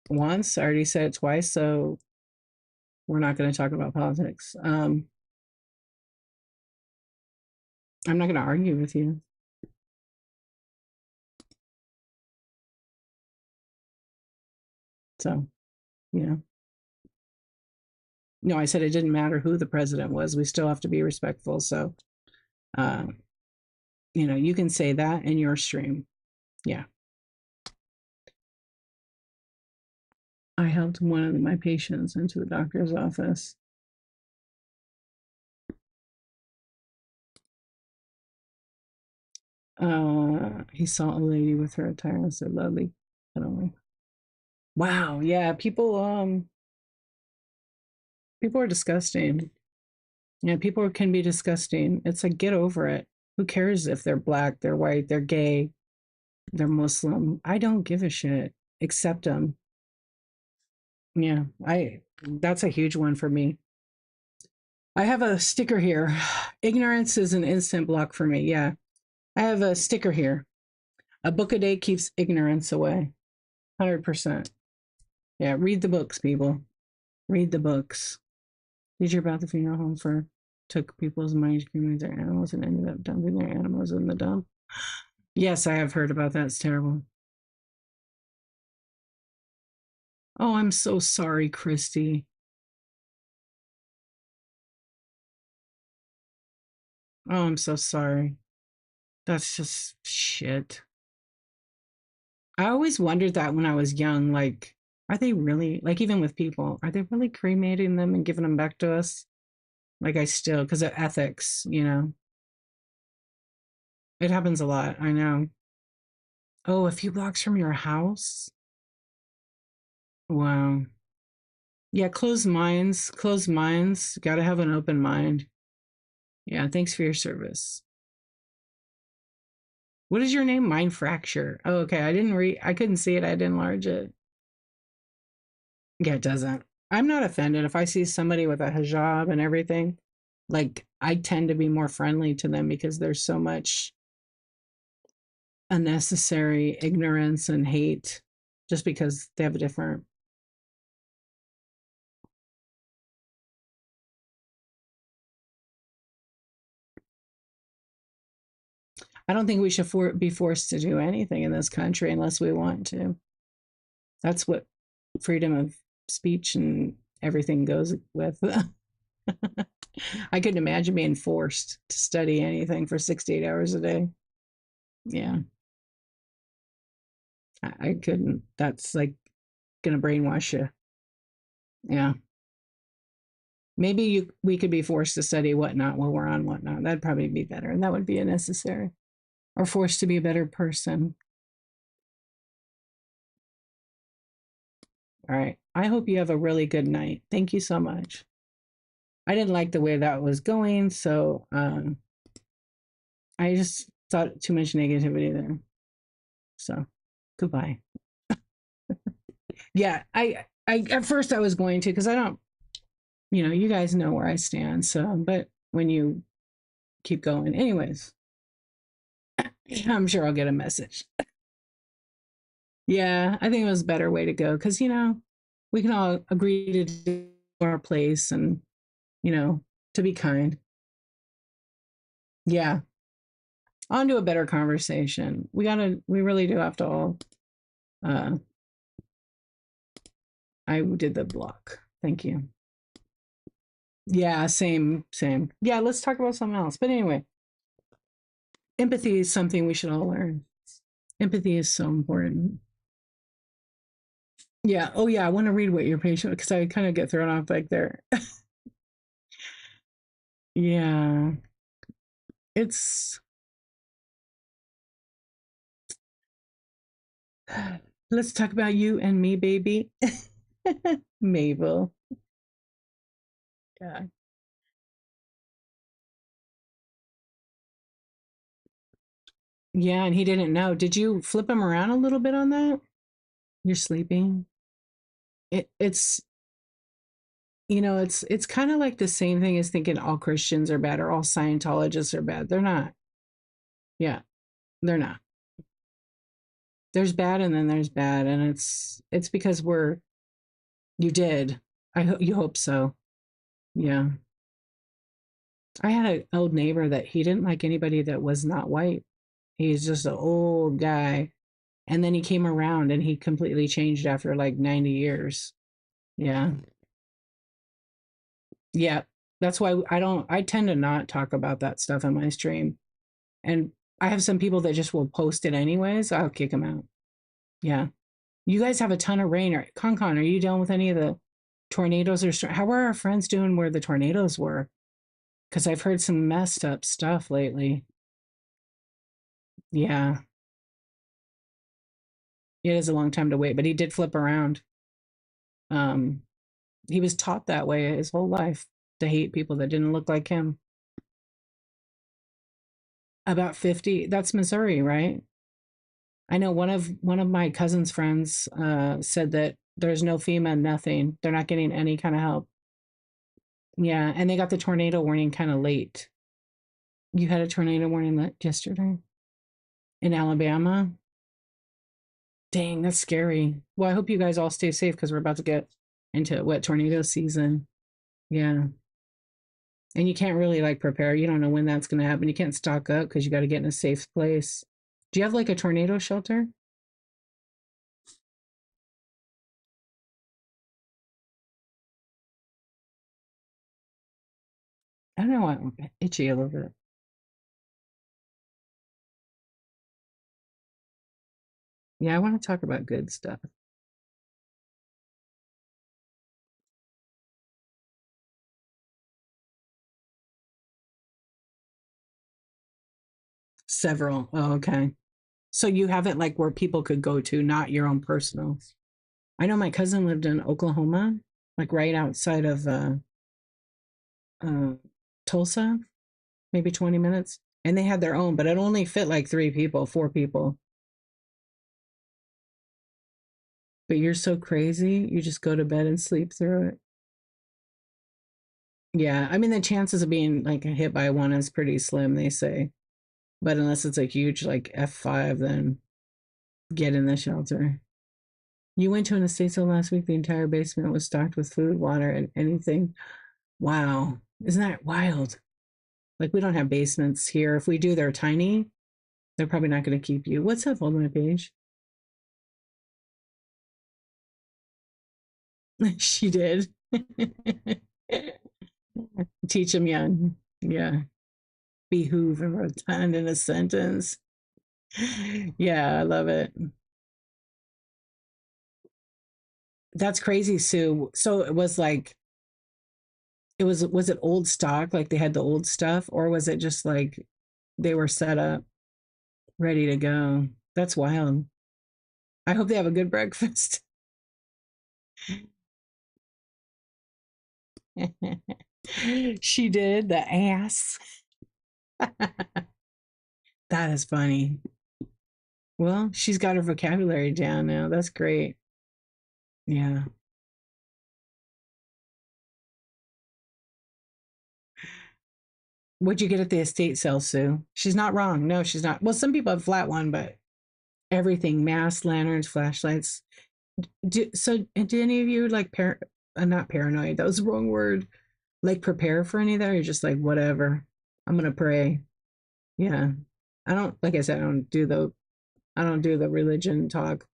once, I already said it twice, so we're not going to talk about politics. I'm not going to argue with you. So, yeah. No, I said it didn't matter who the president was. We still have to be respectful. So, uh, you can say that in your stream. Yeah. I helped one of my patients into the doctor's office. He saw a lady with her attire and said, "Lovely." I don't know. Wow. Yeah. People are disgusting. Yeah. People can be disgusting. It's like, get over it. Who cares if they're black, they're white, they're gay, they're Muslim? I don't give a shit. Accept them. Yeah. That's a huge one for me. I have a sticker here. Ignorance is an instant block for me. Yeah. I have a sticker here. A book a day keeps ignorance away. 100%. Yeah. Read the books, people. Read the books. Did you hear about the funeral home for took people's money to cremate their animals and ended up dumping their animals in the dump? Yes, I have heard about that. It's terrible. Oh, I'm so sorry, Christy. Oh, I'm so sorry. That's just shit. I always wondered that when I was young. Like, are they really, like, even with people, are they really cremating them and giving them back to us? Like, I still, because of ethics. It happens a lot. I know. Oh, a few blocks from your house? Wow. Yeah, closed minds, closed minds. Got to have an open mind. Yeah, thanks for your service. What is your name? Mind Fracture. Oh, okay. I couldn't see it. I didn't enlarge it. Yeah, it doesn't. I'm not offended if I see somebody with a hijab and everything. Like, I tend to be more friendly to them because there's so much unnecessary ignorance and hate just because they have a different. I don't think we should be forced to do anything in this country unless we want to. That's what freedom of speech and everything goes with. I couldn't imagine being forced to study anything for 68 hours a day. Yeah, I couldn't. That's like going to brainwash you. Yeah. Maybe we could be forced to study whatnot while we're on whatnot. That'd probably be better. And that would be a necessary. Or forced to be a better person. All right. I hope you have a really good night. Thank you so much. I didn't like the way that was going. So I just thought too much negativity there. So goodbye. Yeah. I at first I was going to because I don't, you guys know where I stand. So, but when you keep going, anyways, I'm sure I'll get a message. Yeah, I think it was a better way to go because, we can all agree to do our place and, you know, to be kind. Yeah, on to a better conversation. We really do have to all, uh, I did the block. Thank you. Yeah, same, same. Yeah, let's talk about something else. But anyway, empathy is something we should all learn. Empathy is so important. Yeah. Oh, yeah. I want to read what your patient because I kind of get thrown off like there. Yeah. It's let's talk about you and me, baby. Mabel. Yeah. Yeah, and he didn't know. Did you flip him around a little bit on that? You're sleeping. It's it's kind of like the same thing as thinking all Christians are bad or all Scientologists are bad. They're not. Yeah, they're not. There's bad and then there's bad, and it's because you did. You hope so. Yeah. I had an old neighbor that he didn't like anybody that was not white. He's just an old guy. And then he came around and he completely changed after like 90 years. Yeah. Yeah. That's why I tend to not talk about that stuff in my stream. And I have some people that just will post it anyways. I'll kick them out. Yeah. You guys have a ton of rain. Concon, are you dealing with any of the tornadoes or how are our friends doing where the tornadoes were? Because I've heard some messed up stuff lately. Yeah. It is a long time to wait, but he did flip around. Um, he was taught that way his whole life to hate people that didn't look like him. About 50, that's Missouri, right? I know one of my cousin's friends said that there's no FEMA, nothing. They're not getting any kind of help. Yeah, and they got the tornado warning kind of late. You had a tornado warning yesterday in Alabama. Dang, that's scary. Well, I hope you guys all stay safe because we're about to get into wet tornado season. Yeah. And you can't really like prepare. You don't know when that's going to happen. You can't stock up because you got to get in a safe place. Do you have like a tornado shelter? I don't know. I'm itchy a little bit. Yeah, I want to talk about good stuff. Several. Oh, okay. So you have it like where people could go to, not your own personal. I know my cousin lived in Oklahoma, like right outside of uh, Tulsa, maybe 20 minutes. And they had their own, but it only fit like three people, four people. But you're so crazy, you just go to bed and sleep through it. Yeah, I mean the chances of being like hit by one is pretty slim, they say. But unless it's a huge like F5, then get in the shelter. You went to an estate sale last week. The entire basement was stocked with food, water, and anything. Wow, isn't that wild? Like we don't have basements here. If we do, they're tiny. They're probably not going to keep you. What's up on my page? She did. Teach them young. Yeah. Behoove and rotund in a sentence. Yeah, I love it. That's crazy, Sue. So it was like was it old stock, like they had the old stuff, or was it just like they were set up, ready to go? That's wild. I hope they have a good breakfast. She did, the ass. That is funny. Well, she's got her vocabulary down now. That's great. Yeah. What'd you get at the estate sale, Sue? She's not wrong. No, she's not. Well, some people have flat one, but everything, masks, lanterns, flashlights. Do any of you like not paranoid? That was the wrong word. Like prepare for any of that, or you're just like whatever. I'm gonna pray. Yeah. I don't like I said, I don't do the religion talk.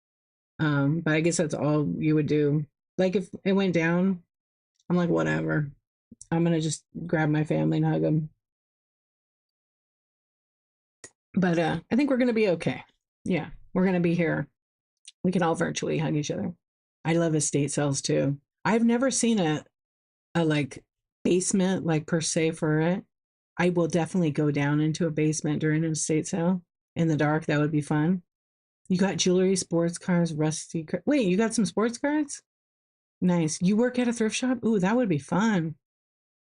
But I guess that's all you would do. Like if it went down, I'm like whatever. I'm gonna just grab my family and hug them. But I think we're gonna be okay. Yeah, we're gonna be here. We can all virtually hug each other. I love estate sales too. I've never seen a like basement like per se for it. I will definitely go down into a basement during an estate sale in the dark. That would be fun. You got jewelry, sports cars, Wait, you got some sports cards? Nice. You work at a thrift shop? Ooh, that would be fun.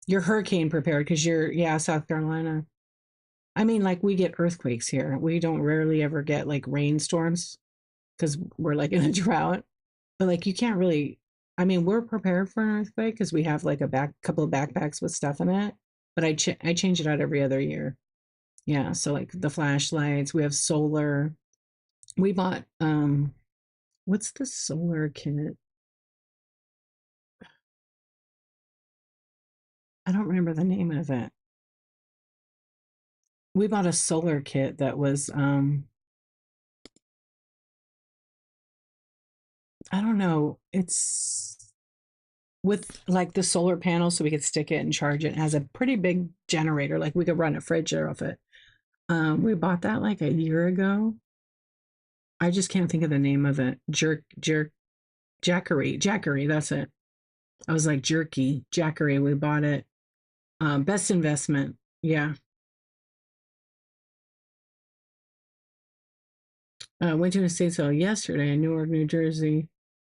You're hurricane prepared because yeah, South Carolina. I mean, like we get earthquakes here. We don't rarely ever get like rainstorms because we're like in a drought. But like you can't really. I mean, we're prepared for an earthquake because we have like a couple of backpacks with stuff in it. But I change it out every other year. Yeah, so like the flashlights, we have solar. We bought what's the solar kit? I don't remember the name of it. We bought a solar kit that was I don't know. with like the solar panel so we could stick it and charge it. It has a pretty big generator, like we could run a fridge off it. We bought that like a year ago. I just can't think of the name of it. Jackery, that's it. I was like jerky, Jackery. We bought it. Best investment. Yeah. Went to an estate sale yesterday in Newark, New Jersey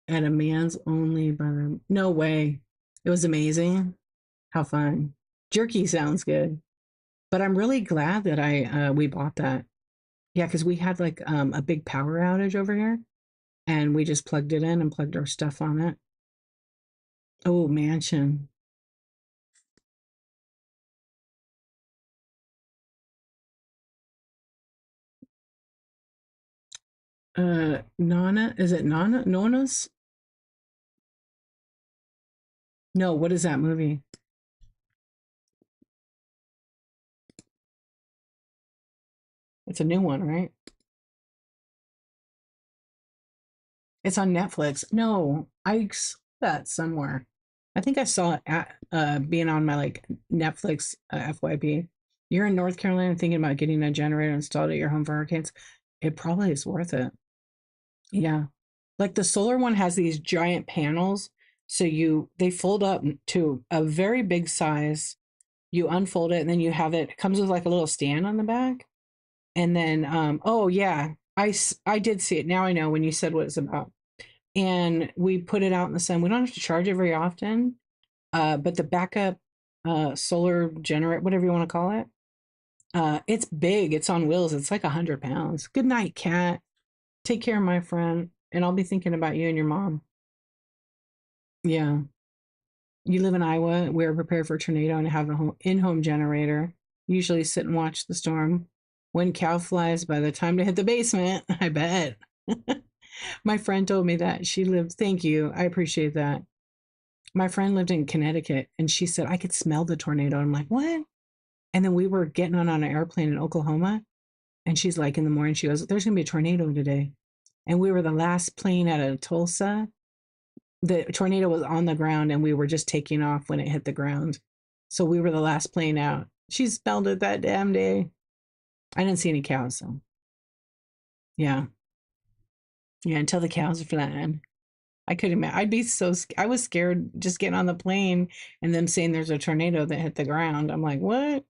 at a man's only by the, no way. It was amazing. How fun. Jerky sounds good. But I'm really glad that I we bought that. Yeah, because we had like a big power outage over here and we just plugged it in and plugged our stuff on it. Oh, mansion. Nana, is it Nana? Nona's? No, what is that movie? It's a new one, right? It's on Netflix. No, I saw that somewhere. I think I saw it at being on my like Netflix FYP. You're in North Carolina thinking about getting a generator installed at your home for hurricanes. It probably is worth it. Yeah. Like the solar one has these giant panels. So they fold up to a very big size. You unfold it and then you have it comes with like a little stand on the back. And then oh yeah, I did see it. Now I know when you said what it's about. And we put it out in the sun. We don't have to charge it very often. But the backup solar generator, whatever you want to call it, it's big. It's on wheels. It's like 100 pounds. Good night, cat. Take care, my friend. And I'll be thinking about you and your mom. Yeah. You live in Iowa. We're prepared for a tornado and have a in-home generator. Usually sit and watch the storm. When cow flies by the time to hit the basement, I bet. My friend told me that she lived. Thank you. I appreciate that. My friend lived in Connecticut and she said, I could smell the tornado. I'm like, what? And then we were getting on an airplane in Oklahoma. And she's like, in the morning, she goes, there's going to be a tornado today. And we were the last plane out of Tulsa. The tornado was on the ground and we were just taking off when it hit the ground. So we were the last plane out. She smelled it that damn day. I didn't see any cows, so yeah. Yeah, until the cows fled. I couldn't imagine. I'd be so I was scared just getting on the plane and them saying there's a tornado that hit the ground. I'm like, what?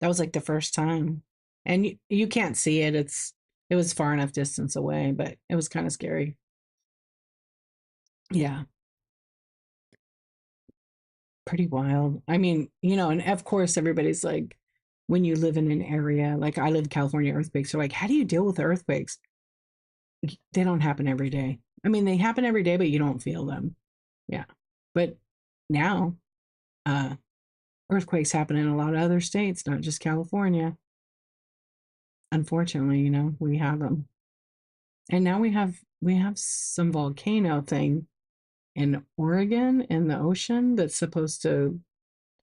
That was like the first time. And you can't see it. It was far enough distance away, but it was kind of scary. Yeah, pretty wild. I mean, and of course everybody's like, when you live in an area, like I live in California, earthquakes are like, how do you deal with earthquakes? They don't happen every day. I mean, they happen every day, but you don't feel them. Yeah. But now, uh, earthquakes happen in a lot of other states, not just California. Unfortunately, we have them. And now we have some volcano thing in Oregon in the ocean that's supposed to,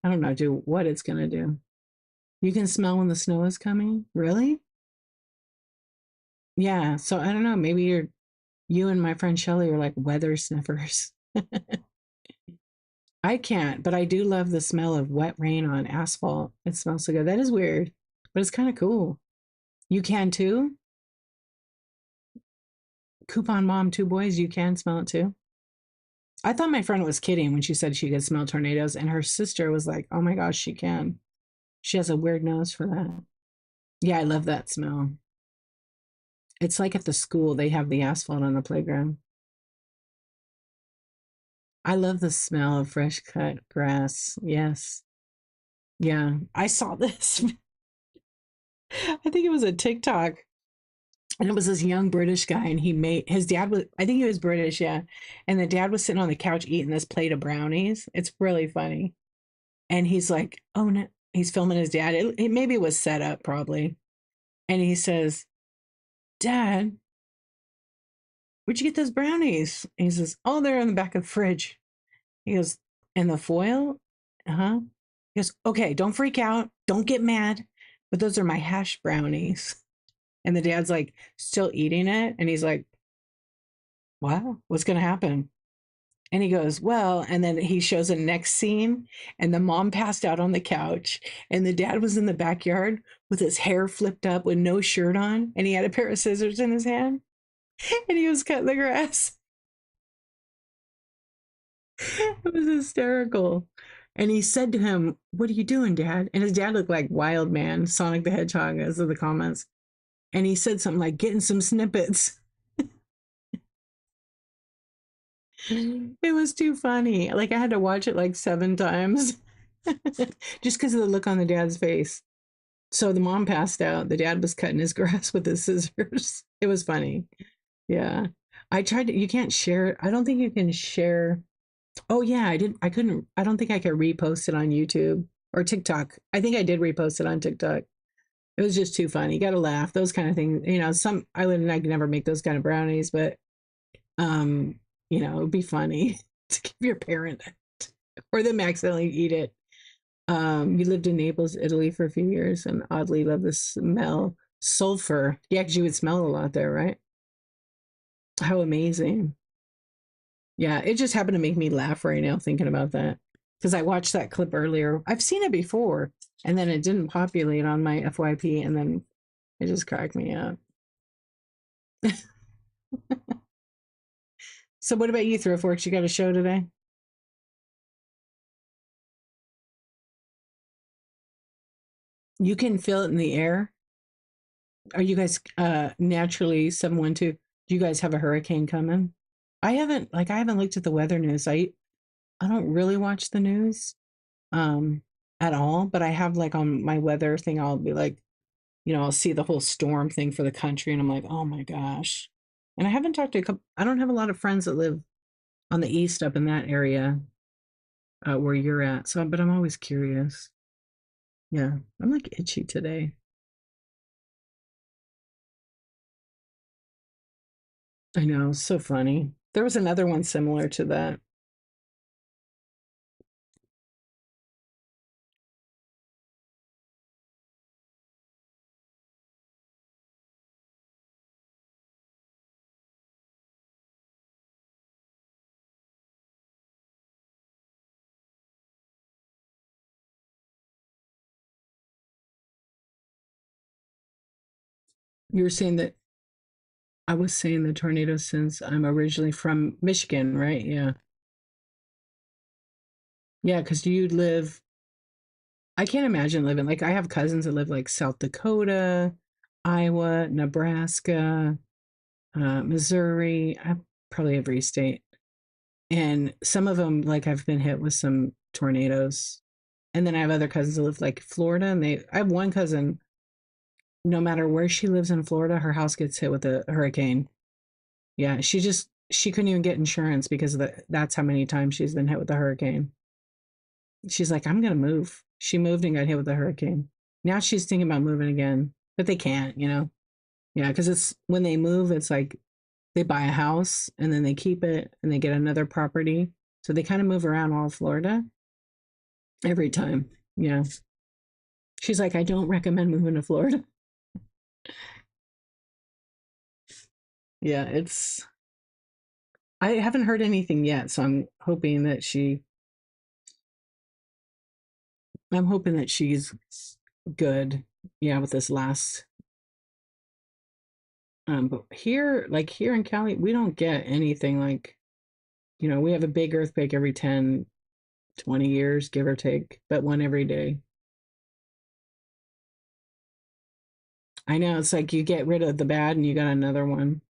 I don't know, do what it's going to do. You can smell when the snow is coming. Really? Yeah. So I don't know. Maybe you and my friend Shelly are like weather sniffers. I can't, but I do love the smell of wet rain on asphalt. It smells so good. That is weird, but it's kind of cool. You can too? Coupon mom, two boys, you can smell it too? I thought my friend was kidding when she said she could smell tornadoes, and her sister was like, oh my gosh, she can. She has a weird nose for that. Yeah, I love that smell. It's like at the school, they have the asphalt on the playground. I love the smell of fresh cut grass. Yes. Yeah. I saw this. I think it was a TikTok. And it was this young British guy, and his dad was, I think he was British, yeah. And the dad was sitting on the couch eating this plate of brownies. It's really funny. And he's like, oh no, he's filming his dad. Maybe it was set up, probably. And he says, Dad, where'd you get those brownies? And he says, oh, they're in the back of the fridge. He goes, and the foil? Uh-huh. He goes, okay, don't freak out. Don't get mad. But those are my hash brownies. And the dad's like still eating it. And he's like, wow, what's going to happen? And he goes, well, and then he shows a next scene, and the mom passed out on the couch, and the dad was in the backyard with his hair flipped up with no shirt on, and he had a pair of scissors in his hand, and he was cutting the grass. It was hysterical. And he said to him, what are you doing, Dad? And his dad looked like Wild Man, Sonic the Hedgehog, as of the comments. And he said something like, getting some snippets. It was too funny. Like I had to watch it like 7 times just because of the look on the dad's face. So the mom passed out. The dad was cutting his grass with his scissors. It was funny. Yeah. I tried to, you can't share. I don't think you can share. Oh yeah, I did. I couldn't. I don't think I could repost it on YouTube or TikTok. I think I did repost it on TikTok. It was just too funny. You got to laugh. Those kind of things. You know, some I would. I could never make those kind of brownies, but um, it would be funny to give your parent or them accidentally eat it. You lived in Naples, Italy for a few years, and oddly love the smell sulfur. Yeah, because you would smell a lot there, right? How amazing. Yeah, it just happened to make me laugh right now thinking about that because I watched that clip earlier. I've seen it before, and then it didn't populate on my FYP, and then it just cracked me up. So, what about you, Thriftworks? You got a show today? You can feel it in the air. Are you guys naturally 712? Do you guys have a hurricane coming? I haven't looked at the weather news. I don't really watch the news um at all, but I have like on my weather thing I'll be like, I'll see the whole storm thing for the country and I'm like, "Oh my gosh." And I haven't talked to a couple I don't have a lot of friends that live on the east up in that area where you're at. So but I'm always curious. Yeah. I'm like itchy today. I know, so funny. There was another one similar to that. You were saying that I was saying the tornado since I'm originally from Michigan, right? Yeah. Yeah, because you live, I can't imagine living, like, I have cousins that live like South Dakota, Iowa, Nebraska, Missouri, probably every state. And some of them, like, I've been hit with some tornadoes. And then I have other cousins that live like Florida, and I have one cousin, no matter where she lives in Florida, her house gets hit with a hurricane. Yeah, she couldn't even get insurance because of that's how many times she's been hit with a hurricane. She's like, I'm gonna move. She moved and got hit with a hurricane. Now she's thinking about moving again, but they can't. Yeah, because it's when they move, it's like they buy a house and then they keep it and they get another property. So they kind of move around all of Florida every time. Yeah. She's like, I don't recommend moving to Florida. Yeah, I haven't heard anything yet, so I'm hoping that she's good. Yeah, with this last but here in Cali, we don't get anything like, we have a big earthquake every 10, 20 years, give or take, but one every day. I know it's like you get rid of the bad and you got another one.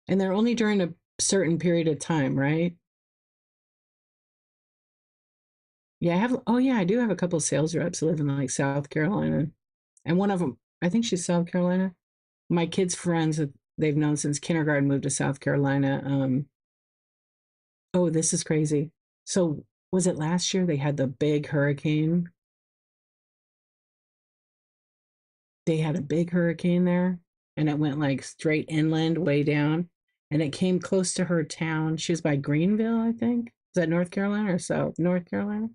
And they're only during a certain period of time, right? Yeah, oh yeah, I do have a couple of sales reps who live in like South Carolina. And one of them, I think she's South Carolina. My kids' friends that they've known since kindergarten moved to South Carolina. Oh, this is crazy. So was it last year they had the big hurricane? They had a big hurricane there and it went like straight inland, way down, and it came close to her town. She was by Greenville, I think. Is that North Carolina or South North Carolina?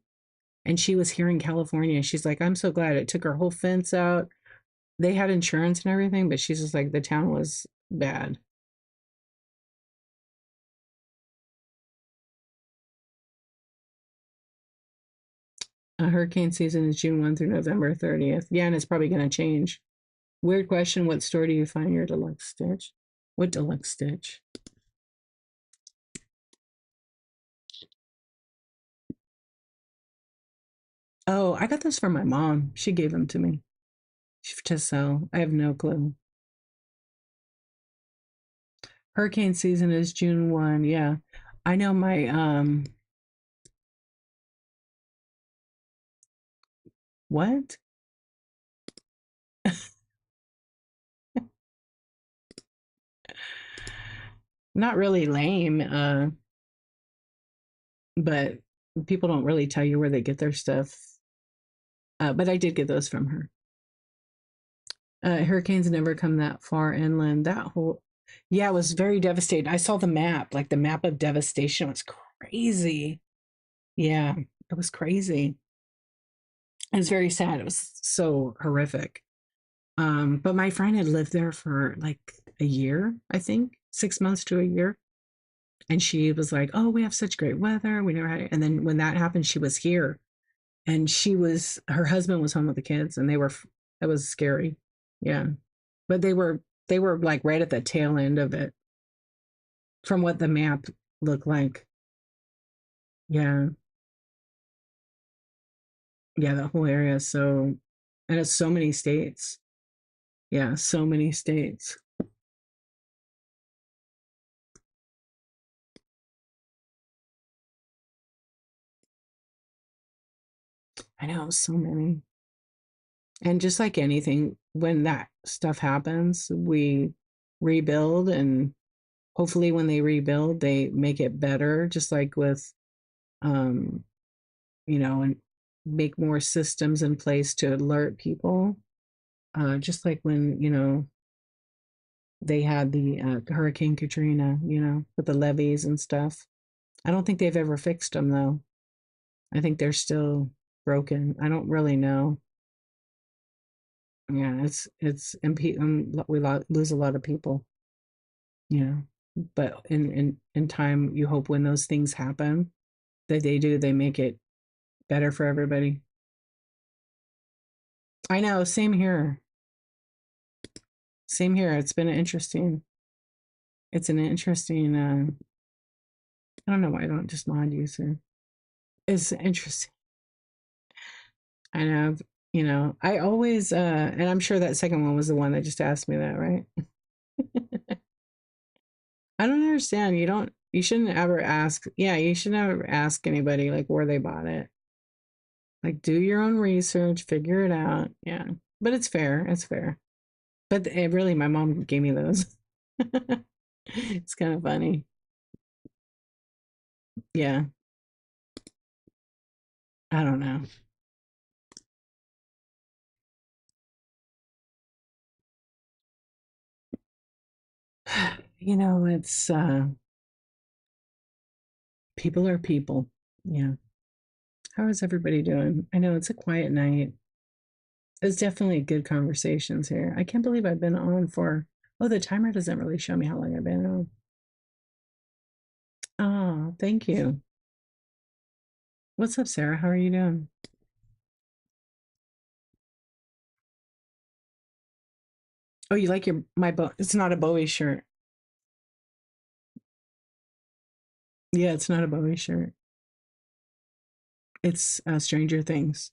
And she was here in California. She's like, I'm so glad it took her whole fence out. They had insurance and everything, but she's just like, the town was bad. Hurricane season is June 1 through November 30th. Yeah, and it's probably going to change. Weird question. What store do you find your deluxe stitch? What deluxe stitch? Oh, I got those from my mom. She gave them to me to sell. I have no clue. Hurricane season is June 1. Yeah. I know my what? Not really lame, but people don't really tell you where they get their stuff. But I did get those from her. Hurricanes never come that far inland. That whole, yeah, it was very devastating. I saw the map, like the map of devastation was crazy. Yeah, it was crazy. It was very sad. It was so horrific. But my friend had lived there for like a year, I think, 6 months to a year. And she was like, "Oh, we have such great weather. We never had it." And then when that happened, she was here, and her husband was home with the kids, and that was scary. Yeah, but they were like right at the tail end of it, from what the map looked like. Yeah, yeah, the whole area. So, and it's so many states. Yeah, so many states. I know, so many. And just like anything, when that stuff happens, we rebuild, and hopefully when they rebuild, they make it better, just like with, um, and make more systems in place to alert people. Just like when, they had the Hurricane Katrina, with the levees and stuff. I don't think they've ever fixed them though. I think they're still broken. I don't really know. Yeah, we lose a lot of people. Yeah, but in time, you hope when those things happen that they make it better for everybody. I know, same here. Same here. It's an interesting. I don't know why I don't just mod user. It's interesting. I know. I always and I'm sure that second one was the one that just asked me that, right? I don't understand. You shouldn't ever ask. Yeah, you should never ask anybody like where they bought it. Like, do your own research, figure it out. Yeah, but it's fair. It's fair. But really, my mom gave me those. It's kind of funny. Yeah, I don't know. It's people are people. Yeah. How is everybody doing? I know it's a quiet night. It's definitely good conversations here. I can't believe I've been on for. Oh, the timer doesn't really show me how long I've been on. Oh, thank you. What's up, Sarah? How are you doing? Oh, you like your my bow? It's not a Bowie shirt. Yeah, it's not a Bowie shirt. It's Stranger Things.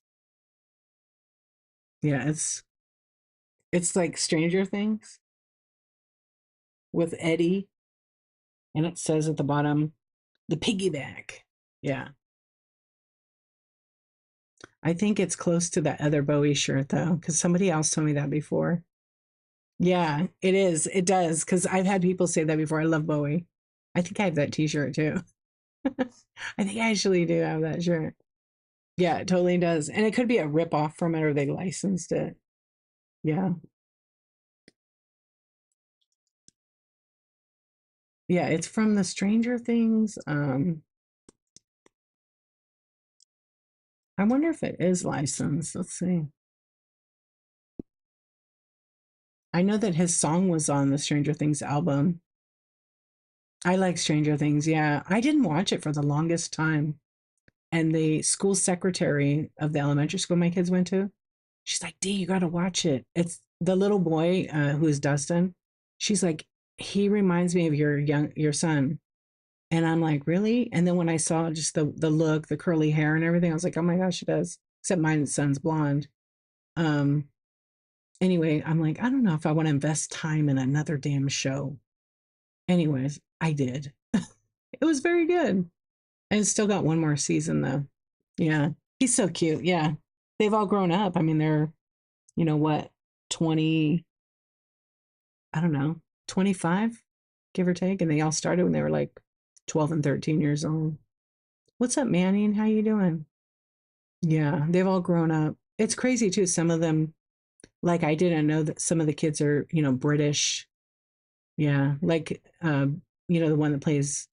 Yeah, it's like Stranger Things with Eddie, and it says at the bottom, the piggyback. Yeah, I think it's close to that other Bowie shirt though, because somebody else told me that before. Yeah, it is. It does, because I've had people say that before. I love Bowie. I think I have that T-shirt too. I think I actually do have that shirt. Yeah, it totally does, and it could be a rip off from it, or they licensed it. Yeah, yeah, it's from the Stranger Things. I wonder if it is licensed. Let's see. I know that his song was on the Stranger Things album. I like Stranger Things. Yeah, I didn't watch it for the longest time, And the school secretary of the elementary school my kids went to, she's like, D, you got to watch it. It's the little boy who is Dustin. She's like, he reminds me of your son. And I'm like, really? And then when I saw just the look, the curly hair and everything, I was like, oh my gosh, it does. Except my son's blonde. Um, anyway, I'm like, I don't know if I want to invest time in another damn show. Anyways, I did. It was very good. And it's still got one more season though. Yeah. He's so cute. Yeah. They've all grown up. I mean, they're, what, 20, I don't know, 25, give or take. And they all started when they were like 12 and 13 years old. What's up, Manning? How you doing? Yeah, they've all grown up. It's crazy too. Some of them, like I didn't know that some of the kids are, British. Yeah, like the one that plays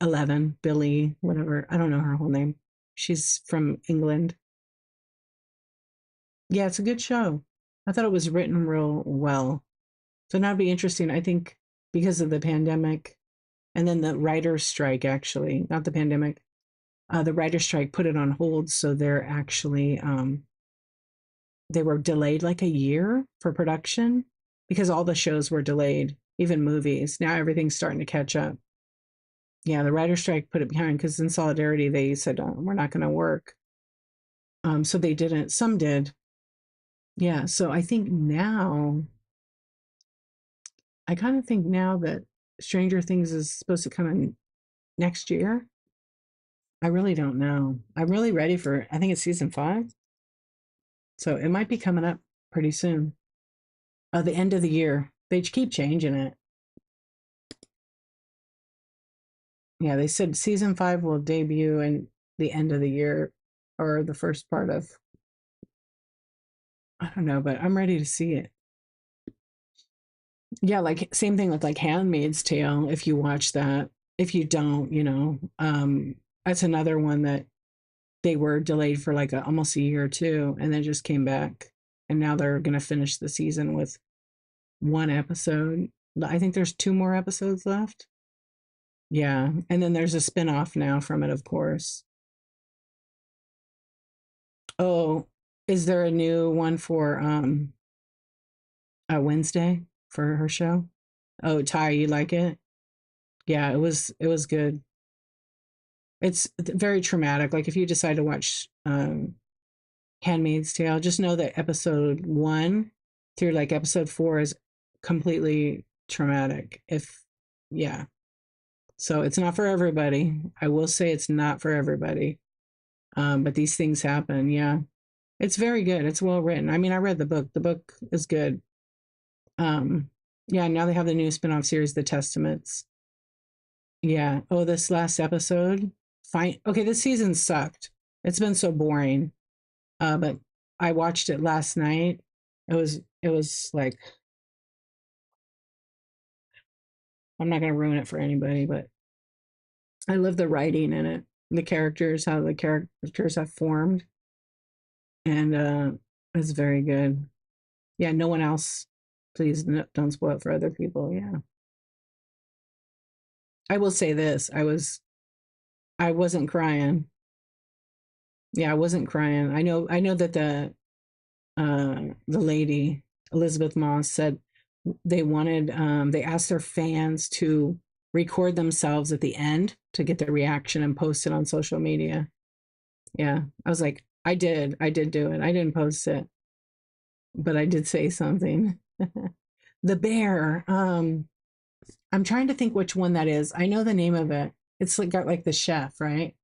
11, Billy, whatever. I don't know her whole name. She's from England. Yeah, it's a good show. I thought it was written real well. So that'd be interesting. I think because of the pandemic and then the writer's strike, actually, not the pandemic, the writer's strike put it on hold. So they're actually, they were delayed like a year for production because all the shows were delayed, even movies. Now everything's starting to catch up. Yeah, the writer's strike put it behind because in solidarity, they said, we're not going to work. So they didn't. Some did. Yeah. So I kind of think now that Stranger Things is supposed to come in next year. I really don't know. I'm really ready for it. I think it's season 5. So it might be coming up pretty soon. The end of the year. They keep changing it. Yeah, they said season 5 will debut in the end of the year or the first part of, I don't know, but I'm ready to see it. Yeah, like same thing with like Handmaid's Tale. If you watch that, if you don't, that's another one that they were delayed for like almost a year or two and then just came back. And now they're going to finish the season with one episode. I think there's 2 more episodes left. Yeah. And then there's a spin-off now from it, of course. Oh, is there a new one for Wednesday for her show? Oh, Ty, you like it? Yeah, it was good. It's very traumatic. Like if you decide to watch Handmaid's Tale, just know that episode 1 through like episode 4 is completely traumatic. If yeah. So it's not for everybody. I will say it's not for everybody. But these things happen. Yeah. It's very good. It's well written. I mean, I read the book. The book is good. Um, yeah, now they have the new spin-off series, The Testaments. Yeah. Oh, this last episode. Fine. Okay, this season sucked. It's been so boring. But I watched it last night. It was like I'm not gonna ruin it for anybody, but I love the writing in it, the characters, how the characters have formed, and it's very good. Yeah, no one else. Please don't spoil it for other people. Yeah, I will say this: I wasn't crying. Yeah, I wasn't crying. I know that the lady Elizabeth Moss said they asked their fans to record themselves at the end to get their reaction and post it on social media. Yeah, I was like, I did do it. I didn't post it, but I did say something. The bear. I'm trying to think which one that is. I know the name of it. It's like got like the chef, right?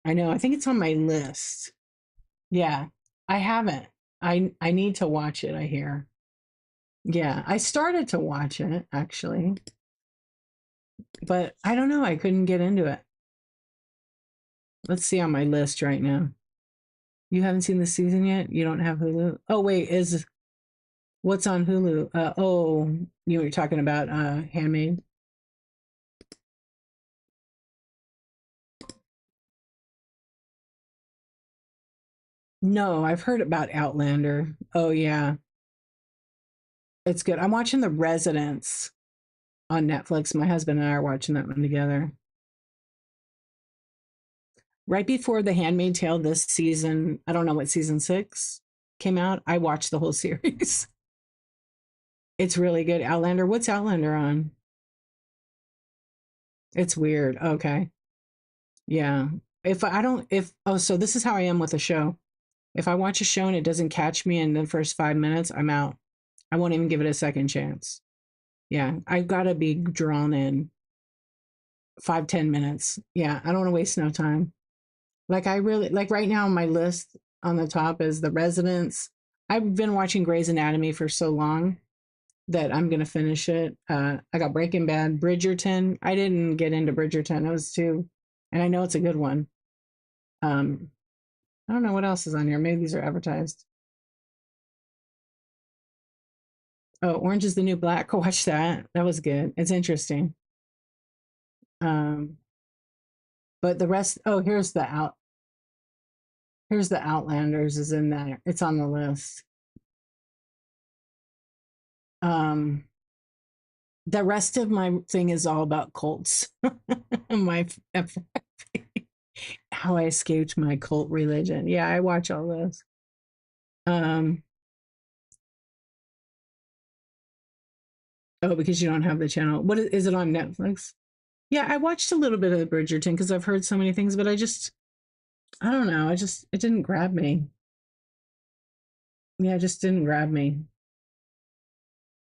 I know. I think it's on my list. Yeah, I haven't. I need to watch it. I hear. Yeah, I started to watch it actually, but I don't know. I couldn't get into it. Let's see on my list right now. You haven't seen the season yet? You don't have Hulu? Oh, wait, is what's on Hulu? Oh, you were talking about Handmaid. No, I've heard about Outlander. Oh, yeah, it's good. I'm watching The Residents on Netflix. My husband and I are watching that one together. right before The Handmaid's Tale this season, I don't know what season 6 came out. I watched the whole series. It's really good. Outlander. What's Outlander on? It's weird. Okay. Yeah. If I don't, if, oh, so this is how I am with a show. If I watch a show and it doesn't catch me in the first 5 minutes, I'm out. I won't even give it a second chance. Yeah. I've got to be drawn in 5, 10 minutes. Yeah. I don't want to waste no time. Like, I really, like right now, my list on the top is The Residents. I've been watching Grey's Anatomy for so long that I'm gonna finish it. I got Breaking Bad, Bridgerton. I didn't get into Bridgerton. I was too, and I know it's a good one. Um, I don't know what else is on here. Maybe these are advertised. Oh, Orange is the New Black. Watch that. That was good. It's interesting. Um, but the rest. Oh, Here's the Outlanders is in there. It's on the list. Um, the rest of my thing is all about cults. my how I escaped my cult religion. Yeah, I watch all those. Um, oh, because you don't have the channel. What is it on Netflix? Yeah, I watched a little bit of the Bridgerton because I've heard so many things, but I don't know. It didn't grab me. Yeah, it just didn't grab me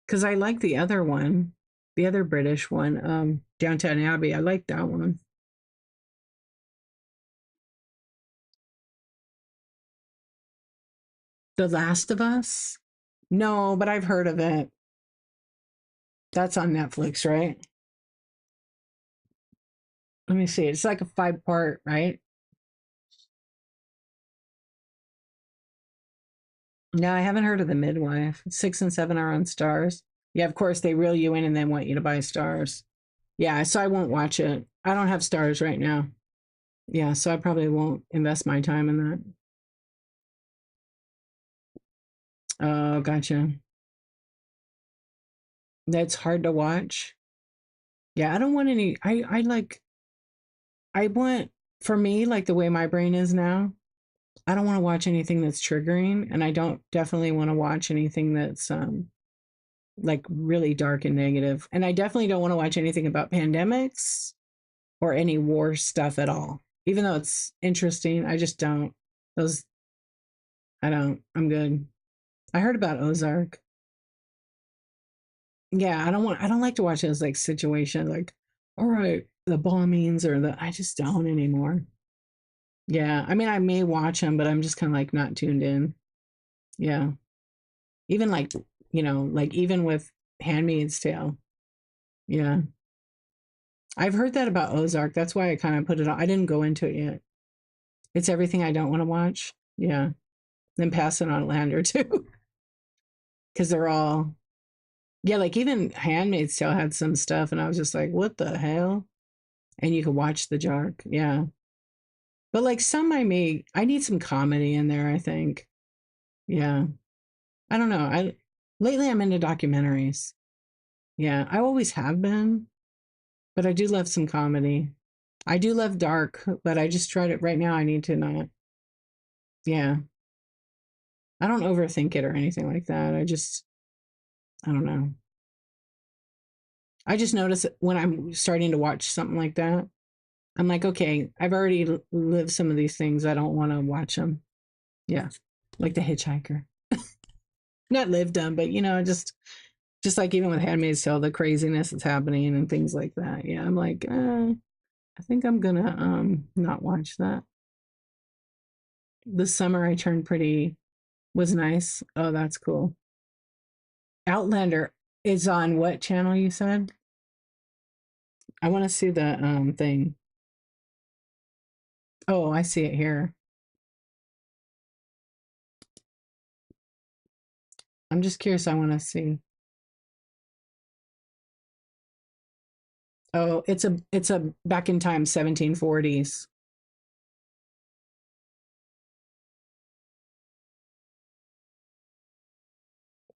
because I like the other one, the other British one, Downtown Abbey. I like that one. The Last of Us. No, but I've heard of it. That's on Netflix, right? Let me see. It's like a 5 part, right? No, I haven't heard of The Midwife. 6 and 7 are on Stars. Yeah, of course they reel you in and then want you to buy Stars. Yeah, so I won't watch it. I don't have Stars right now. Yeah, so I probably won't invest my time in that. Oh, gotcha. That's hard to watch. Yeah, I don't want any. I like. I want for me like the way my brain is now. I don't want to watch anything that's triggering, and I don't definitely want to watch anything that's like really dark and negative. And I definitely don't want to watch anything about pandemics or any war stuff at all. Even though it's interesting, I just don't. Those I don't. I'm good. I heard about Ozark. Yeah, I don't like to watch those like situations like all right, the bombings or the I just don't anymore. Yeah, I mean I may watch them, but I'm just kind of like not tuned in. Yeah. Even like, like even with Handmaid's Tale. Yeah. I've heard that about Ozark. That's why I kind of put it on. I didn't go into it yet. It's everything I don't want to watch. Yeah. Then pass it on Lander too. Because they're all, yeah, like even Handmaid's Tale had some stuff, and I was just like, what the hell? And you could watch the Jark. Yeah. But like some I need some comedy in there, I think. Yeah. I don't know. Lately I'm into documentaries. Yeah. I always have been, but I do love some comedy. I do love dark, but I just tried it right now. I need to not. Yeah. I don't overthink it or anything like that. I don't know. I just notice when I'm starting to watch something like that, I'm like, okay, I've already lived some of these things. I don't want to watch them. Yeah. Like The Hitchhiker. Not lived them, but just like even with Handmaid's Tale, the craziness that's happening and things like that. Yeah. I'm like, I think I'm gonna not watch that. This summer I turned pretty was nice. Oh, that's cool. Outlander is on what channel you said? I want to see the thing. Oh, I see it here. I'm just curious. I want to see. Oh, it's a back in time 1740s.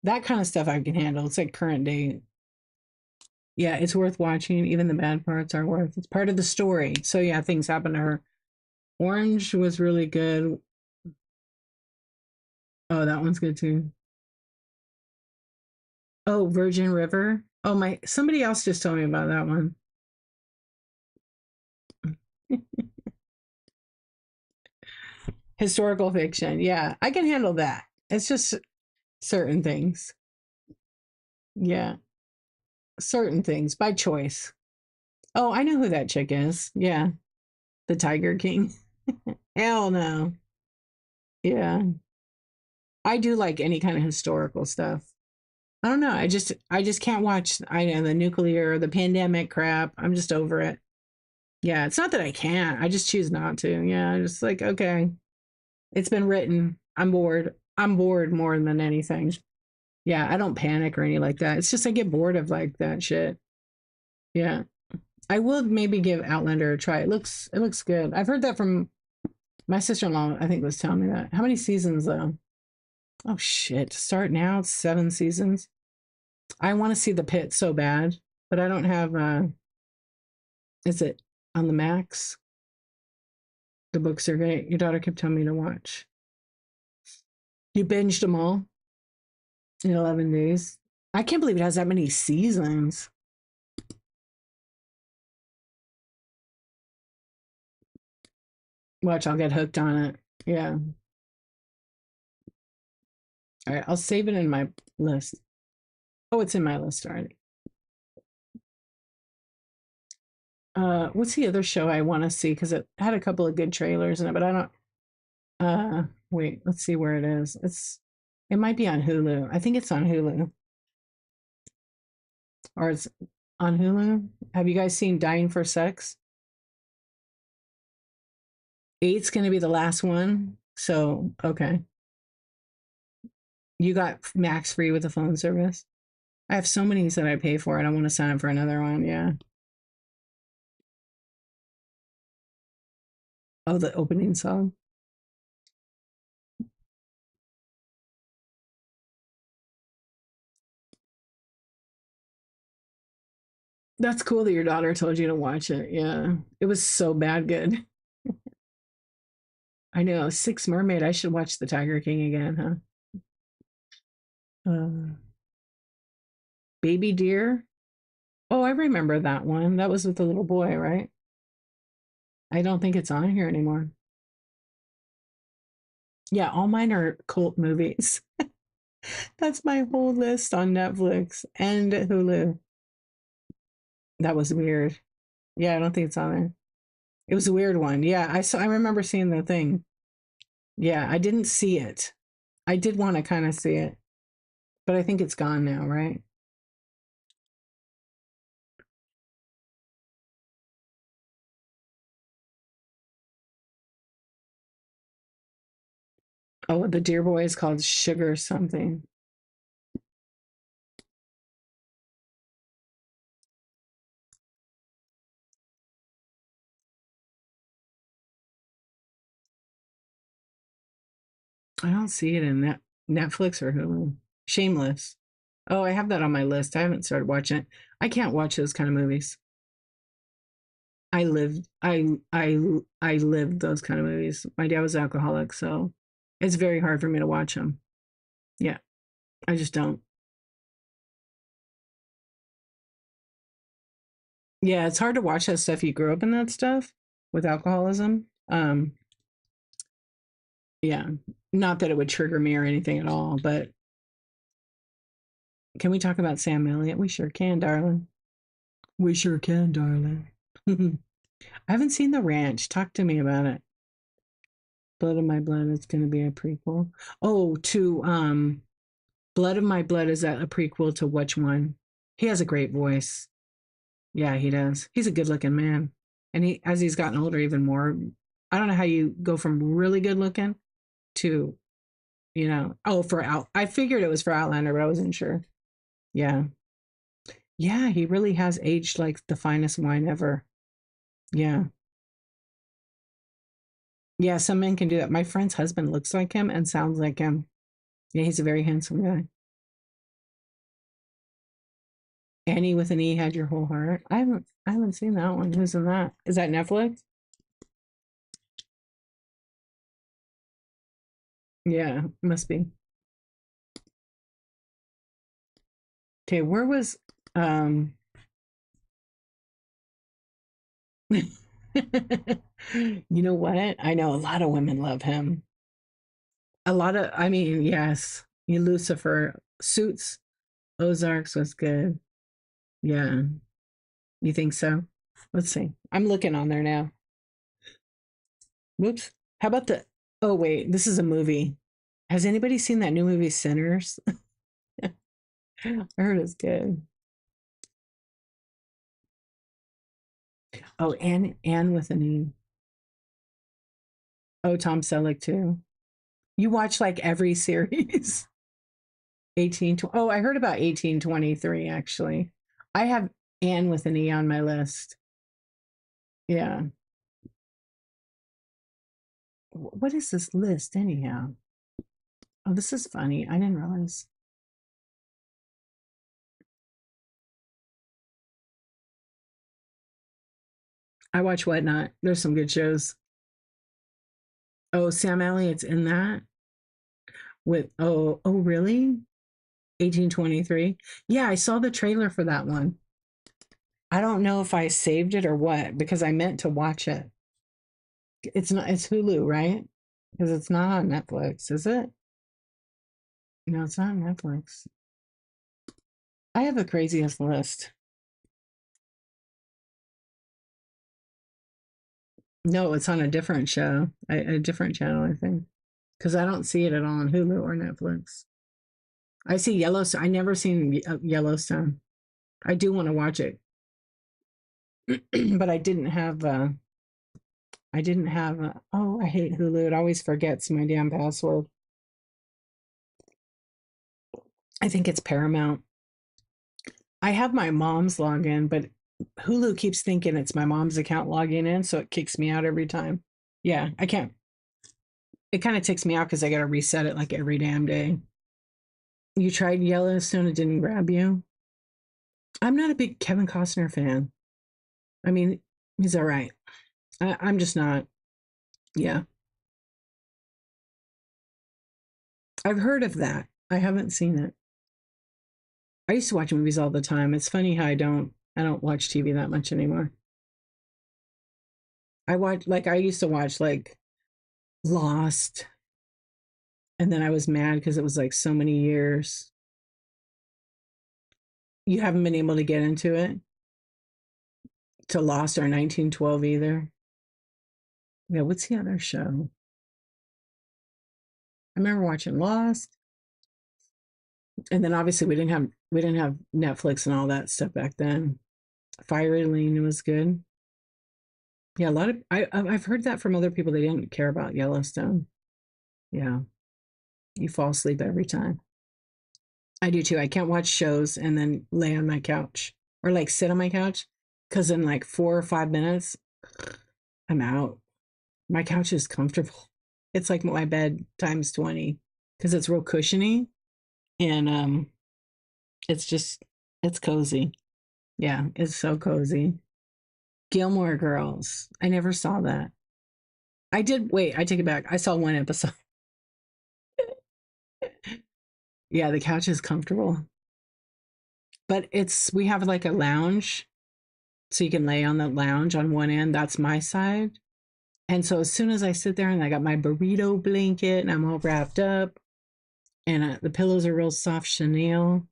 That kind of stuff I can handle. It's like current day. Yeah, it's worth watching. Even the bad parts are worth. It's part of the story. So yeah, things happen to her. Orange was really good. Oh, that one's good too. Oh, Virgin River. Oh my, somebody else just told me about that one. Historical fiction. Yeah, I can handle that. It's just certain things. Yeah, certain things by choice. Oh, I know who that chick is. Yeah, the Tiger King. Hell no. Yeah, I do like any kind of historical stuff. I don't know. I just can't watch. I know the nuclear, the pandemic crap. I'm just over it. Yeah, it's not that I can't. I just choose not to. Yeah, I'm just like okay, it's been written. I'm bored. I'm bored more than anything. Yeah, I don't panic or anything like that. It's just I get bored of like that shit. Yeah. I will maybe give Outlander a try. It looks good. I've heard that from my sister-in-law, I think was telling me that. How many seasons though? Oh shit. Start now, it's 7 seasons. I want to see the pit so bad, but I don't have is it on the Max? The books are great. Your daughter kept telling me to watch. You binged them all in 11 days. I can't believe it has that many seasons. Watch, I'll get hooked on it. Yeah. All right, I'll save it in my list. Oh, it's in my list already. What's the other show I want to see? Because it had a couple of good trailers in it, but I don't. Wait, let's see where it is. It might be on Hulu. I think it's on Hulu, or it's on Hulu. Have you guys seen Dying for Sex? Eight's going to be the last one. So okay, you got Max free with the phone service. I have so many that I pay for. I don't want to sign up for another one. Yeah. Oh, the opening song. That's cool that your daughter told you to watch it. Yeah. It was so bad good. I know. Six Mermaid. I should watch The Tiger King again, huh? Baby Deer. Oh, I remember that one. That was with the little boy, right? I don't think it's on here anymore. Yeah, all mine are cult movies. That's my whole list on Netflix and Hulu. That was weird. Yeah, I don't think it's on there. It was a weird one. Yeah, I remember seeing the thing. Yeah, I didn't see it. I did want to kind of see it, but I think it's gone now, right? Oh, the Deer Boy is called Sugar something. I don't see it in Netflix or Hulu. Shameless. Oh, I have that on my list. I haven't started watching it. I can't watch those kind of movies. I lived I lived those kind of movies. My dad was an alcoholic, so it's very hard for me to watch them. Yeah, I just don't. Yeah, it's hard to watch that stuff. You grew up in that stuff with alcoholism. Yeah, not that it would trigger me or anything at all, but can we talk about Sam Elliott? We sure can, darling. We sure can, darling. I haven't seen The Ranch. Talk to me about it. Blood of My Blood is going to be a prequel. Oh, to Blood of My Blood, is that a prequel to which one? He has a great voice. Yeah, he does. He's a good-looking man, and he as he's gotten older, even more. I don't know how you go from really good looking to oh, for out. I figured it was for Outlander, but I wasn't sure. Yeah, yeah, he really has aged like the finest wine ever. Yeah, yeah. Some men can do that. My friend's husband looks like him and sounds like him. Yeah, he's a very handsome guy. Annie with an E had your whole heart. I haven't seen that one. Who's in that? Is that Netflix? Yeah, must be. Okay, where was um you know what? I know a lot of women love him. A lot of, I mean, yes. Lucifer, Suits, Ozarks was good. Yeah. You think so? Let's see. I'm looking on there now. Whoops. How about the Oh wait, this is a movie. Has anybody seen that new movie Sinners? I heard it's good. Oh, Anne with an E. Oh, Tom Selleck too. You watch like every series. 18 Oh, I heard about 1823 actually. I have Anne with an E on my list. Yeah. What is this list anyhow? Oh, this is funny. I didn't realize. I watch Whatnot. There's some good shows. Oh, Sam Elliott's in that with oh really? 1823. Yeah, I saw the trailer for that one. I don't know if I saved it or what because I meant to watch it. It's Hulu, right? Because it's not on Netflix, is it? No, it's not on Netflix. I have the craziest list. No, it's on a different show, a different channel, I think. Because I don't see it at all on Hulu or Netflix. I see Yellowstone. I never seen Yellowstone. I do want to watch it, but I didn't have. Oh, I hate Hulu. It always forgets my damn password. I think it's Paramount. I have my mom's login, but Hulu keeps thinking it's my mom's account logging in, so it kicks me out every time. Yeah, I can't. It kind of ticks me out because I got to reset it like every damn day. You tried Yellowstone, it didn't grab you. I'm not a big Kevin Costner fan. I mean, he's all right. I'm just not. Yeah, I've heard of that. I haven't seen it. I used to watch movies all the time. It's funny how I don't watch TV that much anymore. I used to watch like Lost, and then I was mad because it was like so many years. You haven't been able to get into it to Lost or 1912 either. Yeah, what's the other show? I remember watching Lost, and then obviously we didn't have Netflix and all that stuff back then. Fire Lane was good. Yeah, a lot of I've heard that from other people. They didn't care about Yellowstone. Yeah, you fall asleep every time. I do too. I can't watch shows and then lay on my couch or like sit on my couch because in like 4 or 5 minutes, I'm out. My couch is comfortable. It's like my bed times 20 because it's real cushiony and it's just it's cozy. Yeah, it's so cozy. Gilmore Girls. I never saw that. I did wait, I take it back. I saw one episode. Yeah, the couch is comfortable. But it's we have like a lounge so you can lay on the lounge on one end. That's my side. And so as soon as I sit there and I got my burrito blanket and I'm all wrapped up and the pillows are real soft chenille,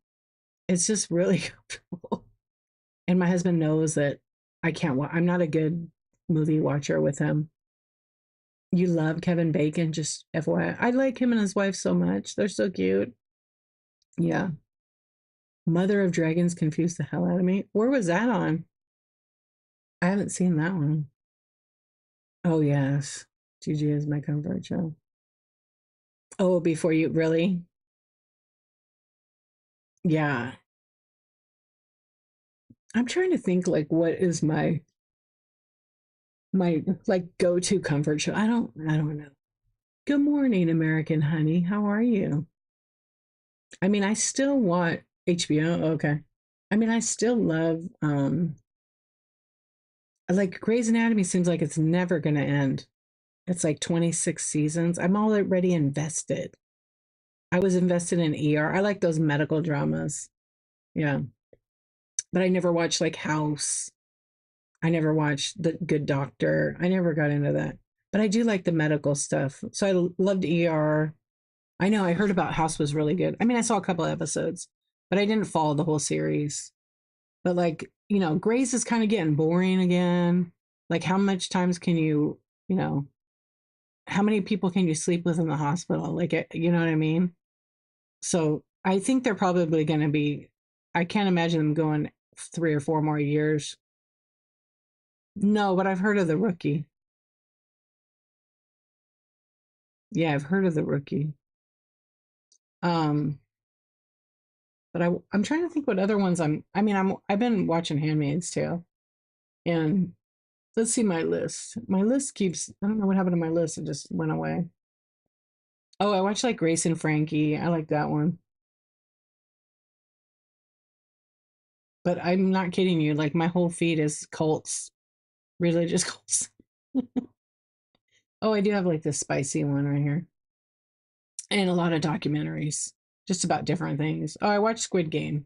it's just really comfortable. And my husband knows that I can't I'm not a good movie watcher with him. You love Kevin Bacon, just FYI. I like him and his wife so much. They're so cute. Yeah. Mother of Dragons confused the hell out of me. Where was that on? I haven't seen that one. Oh, yes. Gigi is my comfort show. Oh, before you really? Yeah. I'm trying to think like what is my like go-to comfort show. I don't know. Good morning, American honey. How are you? I mean, I still want HBO. Okay. I mean, I still love like Grey's Anatomy seems like it's never gonna end. It's like 26 seasons. I'm already invested. I was invested in ER. I like those medical dramas. Yeah. But I never watched like House. I never watched The Good Doctor. I never got into that. But I do like the medical stuff. So I loved ER. I know I heard about House was really good. I mean, I saw a couple of episodes, but I didn't follow the whole series. But like, Grey's is kind of getting boring again. Like how much times can you know, how many people can you sleep with in the hospital? Like, you know what I mean? So I think they're probably going to be, I can't imagine them going 3 or 4 more years. No, but I've heard of The Rookie. Yeah, I've heard of The Rookie. Um, but I'm trying to think what other ones I've been watching Handmaid's Tale, and let's see my list. My list keeps, I don't know what happened to my list. It just went away. Oh, I watched like Grace and Frankie. I like that one. But I'm not kidding you. Like my whole feed is cults, religious cults. Oh, I do have like this spicy one right here, and a lot of documentaries just about different things. Oh, I watched Squid Game.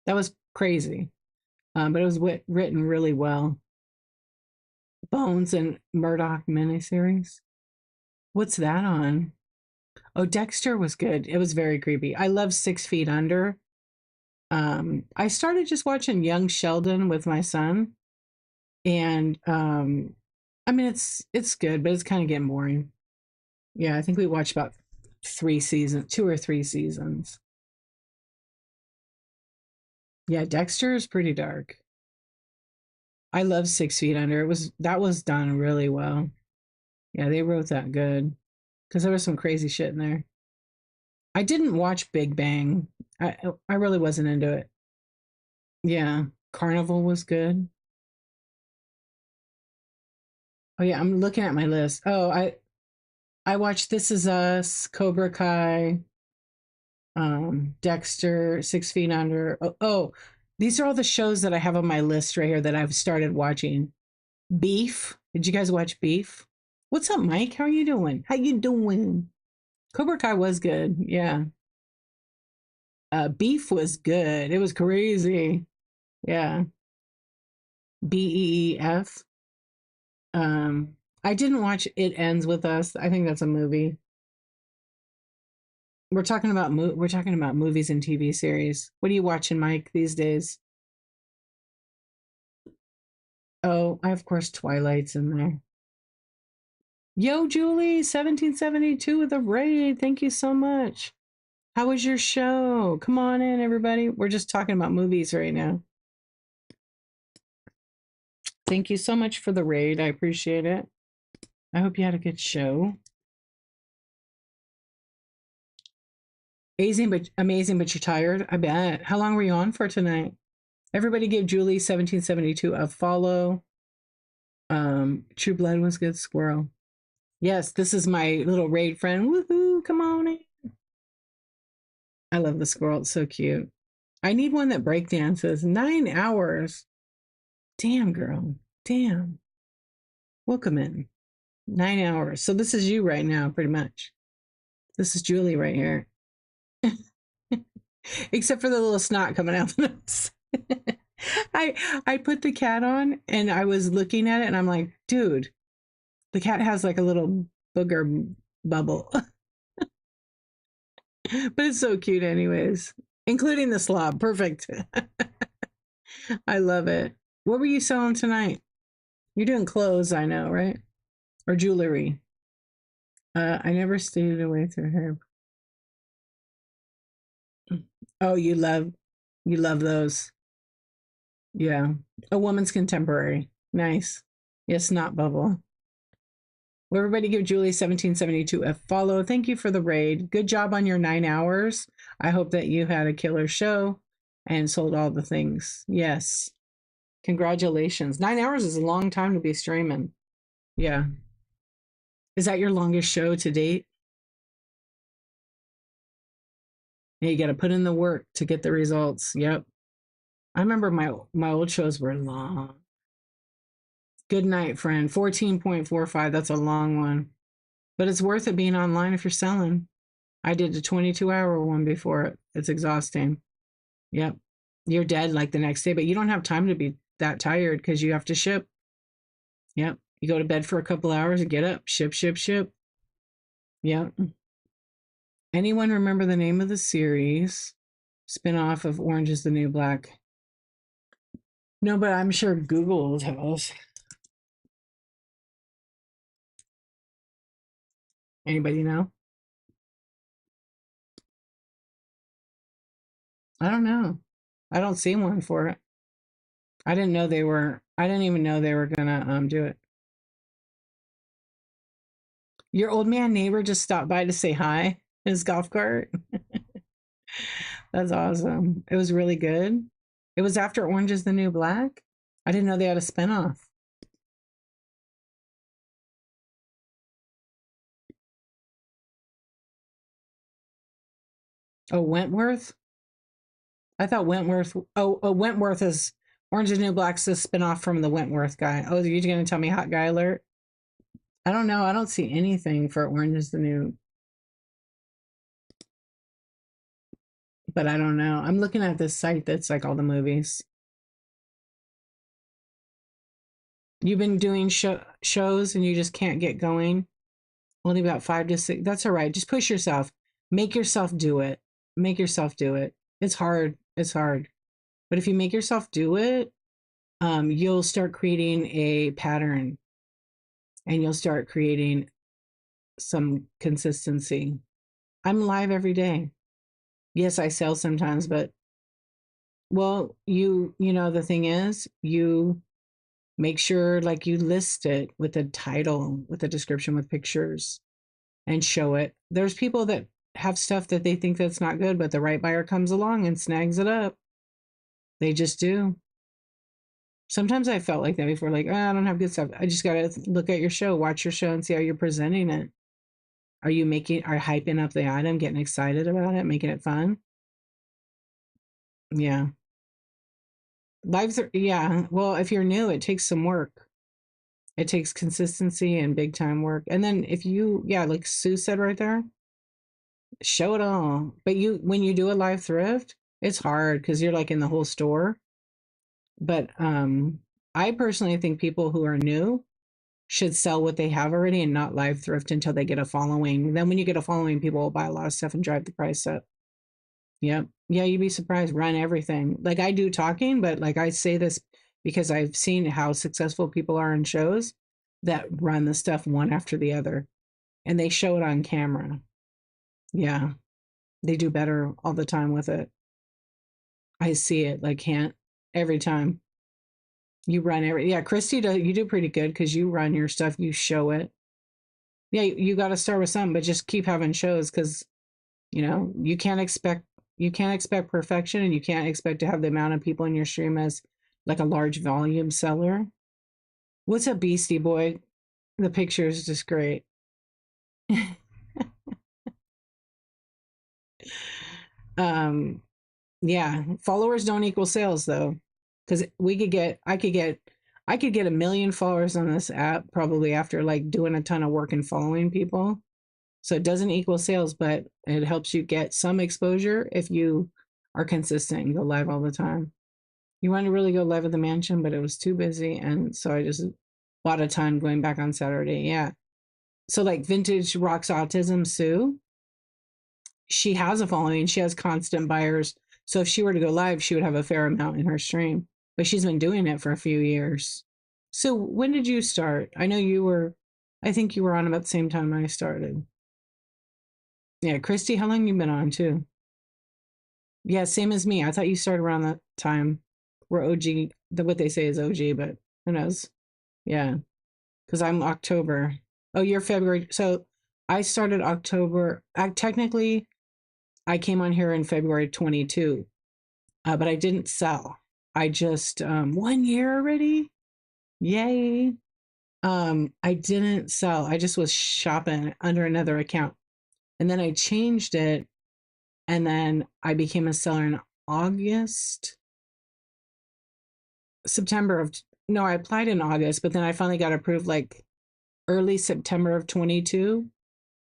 That was crazy, but it was written really well. Bones and Murdoch miniseries. What's that on? Oh, Dexter was good. It was very creepy. I love 6 Feet Under. I started just watching Young Sheldon with my son, and I mean it's good, but it's kind of getting boring. Yeah, I think we watched about 3 seasons, 2 or 3 seasons. Yeah, Dexter is pretty dark. I love 6 Feet Under. That was done really well. Yeah, they wrote that good because there was some crazy shit in there. I didn't watch Big Bang. I really wasn't into it. Yeah, Carnival was good. Oh yeah, I'm looking at my list. Oh, I watched This Is Us, Cobra Kai, Dexter, 6 Feet Under. These are all the shows that I have on my list right here that I've started watching. Beef. Did you guys watch Beef? What's up, Mike? How are you doing? How you doing? Cobra Kai was good. Yeah. Beef was good. It was crazy. Yeah. BEEF. I didn't watch It Ends With Us. I think that's a movie. We're talking about movies and TV series. What are you watching, Mike, these days? Oh, I of course Twilight's in there. Yo, Julie, 1772 with a raid. Thank you so much. How was your show? Come on in, everybody. We're just talking about movies right now. Thank you so much for the raid. I appreciate it. I hope you had a good show. Amazing, but you're tired. I bet. How long were you on for tonight? Everybody give Julie 1772 a follow. True Blood was good. Squirrel. Yes, this is my little raid friend. Woohoo! Come on in. I love the squirrel. It's so cute. I need one that breakdances. 9 hours. Damn, girl. Damn. Welcome in. 9 hours. So this is you right now, pretty much. This is Julie right here. Except for the little snot coming out the nose. I put the cat on and I was looking at it and I'm like, dude, the cat has like a little booger bubble. But it's so cute anyways. Including the slob. Perfect. I love it. What were you selling tonight? You're doing clothes, I know, right? Or jewelry. I never stayed away through her. Oh, you love those. Yeah. A woman's contemporary. Nice. Yes, not bubble. Well, everybody give Julie 1772 a follow. Thank you for the raid. Good job on your 9 hours. I hope that you had a killer show and sold all the things. Yes. Congratulations. 9 hours is a long time to be streaming. Yeah. Is that your longest show to date? Yeah, you got to put in the work to get the results. Yep. I remember my old shows were long. Good night, friend. 14.45. That's a long one. But it's worth it being online if you're selling. I did a 22-hour one before it. It's exhausting. Yep. You're dead like the next day, but you don't have time to be that tired because you have to ship. Yep. You go to bed for a couple hours and get up, ship, ship, ship. Yep. Anyone remember the name of the series? Spin-off of Orange is the New Black. No, but I'm sure Google will tell us. Anybody know? I don't know. I don't see one for it. I didn't know they were. I didn't even know they were gonna do it. Your old man neighbor just stopped by to say hi in his golf cart. That's awesome. It was really good. It was after Orange is the New Black. I didn't know they had a spinoff. Oh, Wentworth. I thought Wentworth. Oh, Wentworth is Orange is the New Black's a spinoff from the Wentworth guy. Oh, you're gonna tell me hot guy alert? I don't know. I don't see anything for Orange is the New, but I don't know. I'm looking at this site that's like all the movies. You've been doing shows and you just can't get going. Only about 5 to 6. That's all right. Just push yourself. Make yourself do it. Make yourself do it. It's hard. It's hard. But if you make yourself do it, you'll start creating a pattern and you'll start creating some consistency. I'm live every day. Yes, I sell sometimes, but well, you know, the thing is, you make sure like you list it with a title, with a description, with pictures and show it. There's people that have stuff that they think that's not good, but the right buyer comes along and snags it up. They just do. Sometimes I felt like that before, like, oh, I don't have good stuff. I just got to look at your show, watch your show and see how you're presenting it. Are you hyping up the item, getting excited about it, making it fun? Yeah. Yeah. Well, if you're new, it takes some work. It takes consistency and big time work. And then if you, yeah, like Sue said right there, show it all. But when you do a live thrift, it's hard because you're like in the whole store. But I personally think people who are new should sell what they have already and not live thrift until they get a following. Then when you get a following, people will buy a lot of stuff and drive the price up. Yep. Yeah, you'd be surprised. Run everything. Like I do talking, but like I say this because I've seen how successful people are in shows that run the stuff one after the other and they show it on camera. Yeah. They do better all the time with it. I see it like can't every time. You run yeah, Christy you do pretty good because you run your stuff, you show it. Yeah, you got to start with something, but just keep having shows because you know you can't expect perfection and you can't expect to have the amount of people in your stream as like a large volume seller. What's up, Beastie Boy? The picture is just great. um yeah, followers don't equal sales though, because I could get 1 million followers on this app probably after like doing a ton of work and following people. So it doesn't equal sales, but it helps you get some exposure if you are consistent and go live all the time. You wanted to really go live at the mansion, but it was too busy, and so I just bought a ton going back on Saturday. Yeah. So like Vintage Rocks Autism Sue, she has a following. She has constant buyers. So if she were to go live, she would have a fair amount in her stream. But she's been doing it for a few years. So when did you start? I think you were on about the same time I started. Yeah, Christy, how long you been on too? Yeah, same as me. I thought you started around that time. We're OG, what they say is OG, but who knows? Yeah, because I'm October. Oh, you're February. So I started October. Technically, I came on here in February 22, but I didn't sell. I just 1 year already. Yay! I didn't sell. I just was shopping under another account, and then I changed it, and then I became a seller in August, September of no, I applied in August, but then I finally got approved like early September of 22.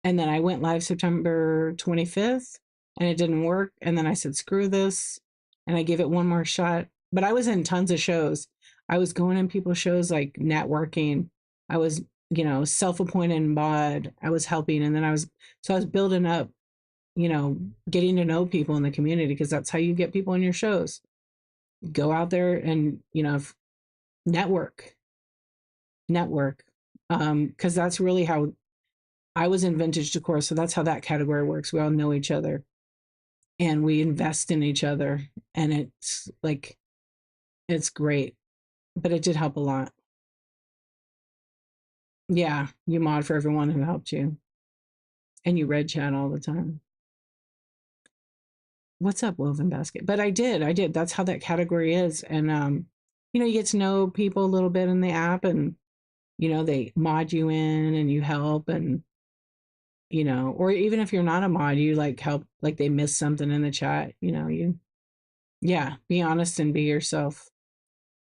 And then I went live September 25th and it didn't work. And then I said, screw this. And I gave it one more shot. But I was in tons of shows. I was going in people's shows like networking. I was, self appointed mod. I was helping. And then I was building up, getting to know people in the community because that's how you get people in your shows. Go out there and, network, network. Because that's really how I was in vintage decor, so that's how that category works. We all know each other and we invest in each other, and it's like it's great. But it did help a lot. Yeah, you mod for everyone who helped you, and you read chat all the time. What's up, Woven Basket? But I did. That's how that category is, and you get to know people a little bit in the app, and they mod you in, and you help, and or even if you're not a mod, you like help, like they miss something in the chat, yeah, be honest and be yourself.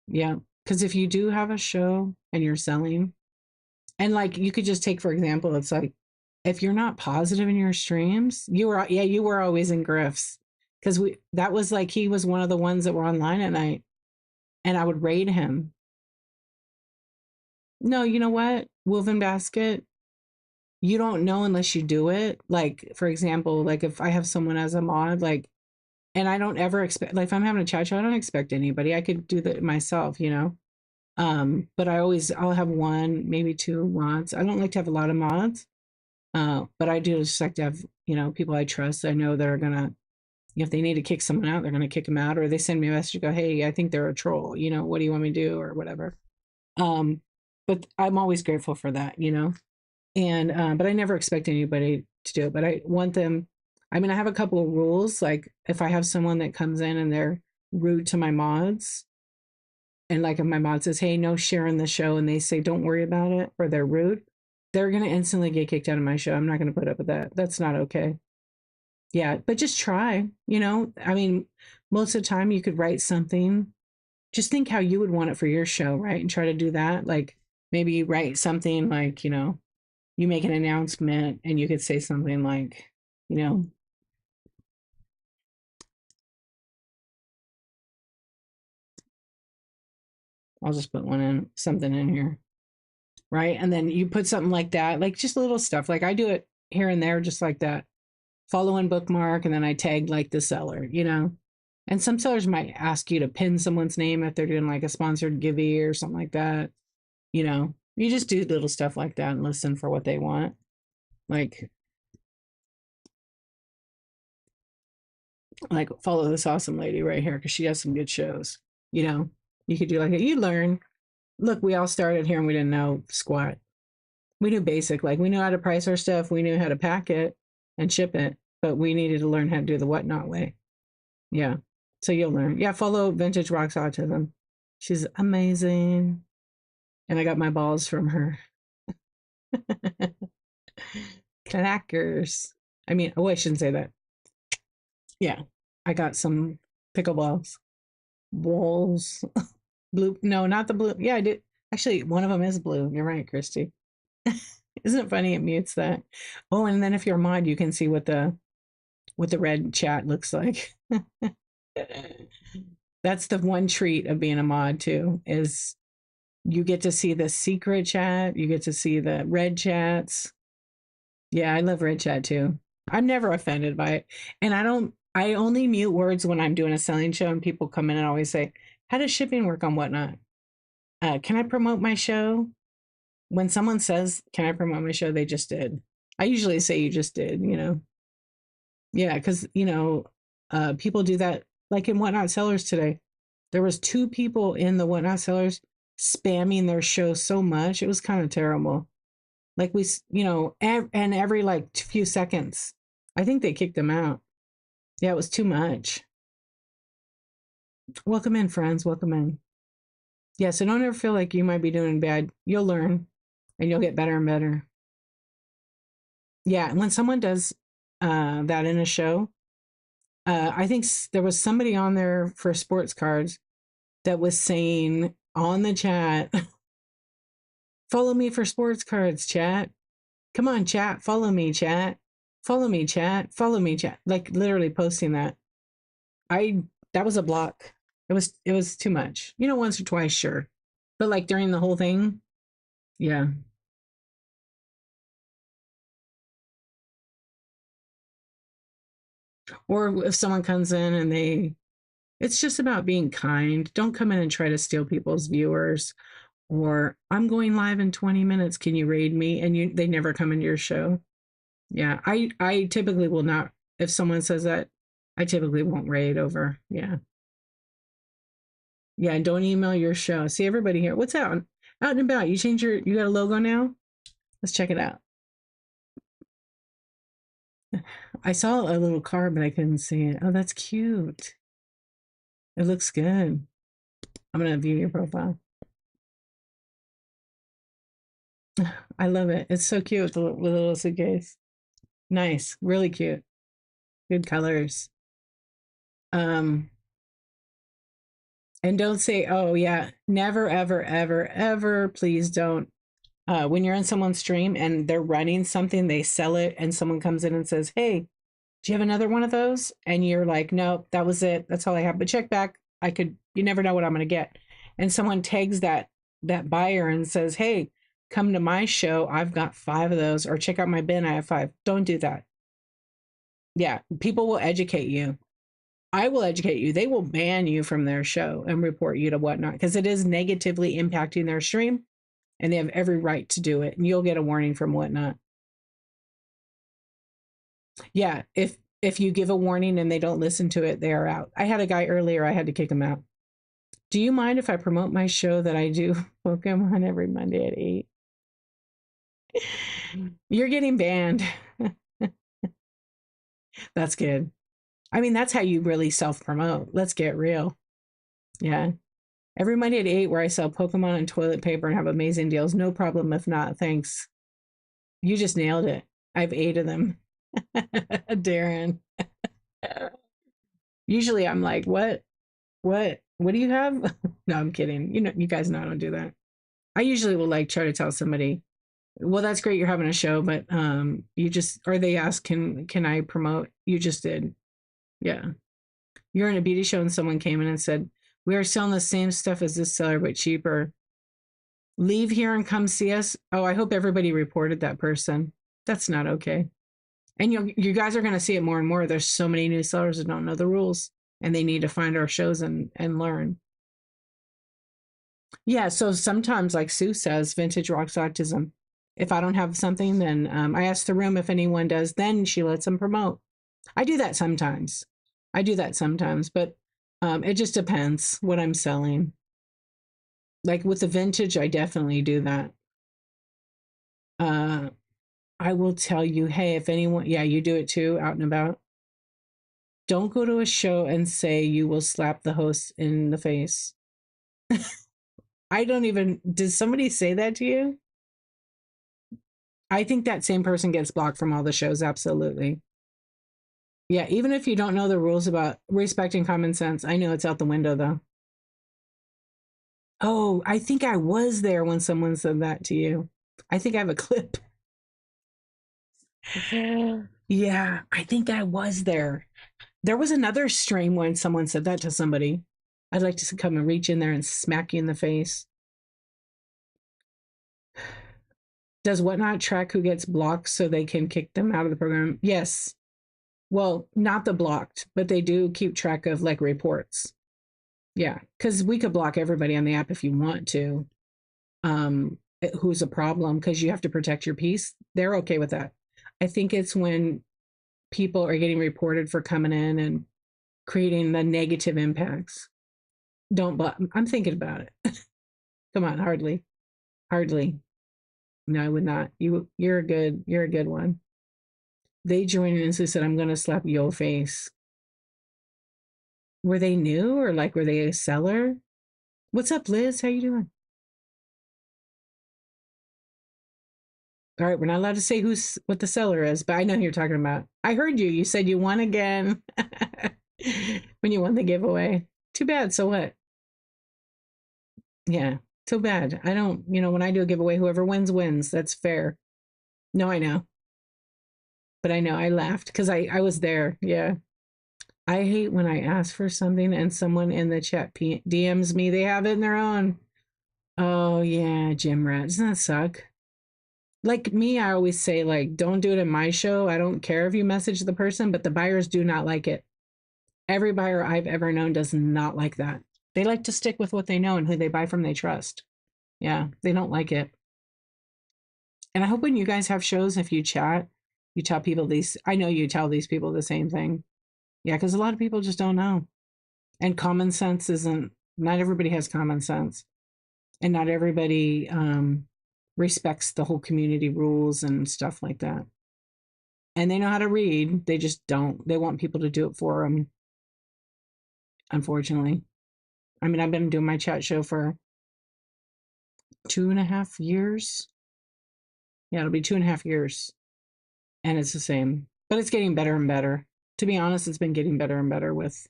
Yeah. Because if you do have a show and you're selling, and like you could just take, for example, it's like if you're not positive in your streams, you were always in grifts. Because that was like he was one of the ones that were online at night and I would raid him. No, you know what? Woven Basket, you don't know unless you do it. Like, for example, like if I have someone as a mod, like, and I don't ever expect, like, if I'm having a chat show, I don't expect anybody. I could do that myself, But I'll have one, maybe two mods. I don't like to have a lot of mods, but I do just like to have, people I trust. I know they're gonna, if they need to kick someone out, they're gonna kick them out, or they send me a message, go, hey, I think they're a troll. What do you want me to do, or whatever. Um, but I'm always grateful for that. And but I never expect anybody to do it. But I want them. I mean, I have a couple of rules. Like if I have someone that comes in and they're rude to my mods, and like if my mod says, "Hey, no sharing the show," and they say, "Don't worry about it," or they're rude, they're gonna instantly get kicked out of my show. I'm not gonna put up with that. That's not okay. Yeah, but just try. I mean, most of the time you could write something. Just think how you would want it for your show, right? And try to do that. Like maybe you write something like, you make an announcement and you could say something like, you know, I'll just put something in here, right? And then you put something like that, like just little stuff. Like I do it here and there, just like that. Follow and bookmark, and then I tag like the seller. And some sellers might ask you to pin someone's name if they're doing like a sponsored givey or something like that. You just do little stuff like that and listen for what they want. Like follow this awesome lady right here because she has some good shows. You know, you could do like it. You learn. Look, we all started here and we didn't know squat. We knew basic, like we knew how to price our stuff, we knew how to pack it and ship it, but we needed to learn how to do the whatnot way. Yeah. So you'll learn. Yeah, follow Vintage Rocks Autism. She's amazing. And I got my balls from her. Clackers. I mean, oh, I shouldn't say that. Yeah. I got some pickleballs. Balls. Blue. No, not the blue. Yeah, I did. Actually, one of them is blue. You're right, Christy. Isn't it funny? It mutes that. Oh, and then if you're a mod, you can see what the red chat looks like. That's the one treat of being a mod too, is you get to see the secret chat, you get to see the red chats. Yeah, I love red chat too. I'm never offended by it. And I only mute words when I'm doing a selling show and people come in and always say, how does shipping work on whatnot? Can I promote my show? When someone says, can I promote my show? They just did. I usually say you just did. Yeah, because people do that. Like in Whatnot Sellers today, there was two people in the Whatnot Sellers spamming their show so much. It was kind of terrible. Like and every like few seconds, I think they kicked them out. Yeah, it was too much. Welcome in, friends. Welcome in. Yeah, so don't ever feel like you might be doing bad. You'll learn and you'll get better and better. Yeah, and when someone does that in a show, I think there was somebody on there for sports cards that was saying on the chat. Follow me for sports cards, chat. Come on, chat. Follow me, chat. Follow me, chat. Follow me, chat. Like literally posting that. I that was a block. It was too much. Once or twice, sure. But like during the whole thing, yeah. Or if someone comes in and it's just about being kind. Don't come in and try to steal people's viewers. Or I'm going live in 20 minutes. Can you raid me? And they never come into your show. Yeah, I typically will not. If someone says that, I typically won't raid over. Yeah, yeah. And don't email your show. See everybody here. What's out and about? You got a logo now? Let's check it out. I saw a little car, but I couldn't see it. Oh, that's cute. It looks good. I'm gonna view your profile. I love it. It's so cute with the little suitcase. Nice, really cute. Good colors. Um, and don't say, "Oh yeah, never, ever, ever, ever." Please don't. When you're in someone's stream and they're running something, they sell it, and someone comes in and says, "Hey, do you have another one of those?" And you're like, "Nope, that was it. That's all I have." But check back. I could. You never know what I'm going to get. And someone tags that buyer and says, "Hey, come to my show. I've got 5 of those." Or check out my bin. I have 5. Don't do that. Yeah, people will educate you. I will educate you. They will ban you from their show and report you to whatnot because it is negatively impacting their stream, and they have every right to do it. And you'll get a warning from whatnot. Yeah, if you give a warning and they don't listen to it, they are out. I had a guy earlier. I had to kick him out. Do you mind if I promote my show that I do Pokemon every Monday at 8? You're getting banned. That's good. I mean, that's how you really self promote. Let's get real. Yeah. Every Monday at 8, where I sell Pokemon and toilet paper and have amazing deals. No problem if not. Thanks. You just nailed it. I have 8 of them. Darren. Usually I'm like, what? What do you have? No, I'm kidding. You guys know I don't do that. I usually will like try to tell somebody, well, that's great you're having a show, but you just, or they ask, can I promote? You just did. Yeah. You're in a beauty show and someone came in and said, we are selling the same stuff as this seller, but cheaper. Leave here and come see us. Oh, I hope everybody reported that person. That's not okay. And you guys are going to see it more and more. There's so many new sellers that don't know the rules and they need to find our shows and learn. Yeah, so sometimes, like Sue says, vintage rocks autism. If I don't have something, then I ask the room if anyone does, then she lets them promote. I do that sometimes. But it just depends what I'm selling. Like with the vintage, I definitely do that. Uh, I will tell you, hey, if anyone, yeah, you do it too, out and about. Don't go to a show and say you will slap the host in the face. I don't even, did somebody say that to you? I think that same person gets blocked from all the shows. Absolutely. Yeah. Even if you don't know the rules about respecting common sense, I know it's out the window though. Oh, I think I was there when someone said that to you. I think I have a clip. Yeah, I think I was there. There was another stream when someone said that to somebody. I'd like to come and reach in there and smack you in the face. Does Whatnot track who gets blocked so they can kick them out of the program? Yes. Well, not the blocked, but they do keep track of like reports. Yeah, because we could block everybody on the app if you want to. Who's a problem because you have to protect your peace. They're okay with that. I think it's when people are getting reported for coming in and creating the negative impacts. Don't block. I'm thinking about it. Come on, hardly. No, I would not. You're a good one. They joined in and said, I'm gonna slap your face. Were they new or like were they a seller? What's up, Liz? How you doing? All right, we're not allowed to say what the seller is, but I know who you're talking about. I heard you. You said you won again when you won the giveaway. Too bad. So what? Yeah. Too bad. I don't, when I do a giveaway, whoever wins, wins. That's fair. No, I know. But I know I laughed because I was there. Yeah. I hate when I ask for something and someone in the chat DMs me, they have it in their own. Oh, yeah, gym rat. Doesn't that suck? Like me, I always say, like, don't do it in my show. I don't care if you message the person, but the buyers do not like it. Every buyer I've ever known does not like that. They like to stick with what they know and who they buy from they trust. Yeah, they don't like it. And I hope when you guys have shows, if you tell people these, I know you tell these people the same thing. Yeah, because a lot of people just don't know. And common sense isn't, not everybody has common sense. And not everybody respects the whole community rules and stuff like that. And they know how to read, they just don't. They want people to do it for them, unfortunately. I mean, I've been doing my chat show for 2.5 years. Yeah, it'll be 2.5 years. And it's the same, but it's getting better and better. To be honest, it's been getting better and better with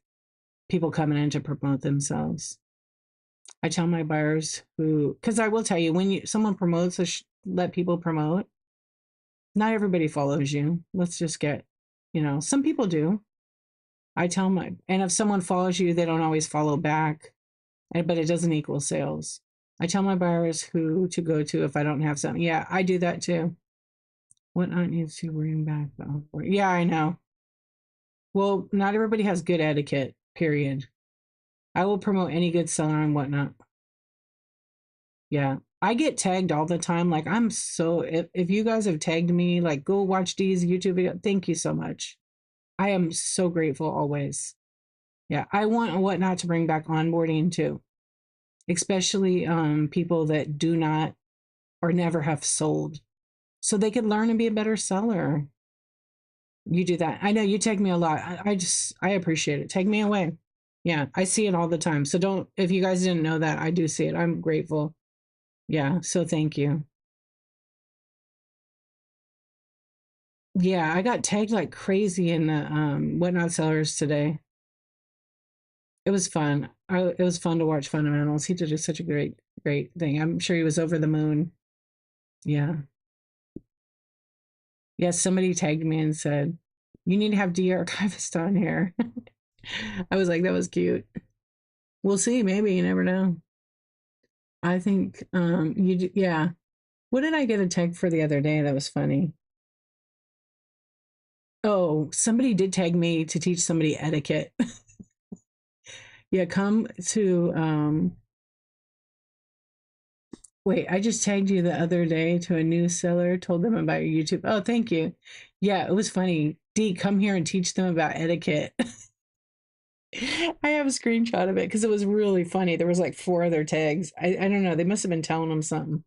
people coming in to promote themselves. I tell my buyers who, because I will tell you, when someone promotes, let people promote. Not everybody follows you. Let's just get, some people do. I tell my, and if someone follows you, they don't always follow back, but it doesn't equal sales. I tell my buyers who to go to if I don't have something. Yeah, I do that too. Whatnot needs to bring back the offer. Yeah, I know. Well, not everybody has good etiquette, period. I will promote any good seller and whatnot. Yeah. I get tagged all the time. Like, if you guys have tagged me, like, go watch Dee's YouTube video. Thank you so much. I am so grateful always. Yeah. I want whatnot to bring back onboarding too, especially people that do not or never have sold so they could learn and be a better seller. You do that. I know you tag me a lot. I appreciate it. Tag me away. Yeah, I see it all the time. So if you guys didn't know that, I do see it. I'm grateful. Yeah, so thank you. Yeah, I got tagged like crazy in the whatnot sellers today. It was fun. It was fun to watch fundamentals. He did such a great thing. I'm sure he was over the moon. Yeah. Yeah, somebody tagged me and said, you need to have DEE archivist on here. I was like, that was cute. We'll see. Maybe you never know. I think yeah. What did I get a tag for the other day that was funny? Oh, somebody did tag me to teach somebody etiquette. Yeah, come to wait, I just tagged you the other day to a new seller, told them about your YouTube. Oh, thank you. Yeah, it was funny. D, come here and teach them about etiquette. I have a screenshot of it because it was really funny. There was like 4 other tags. I don't know. They must have been telling them something.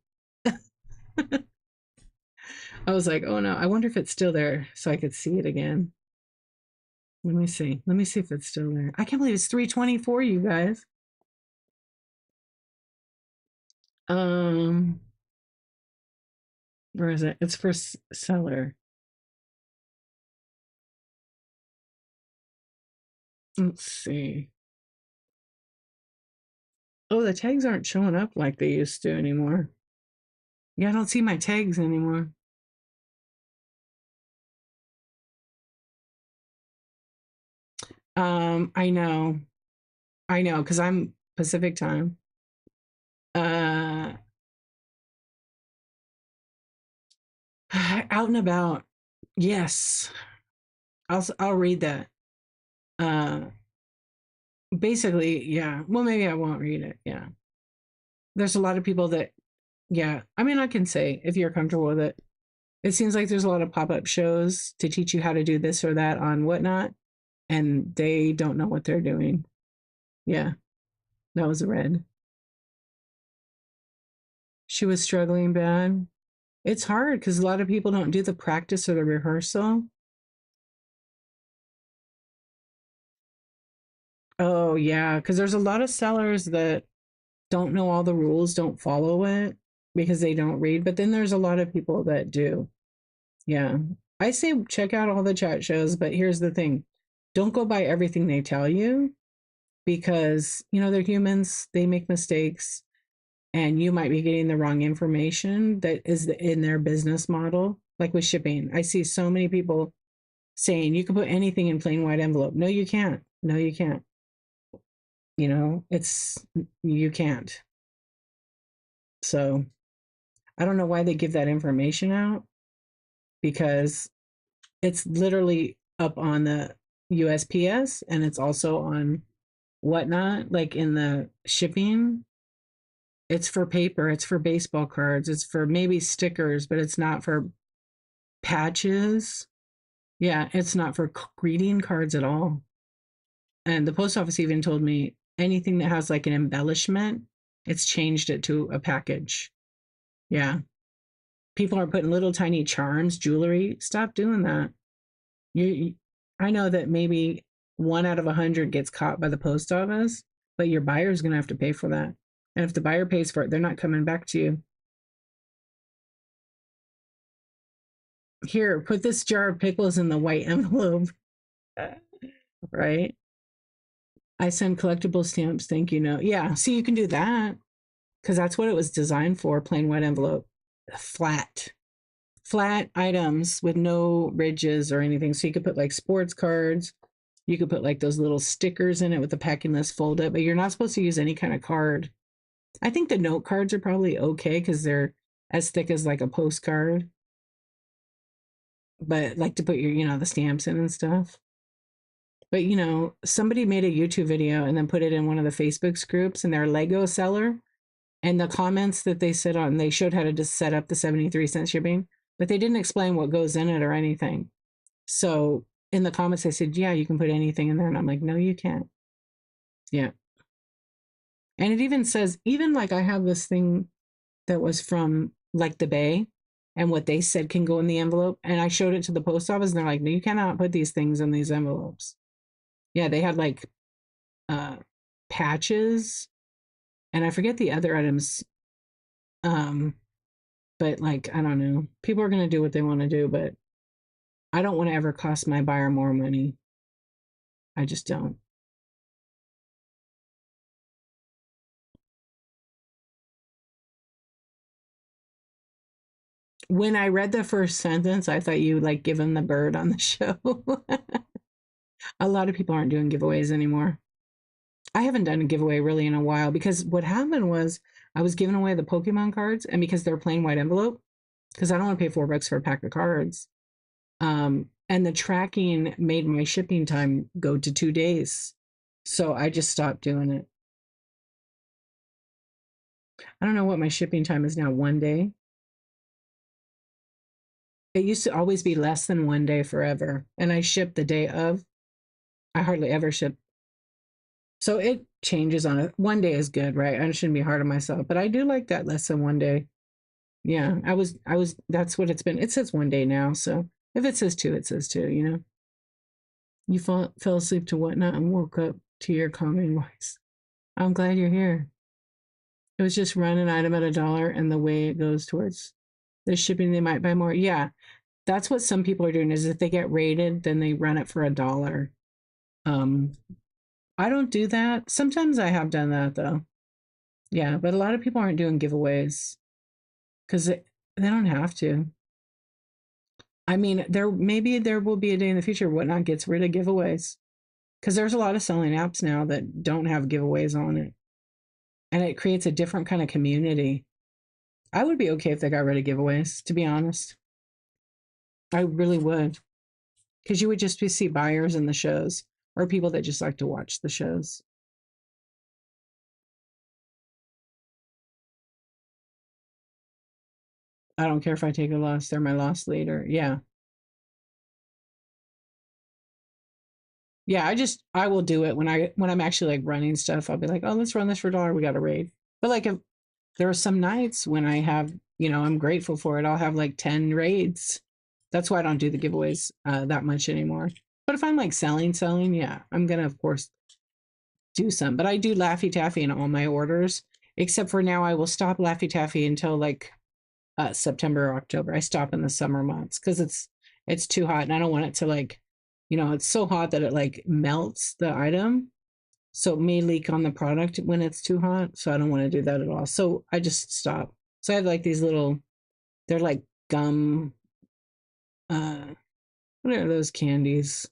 I was like, oh no, I wonder if it's still there so I could see it again. Let me see. Let me see if it's still there. I can't believe it's 3:24, you guys. Um, where is it? It's for seller. Let's see. Oh, the tags aren't showing up like they used to anymore. Yeah, I don't see my tags anymore. I know. I know, because I'm Pacific time. Uh out and about. Yes. I'll read that. Uh basically, yeah. Well, maybe I won't read it. Yeah. There's a lot of people that yeah. I mean, I can say if you're comfortable with it. It seems like there's a lot of pop-up shows to teach you how to do this or that on whatnot, and they don't know what they're doing. Yeah, that was a red. She was struggling bad. It's hard because a lot of people don't do the practice or the rehearsal. Oh, yeah, because there's a lot of sellers that don't know all the rules, don't follow it because they don't read. But then there's a lot of people that do. Yeah. I say check out all the chat shows, but here's the thing, don't go by everything they tell you because, they're humans, they make mistakes. and you might be getting the wrong information that is in their business model. Like with shipping, I see so many people saying you can put anything in plain white envelope. No, you can't. No, you can't. It's you can't. So I don't know why they give that information out, because it's literally up on the USPS, and it's also on whatnot, like in the shipping. It's for paper, it's for baseball cards, it's for maybe stickers, but it's not for patches. Yeah, it's not for greeting cards at all. And the post office even told me anything that has like an embellishment, it's changed it to a package. Yeah. People are putting little tiny charms, jewelry. Stop doing that. You, I know that maybe 1 out of 100 gets caught by the post office, but your buyer's going to have to pay for that. And if the buyer pays for it, they're not coming back to you. Here, put this jar of pickles in the white envelope. Right? I send collectible stamps. Thank you. No. Yeah. See, you can do that because that's what it was designed for, plain white envelope. Flat. Flat items with no ridges or anything. So you could put like sports cards. You could put like those little stickers in it with the packing list folded, but you're not supposed to use any kind of card. I think the note cards are probably okay because they're as thick as like a postcard, but like to put your, the stamps in and stuff. But somebody made a YouTube video and then put it in one of the Facebook's groups, and their Lego seller, and the comments that they said on, they showed how to just set up the 73-cent shipping, but they didn't explain what goes in it or anything. So in the comments, they said, yeah, you can put anything in there. And I'm like, no, you can't. Yeah. And it even says, even like I have this thing that was from like the Bay, and what they said can go in the envelope. And I showed it to the post office, and they're like, no, you cannot put these things in these envelopes. Yeah, they had like uh patches, and I forget the other items. Um, but like, I don't know. People are gonna do what they want to do, but I don't want to ever cost my buyer more money. I just don't. When I read the first sentence, I thought you like give him the bird on the show. A lot of people aren't doing giveaways anymore. I haven't done a giveaway really in a while because what happened was I was giving away the Pokemon cards, and because they're plain white envelope, because I don't want to pay $4 for a pack of cards. And the tracking made my shipping time go to 2 days. So I just stopped doing it. I don't know what my shipping time is now, 1 day. It used to always be less than 1 day forever. And I ship the day of. I hardly ever ship. So it changes on it. 1 day is good, right? I shouldn't be hard on myself, but I do like that less than 1 day. Yeah, that's what it's been. It says 1 day now. So if it says two, it says two. You fell asleep to whatnot and woke up to your calming voice. I'm glad you're here. It was just run an item at $1, and the way it goes towards the shipping, they might buy more. Yeah, that's what some people are doing. Is if they get rated, then they run it for $1. Um, I don't do that. Sometimes I have done that though. Yeah, but a lot of people aren't doing giveaways because they don't have to. I mean, there will be a day in the future whatnot gets rid of giveaways, because there's a lot of selling apps now that don't have giveaways on it, and it creates a different kind of community. I would be okay if they got rid of giveaways, to be honest. I really would, because you would just see buyers in the shows or people that just like to watch the shows. I don't care if I take a loss; they're my loss leader. Yeah, yeah. I will do it when I'm actually like running stuff. I'll be like, oh, let's run this for $1. We got a raid. But like if there are some nights when I have, I'm grateful for it. I'll have like 10 raids. That's why I don't do the giveaways that much anymore. But if I'm like selling, yeah, I'm gonna of course do some. But I do Laffy Taffy in all my orders, except for now I will stop Laffy Taffy until like September or October. I stop in the summer months because it's too hot, and I don't want it to like, it's so hot that it like melts the item. So it may leak on the product when it's too hot. So I don't want to do that at all. So I just stop. So I have like these little, they're like gum, uh, what are those candies?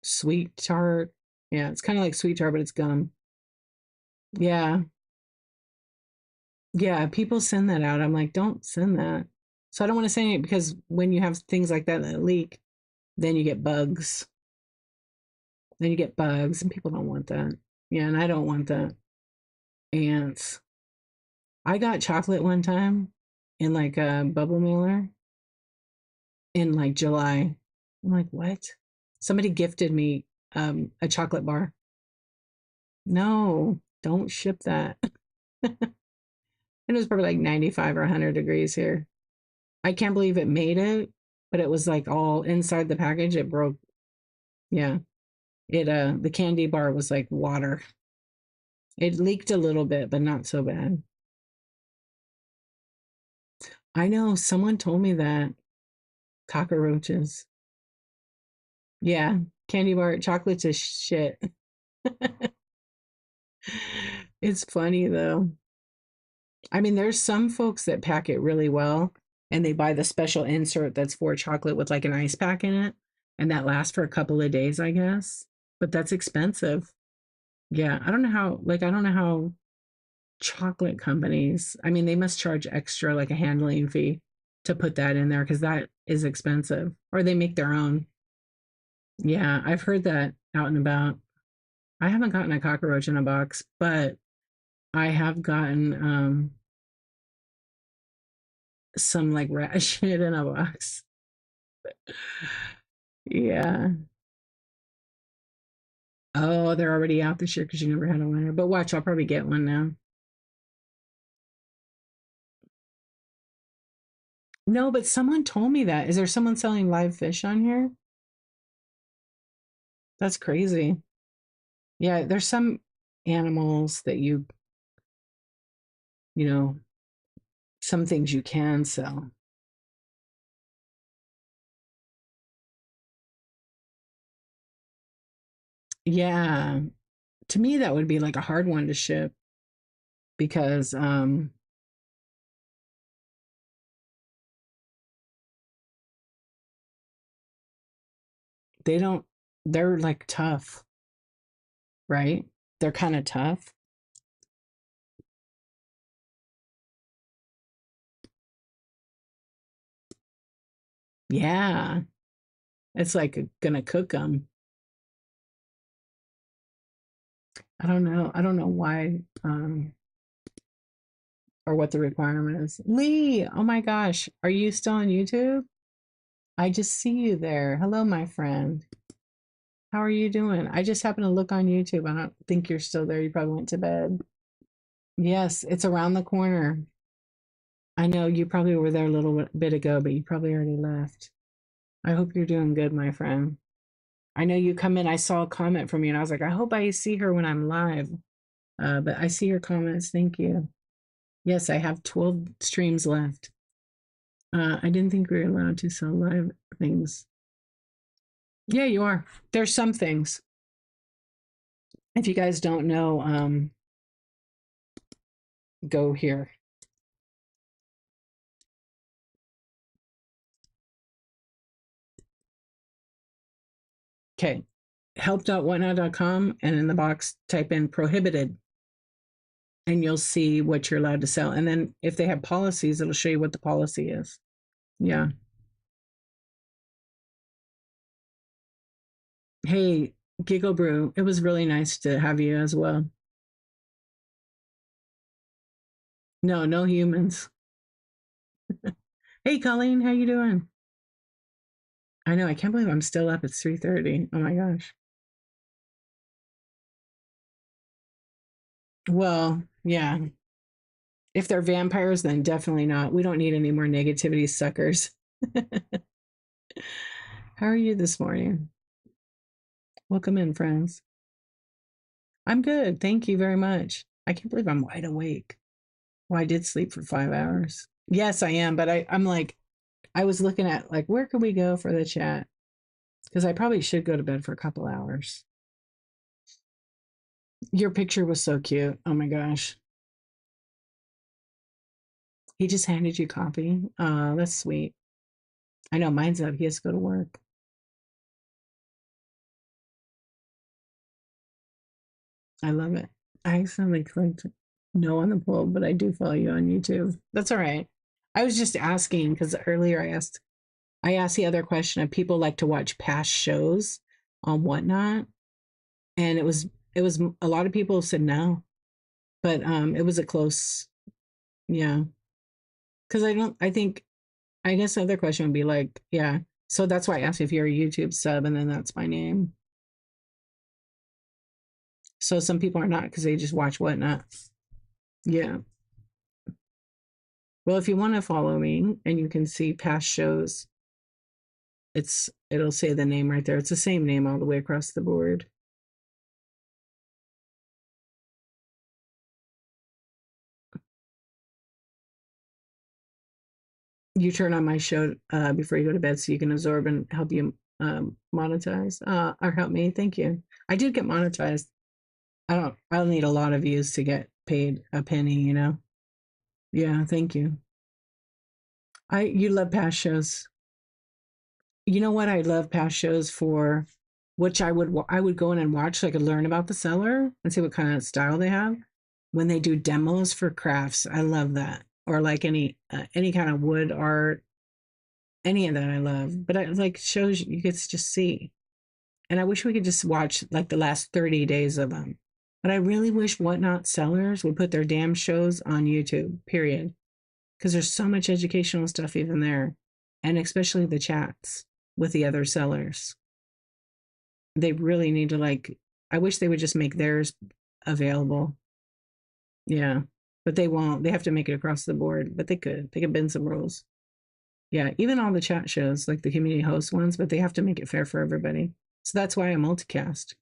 Sweet tart. Yeah, it's kind of like sweet tart, but it's gum. Yeah. Yeah. People send that out. I'm like, don't send that. So I don't want to send it because when you have things like that that leak, then you get bugs. Then you get bugs, and people don't want that. Yeah, and I don't want that. Ants. I got chocolate one time in like a bubble mailer in like July. I'm like, what? Somebody gifted me a chocolate bar. No, don't ship that. It was probably like 95 or 100 degrees here. I can't believe it made it, but it was like all inside the package. It broke. Yeah. The candy bar was like water. It leaked a little bit, but not so bad. I know someone told me that cockroaches. Yeah, candy bar chocolate's is shit. It's funny though. I mean, there's some folks that pack it really well and they buy the special insert that's for chocolate with like an ice pack in it, and that lasts for a couple of days, I guess. But that's expensive. Yeah, I don't know how chocolate companies, I mean, they must charge extra like a handling fee to put that in there because that is expensive. Or they make their own. Yeah, I've heard that out and about. I haven't gotten a cockroach in a box, but I have gotten some like rat shit in a box. Yeah. Oh, they're already out this year because you never had a winter. But watch, I'll probably get one now. No, but someone told me that. Is there someone selling live fish on here? That's crazy. Yeah, there's some animals that you know, some things you can sell. Yeah. To me, that would be like a hard one to ship because they don't, they're like tough, right? They're kind of tough. Yeah. It's like gonna cook them. I don't know. I don't know why or what the requirement is. Lee, oh my gosh, are you still on YouTube? I just see you there. Hello, my friend. How are you doing? I just happened to look on YouTube. I don't think you're still there. You probably went to bed. Yes, it's around the corner. I know you probably were there a little bit ago, but you probably already left. I hope you're doing good, my friend. I know you come in. I saw a comment from you, and I was like, I hope I see her when I'm live. But I see your comments. Thank you. Yes, I have 12 streams left. I didn't think we were allowed to sell live things. Yeah, you are. There's some things. If you guys don't know, go here. Okay. Help.whatnot.com, and in the box type in prohibited, and you'll see what you're allowed to sell. And then if they have policies, it'll show you what the policy is. Yeah. Hey, Giggle Brew, it was really nice to have you as well. No, no humans. Hey, Colleen, how you doing? I know, I can't believe I'm still up. It's 3:30. Oh my gosh. Well, yeah. If they're vampires, then definitely not. We don't need any more negativity suckers. How are you this morning? Welcome in, friends. I'm good. Thank you very much. I can't believe I'm wide awake. Well, I did sleep for 5 hours. Yes, I am, but I'm like, I was looking at like, where could we go for the chat? Because I probably should go to bed for a couple hours. Your picture was so cute. Oh my gosh. He just handed you coffee. Oh, that's sweet. I know mine's up. He has to go to work. I love it. I accidentally clicked no on the poll, but I do follow you on YouTube. That's all right. I was just asking because earlier I asked the other question of people like to watch past shows on whatnot, and it was a lot of people said no, but it was a close, yeah. Because I think I guess the other question would be like, yeah. So that's why I asked if you're a YouTube sub, and then that's my name. So some people are not because they just watch whatnot. Yeah. Well, if you want to follow me and you can see past shows, it'll say the name right there. It's the same name all the way across the board. You turn on my show before you go to bed so you can absorb and help you monetize or help me. Thank you. I did get monetized. I'll need a lot of views to get paid a penny, you know? Yeah, thank you. You love past shows. You know what I love past shows for, which I would go in and watch so I could learn about the seller and see what kind of style they have when they do demos for crafts. I love that. Or like any kind of wood art, any of that I love. But I like shows you get to just see. And I wish we could just watch like the last 30 days of them. But I really wish Whatnot sellers would put their damn shows on YouTube, period. Because there's so much educational stuff even there. And especially the chats with the other sellers. They really need to like, I wish they would just make theirs available. Yeah. But they won't. They have to make it across the board. But they could. They could bend some rules. Yeah. Even all the chat shows, like the community host ones, but they have to make it fair for everybody. So that's why I multicast.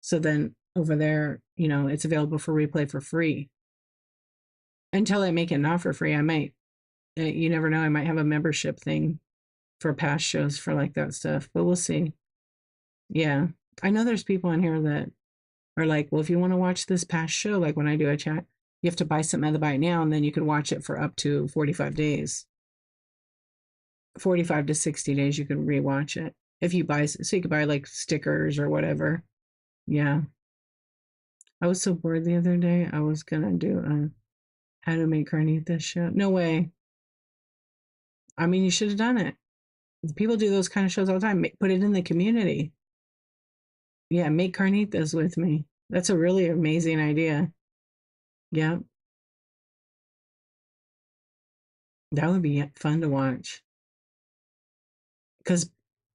So then over there, it's available for replay for free. Until I make it not for free, I might. You never know. I might have a membership thing for past shows for like that stuff, but we'll see. Yeah. I know there's people on here that are like, well, if you want to watch this past show, like when I do a chat, you have to buy something at the buy now, and then you can watch it for up to 45 days. 45 to 60 days, you can rewatch it. If you buy, so you could buy like stickers or whatever. Yeah. I was so bored the other day. I was going to do how to make carnitas show. No way. I mean, you should have done it. People do those kind of shows all the time. Put it in the community. Yeah, make carnitas with me. That's a really amazing idea. Yeah, that would be fun to watch. Because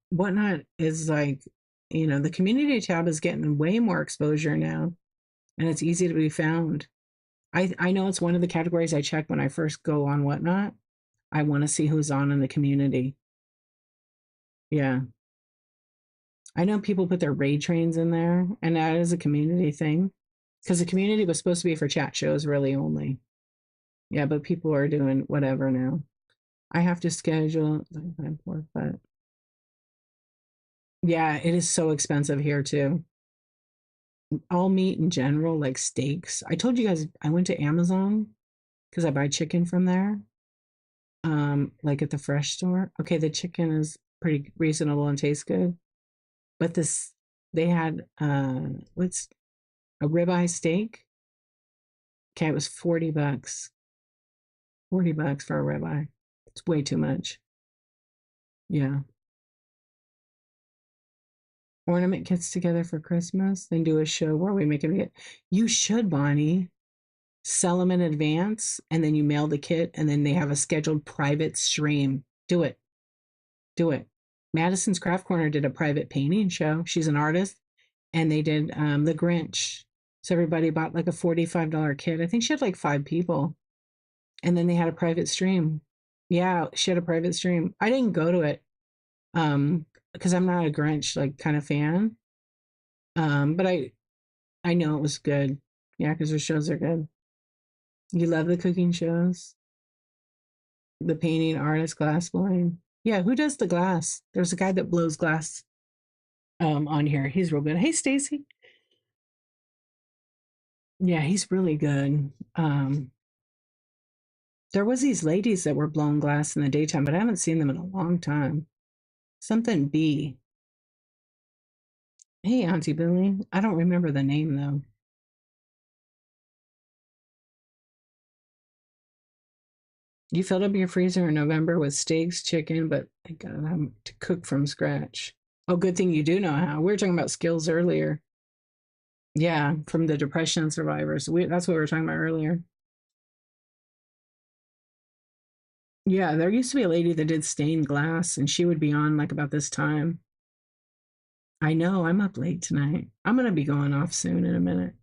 Whatnot is like, the community tab is getting way more exposure now, and it's easy to be found. I know it's one of the categories I check when I first go on Whatnot. I want to see who's on in the community. Yeah. I know people put their raid trains in there, and that is a community thing because the community was supposed to be for chat shows really only. Yeah, but people are doing whatever now. I have to schedule, but yeah, it is so expensive here too. All meat in general, like steaks. I told you guys I went to Amazon because I buy chicken from there. Like at the fresh store. Okay, the chicken is pretty reasonable and tastes good. But this they had what's a ribeye steak. Okay, it was $40. $40 for a ribeye. It's way too much. Yeah. Ornament kits together for Christmas, then do a show where we make it. You should, Bonnie, sell them in advance, and then you mail the kit, and then they have a scheduled private stream. Do it. Do it. Madison's Craft Corner did a private painting show. She's an artist, and they did the Grinch. So everybody bought like a $45 kit. I think she had like 5 people, and then they had a private stream. Yeah, she had a private stream. I didn't go to it because I'm not a Grinch like kind of fan. But I know it was good. Yeah, because her shows are good. You love the cooking shows, the painting artist, glass blowing. Yeah, who does the glass? There's a guy that blows glass on here. He's real good. Hey, Stacy. Yeah, he's really good. There was these ladies that were blown glass in the daytime, but I haven't seen them in a long time. Something B. Hey, Auntie Billy. I don't remember the name though. You filled up your freezer in November with steaks, chicken, but I got them to cook from scratch. Oh, good thing you do know how. We were talking about skills earlier. Yeah, from the depression survivors. That's what we were talking about earlier. Yeah, there used to be a lady that did stained glass, and she would be on like about this time. I know, I'm up late tonight. I'm going to be going off soon in a minute.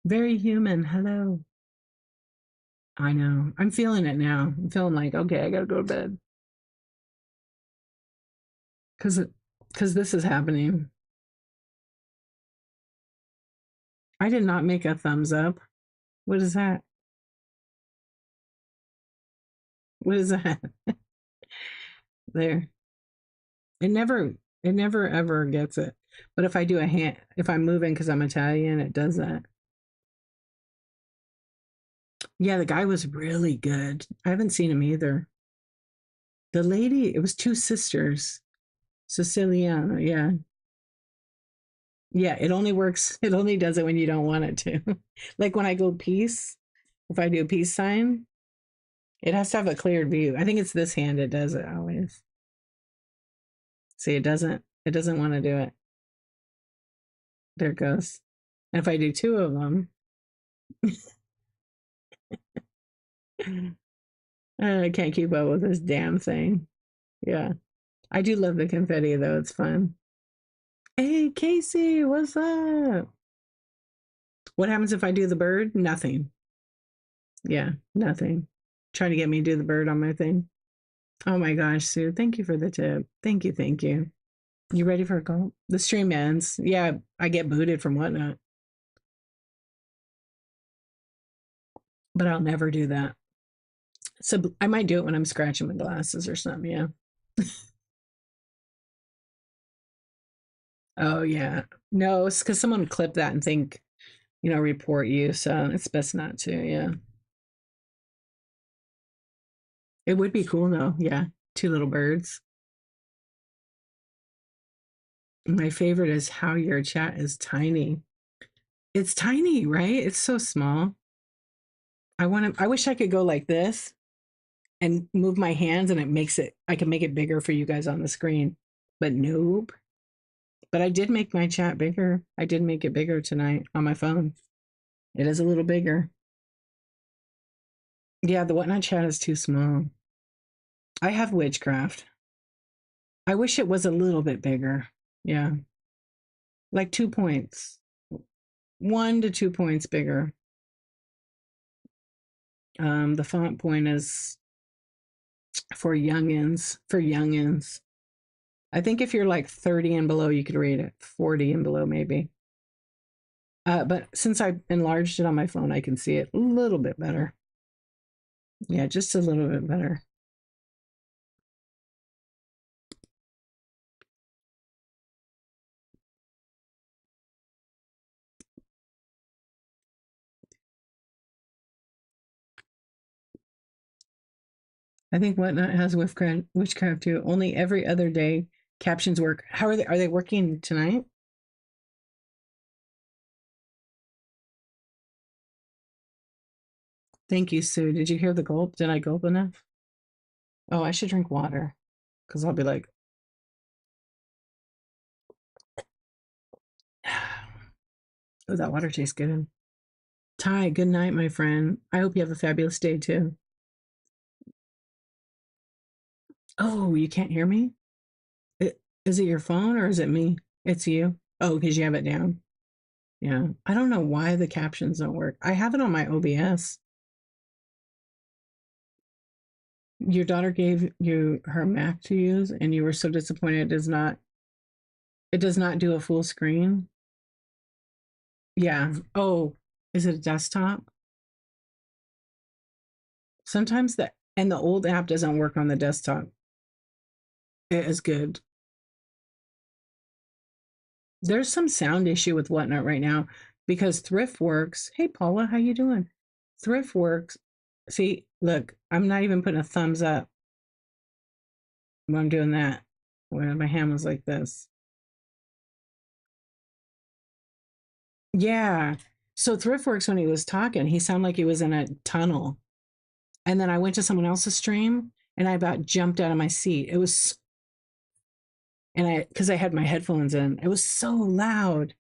Very human. Hello. I know. I'm feeling it now. I'm feeling like, okay, I got to go to bed because this is happening. I did not make a thumbs up. What is that? What is that? There. It never ever gets it. But if I do a hand, if I'm moving because I'm Italian, it does that. Yeah, the guy was really good. I haven't seen him either. The lady, it was two sisters. Siciliana, yeah. Yeah, it only works, it only does it when you don't want it to. Like when I go peace, if I do a peace sign, it has to have a cleared view. I think it's this hand it does it always. See, it doesn't want to do it. There it goes. And if I do two of them, I can't keep up with this damn thing. Yeah. I do love the confetti though. It's fun. Hey, Casey, what's up? What happens if I do the bird? Nothing. Yeah, nothing. Trying to get me to do the bird on my thing. Oh my gosh, Sue. Thank you for the tip. Thank you. Thank you. You ready for a call? The stream ends. Yeah, I get booted from whatnot, but I'll never do that. So I might do it when I'm scratching my glasses or something. Yeah. Oh, yeah. No, it's because someone clip that and think, report you. So it's best not to. Yeah. It would be cool though. Yeah. Two little birds. My favorite is how your chat is tiny. It's tiny, right? It's so small. I wish I could go like this and move my hands and I can make it bigger for you guys on the screen. But nope. But I did make my chat bigger. I did make it bigger tonight on my phone. It is a little bigger. Yeah, the whatnot chat is too small. I have witchcraft. I wish it was a little bit bigger. Yeah. Like 2 points. 1 to 2 points bigger. The font point is for youngins. For youngins. I think if you're like 30 and below, you could read it. 40 and below, maybe. But since I enlarged it on my phone, I can see it a little bit better. Yeah, just a little bit better. I think Whatnot has witchcraft too. Only every other day captions work. How are they? Are they working tonight? Thank you, Sue. Did you hear the gulp? Did I gulp enough? Oh, I should drink water because I'll be like, oh, that water tastes good. Ty, good night, my friend. I hope you have a fabulous day too. Oh, you can't hear me? Is it your phone or is it me? It's you. Oh, because you have it down. Yeah. I don't know why the captions don't work. I have it on my OBS. Your daughter gave you her Mac to use and you were so disappointed it does not do a full screen. Yeah. Oh, is it a desktop? Sometimes the old app doesn't work on the desktop. It is good. There's some sound issue with Whatnot right now because ThriftWorks, hey Paula, how you doing? ThriftWorks, see, look, I'm not even putting a thumbs up when I'm doing that. When my hand was like this. Yeah. So ThriftWorks, when he was talking, he sounded like he was in a tunnel. And then I went to someone else's stream and I about jumped out of my seat. It was, and because I had my headphones in, it was so loud.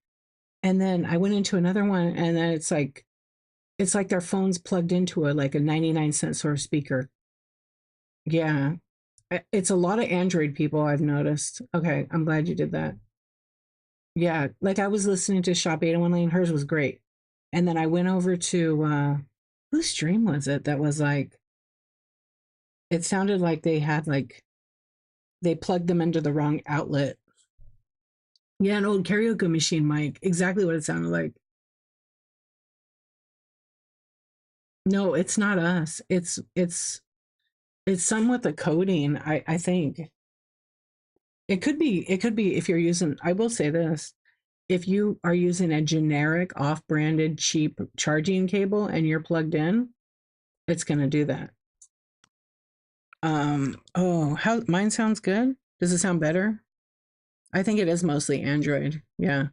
And then I went into another one and then it's like their phone's plugged into like a 99-cent sort of speaker. Yeah. It's a lot of Android people I've noticed. Okay. I'm glad you did that. Yeah. Like I was listening to Shop 801 Lane. Hers was great. And then I went over to, whose stream was it that was like, it sounded like they had like, they plugged them into the wrong outlet. Yeah. An old karaoke machine mic. Exactly what it sounded like. No, it's not us. It's some with the coding, I think. It could be if you're using, I will say this, if you are using a generic off-branded cheap charging cable and you're plugged in, it's going to do that. Oh, how mine sounds good? Does it sound better? I think it is mostly Android. Yeah.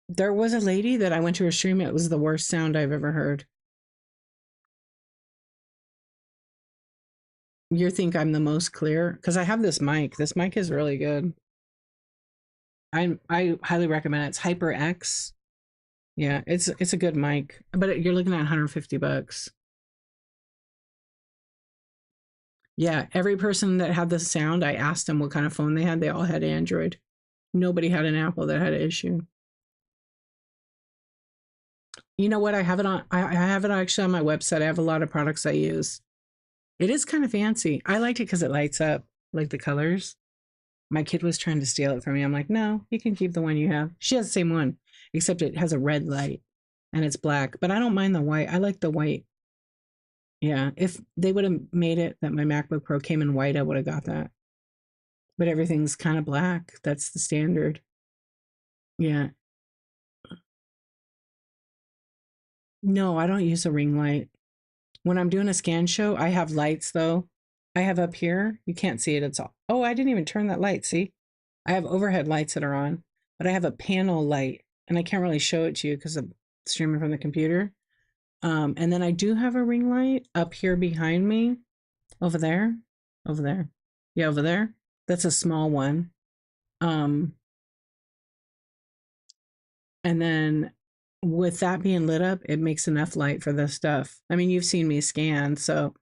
There was a lady that I went to her stream, it was the worst sound I've ever heard. You think I'm the most clear? Because I have this mic. This mic is really good. I highly recommend it. It's HyperX. Yeah, it's a good mic, but you're looking at 150 bucks. Yeah, every person that had the sound, I asked them what kind of phone they had. They all had Android. Nobody had an Apple that had an issue. You know what? I have it on. I have it actually on my website. I have a lot of products I use. It is kind of fancy. I liked it because it lights up, like the colors. My kid was trying to steal it from me. I'm like, no, you can keep the one you have. She has the same one, except it has a red light and it's black. But I don't mind the white. I like the white. Yeah, if they would have made it that my MacBook Pro came in white, I would have got that. But everything's kind of black. That's the standard. Yeah. No, I don't use a ring light. When I'm doing a scan show, I have lights though. I have up here. You can't see it. It's all. Oh, I didn't even turn that light. See? I have overhead lights that are on, but I have a panel light and I can't really show it to you because I'm streaming from the computer. And then I do have a ring light up here behind me, over there, over there. Yeah, over there. That's a small one. Um, and then with that being lit up, it makes enough light for this stuff. I mean, you've seen me scan, so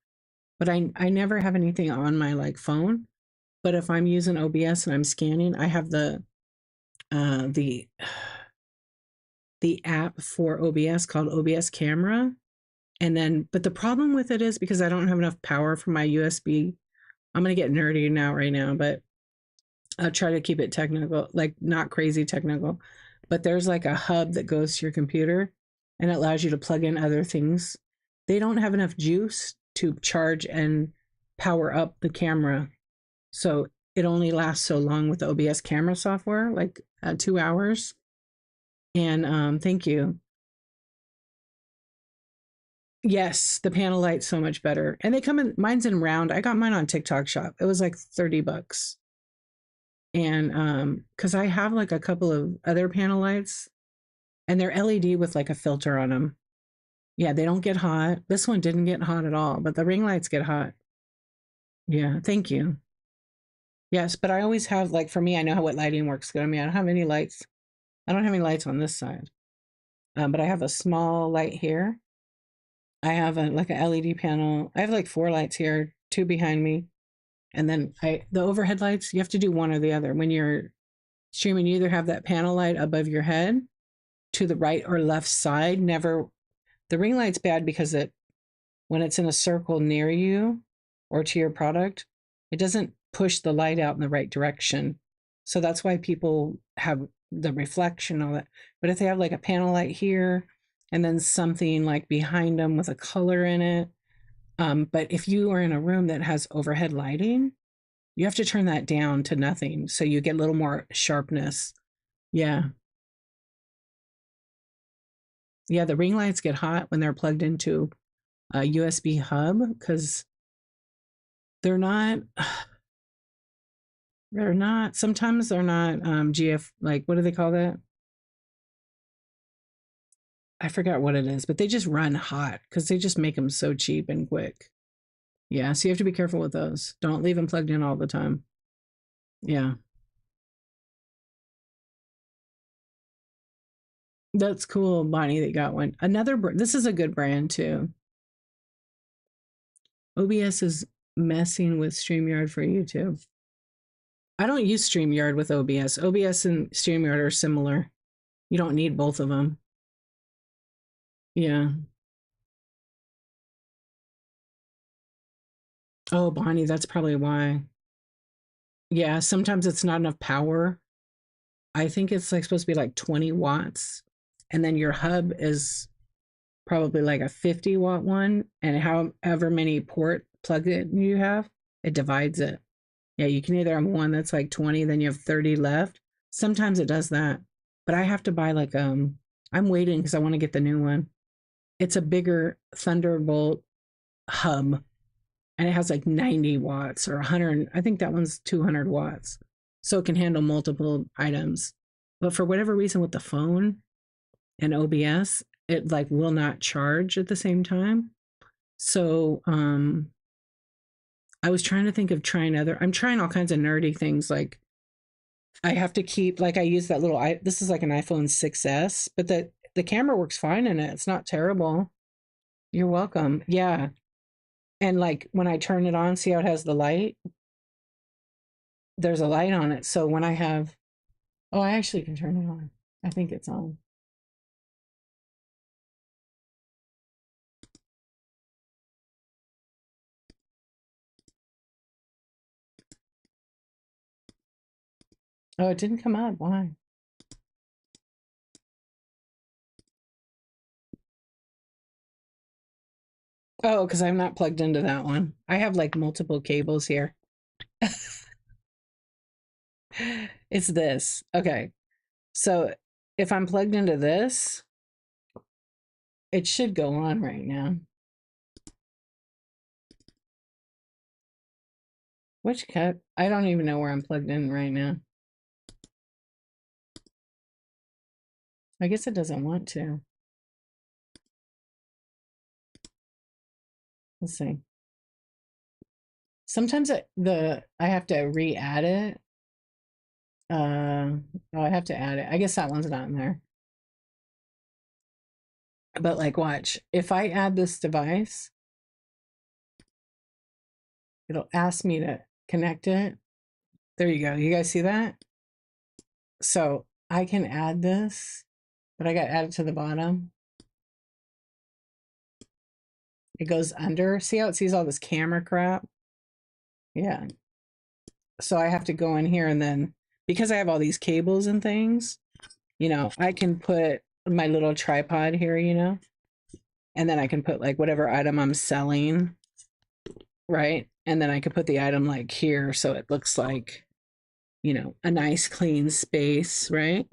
but I never have anything on my like phone. But if I'm using OBS and I'm scanning, I have uh the the app for OBS called OBS Camera. And then but the problem with it is because I don't have enough power for my USB. I'm gonna get nerdy now right now, but I'll try to keep it technical, like not crazy technical. But there's like a hub that goes to your computer and it allows you to plug in other things. They don't have enough juice to charge and power up the camera. So it only lasts so long with the OBS camera software, like 2 hours. And thank you. Yes, the panel light's so much better. And they come in, mine's in round. I got mine on TikTok shop. It was like 30 bucks. And because I have like a couple of other panel lights and they're LED with like a filter on them. Yeah, they don't get hot. This one didn't get hot at all, but the ring lights get hot. Yeah, thank you. Yes, but I always have like for me, I know how what lighting works good. I mean, I don't have any lights. I don't have any lights on this side, but I have a small light here. I have like a LED panel. I have like four lights here, two behind me, and then the overhead lights. You have to do one or the other when you're streaming. You either have that panel light above your head, to the right or left side. Never the ring light's bad because it when it's in a circle near you or to your product, it doesn't push the light out in the right direction. So that's why people have the reflection of it. But if they have like a panel light here and then something like behind them with a color in it, but if you are in a room that has overhead lighting, you have to turn that down to nothing so you get a little more sharpness. Yeah. Yeah, the ring lights get hot when they're plugged into a USB hub because they're not they're not sometimes they're not GF, like what do they call that? I forgot what it is, but they just run hot because they just make them so cheap and quick. Yeah, so you have to be careful with those. Don't leave them plugged in all the time. Yeah, that's cool, Bonnie. That got one. This is a good brand too. OBS is messing with StreamYard for you too. I don't use StreamYard with OBS. OBS and StreamYard are similar. You don't need both of them. Yeah. Oh, Bonnie, that's probably why. Yeah, sometimes it's not enough power. I think it's like supposed to be like 20 watts. And then your hub is probably like a 50-watt one. And however many port plug in you have, it divides it. Yeah, you can either have one that's like 20, then you have 30 left. Sometimes it does that. But I have to buy like I'm waiting because I want to get the new one. It's a bigger Thunderbolt hub and it has like 90 watts or 100. I think that one's 200 watts. So it can handle multiple items. But for whatever reason with the phone and OBS, it like will not charge at the same time. So I was trying to think of I'm trying all kinds of nerdy things. Like I have to keep, like I use that this is like an iPhone 6S, but the camera works fine in it. It's not terrible. You're welcome. Yeah. And like when I turn it on, see how it has the light? There's a light on it. So when I have, oh, I actually can turn it on. I think it's on. Oh, it didn't come up. Why? Oh, because I'm not plugged into that one. I have like multiple cables here. It's this. Okay. So if I'm plugged into this, it should go on right now. Which cut? I don't even know where I'm plugged in right now. I guess it doesn't want to. Let's see. Sometimes I have to re-add it. Oh, I have to add it. I guess that one's not in there. But like, watch. If I add this device, it'll ask me to connect it. There you go. You guys see that? So I can add this, but I got added to the bottom. It goes under. See how it sees all this camera crap? Yeah. So I have to go in here and then, because I have all these cables and things, I can put my little tripod here, and then I can put like whatever item I'm selling, right? And then I could put the item like here so it looks like, a nice clean space, right?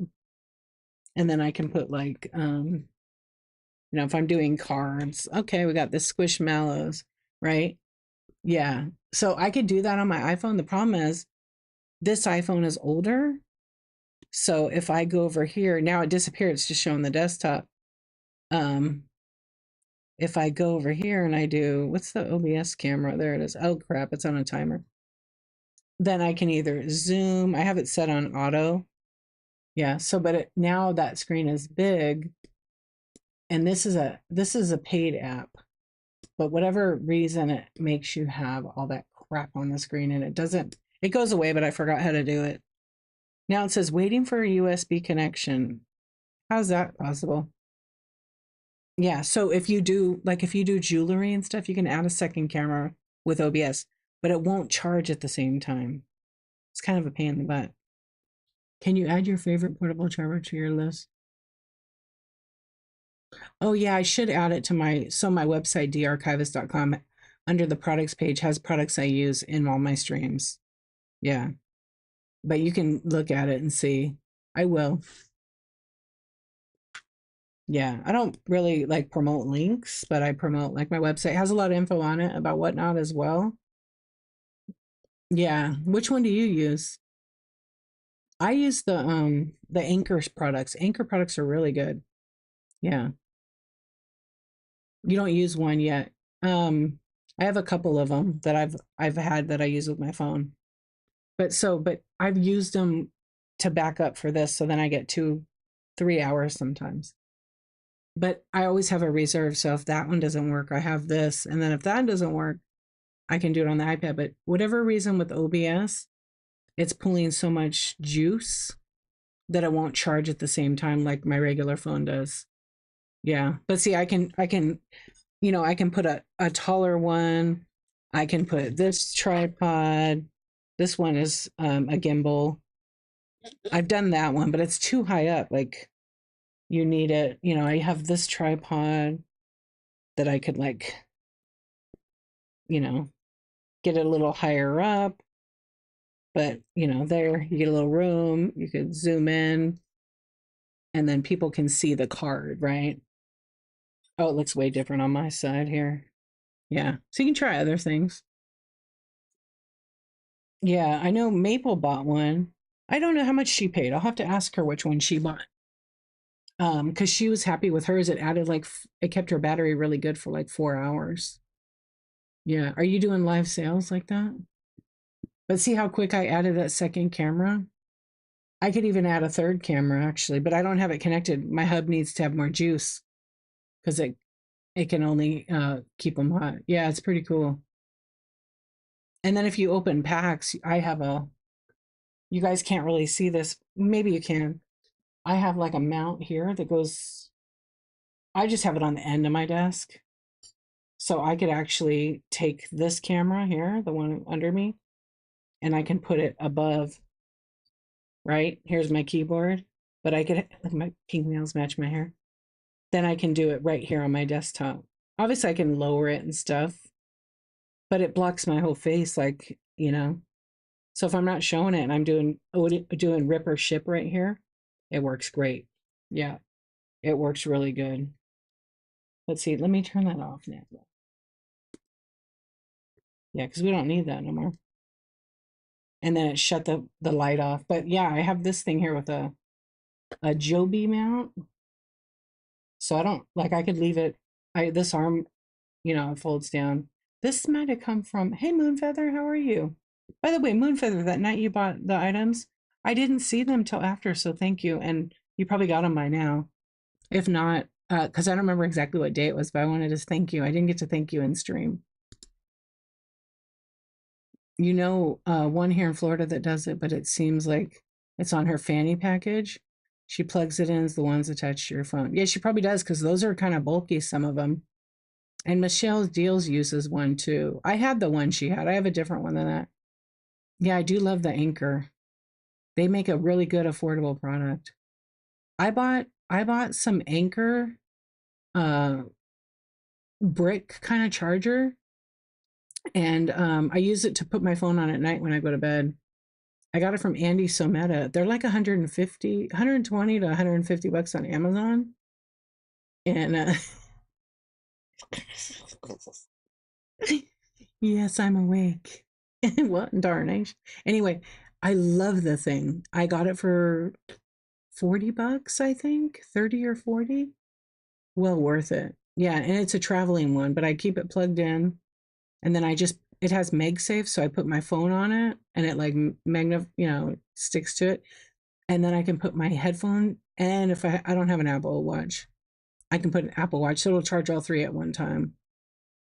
And then I can put like if I'm doing cards, okay, we got the squishmallows, right? Yeah. So I could do that on my iPhone. The problem is this iPhone is older. So if I go over here, now it disappeared, it's just showing the desktop. If I go over here and I do, what's the OBS camera? There it is. Oh crap, it's on a timer. Then I can either zoom, I have it set on auto. Yeah, so but now that screen is big and this is a paid app. But whatever reason it makes you have all that crap on the screen and it goes away, but I forgot how to do it. Now it says waiting for a USB connection. How's that possible? Yeah, so if you do jewelry and stuff, you can add a second camera with OBS, but it won't charge at the same time. It's kind of a pain in the butt. Can you add your favorite portable charger to your list? Oh yeah, I should add it to my website darchivist.com under the products page has products I use in all my streams. Yeah. But you can look at it and see. I will. Yeah, I don't really like promote links, but I promote like my website has a lot of info on it about whatnot as well. Yeah, which one do you use? I use the Anchor products. Anchor products are really good. Yeah, you don't use one yet. Um, I have a couple of them that I've had that I use with my phone. But I've used them to back up for this, so then I get 3 hours sometimes. But I always have a reserve, so if that one doesn't work, I have this, and then if that doesn't work, I can do it on the iPad. But whatever reason with OBS, it's pulling so much juice that it won't charge at the same time like my regular phone does. Yeah. But see, I can put a taller one. I can put this tripod. This one is a gimbal. I've done that one, but it's too high up. Like you need it. I have this tripod that I could you know, get it a little higher up. But, there you get a little room. You could zoom in and then people can see the card, right? Oh, it looks way different on my side here. Yeah. So you can try other things. Yeah, I know Maple bought one. I don't know how much she paid. I'll have to ask her which one she bought. Because she was happy with hers. It added it kept her battery really good for like 4 hours. Yeah. Are you doing live sales like that? But see how quick I added that second camera? I could even add a third camera actually, but I don't have it connected. My hub needs to have more juice because it can only keep them hot. Yeah, it's pretty cool. And then if you open packs, I have you guys can't really see this. Maybe you can. I have like a mount here that goes, I just have it on the end of my desk. So I could actually take this camera here, the one under me, and I can put it above, right? Here's my keyboard, but I could, look, my pink nails match my hair. Then I can do it right here on my desktop. Obviously, I can lower it and stuff, but it blocks my whole face, So if I'm not showing it and I'm doing rip or ship right here, it works great. Yeah, it works really good. Let's see. Let me turn that off now. Yeah, because we don't need that no more. And then it shut the light off. But yeah, I have this thing here with a Joby mount, so I don't like. I could leave it. This arm, it folds down. This might have come from. Hey, Moonfeather, how are you? By the way, Moonfeather, that night you bought the items, I didn't see them till after, so thank you. And you probably got them by now. If not, because I don't remember exactly what day it was, but I wanted to thank you. I didn't get to thank you in stream. One here in Florida that does it, but it seems like it's on her fanny package. She plugs it in as the ones attached to your phone. Yeah, she probably does because those are kind of bulky, some of them. And Michelle's Deals uses one too. I had the one she had. I have a different one than that. Yeah, I do love the Anchor. They make a really good affordable product. I bought some Anchor uh brick kind of charger, and I use it to put my phone on at night when I go to bed. I got it from Andy Sometta. They're like 150, 120 to 150 bucks on Amazon. And yes, I'm awake. What darnation. Anyway, I love the thing. I got it for 40 bucks, I think, 30 or 40. Well worth it. Yeah, and it's a traveling one, but I keep it plugged in, and then it has MagSafe, so I put my phone on it and it like sticks to it. And then I can put my headphone, and if I don't have an Apple Watch, I can put an Apple Watch, so it'll charge all three at one time.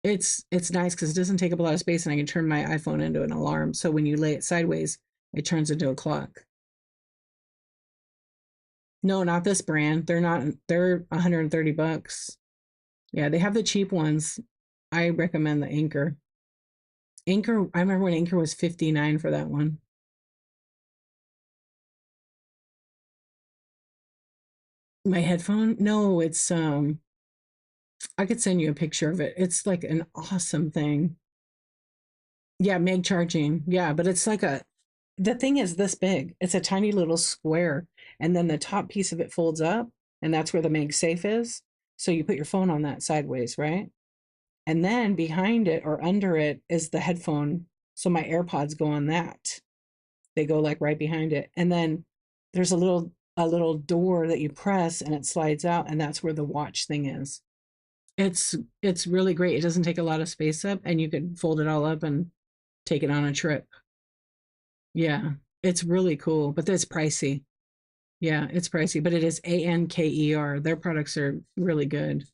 It's nice because it doesn't take up a lot of space, and I can turn my iPhone into an alarm. So when you lay it sideways, it turns into a clock. No, not this brand. They're not. They're 130 bucks. Yeah, they have the cheap ones. I recommend the Anchor. Anchor. I remember when Anchor was 59 for that one. My headphone? No, it's I could send you a picture of it. It's like an awesome thing. Yeah, Meg charging. Yeah, but it's like the thing is this big. It's a tiny little square, and then the top piece of it folds up. and that's where the MagSafe is. So you put your phone on that sideways, right? And then behind it or under it is the headphone. So my AirPods go on that. They go like right behind it. And then there's a little door that you press and it slides out, and that's where the watch thing is. It's really great. It doesn't take a lot of space up, and you could fold it all up and take it on a trip. Yeah. It's really cool, but it's pricey. Yeah, it's pricey, but it is Anker. Their products are really good.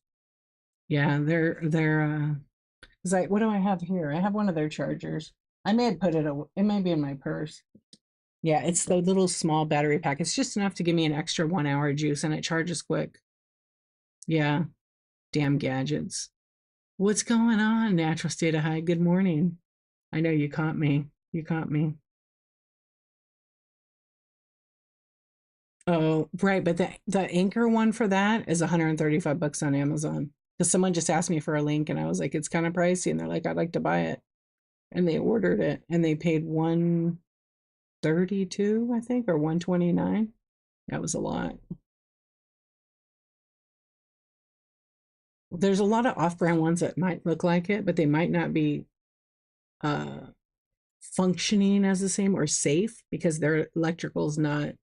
Yeah, they're 'cause what do I have here? I have one of their chargers. I may have put it may be in my purse. Yeah, it's the little small battery pack. It's just enough to give me an extra 1 hour juice, and it charges quick. Yeah, damn gadgets. What's going on, Natural State of High? Good morning. I know you caught me. You caught me. Oh, right, but the Anchor one for that is 135 bucks on Amazon. Because someone just asked me for a link, and I was like, it's kind of pricey, and they're like, I'd like to buy it, and they ordered it, and they paid 132, I think, or 129. That was a lot. There's a lot of off-brand ones that might look like it, but they might not be uh functioning as the same or safe because their electrical's not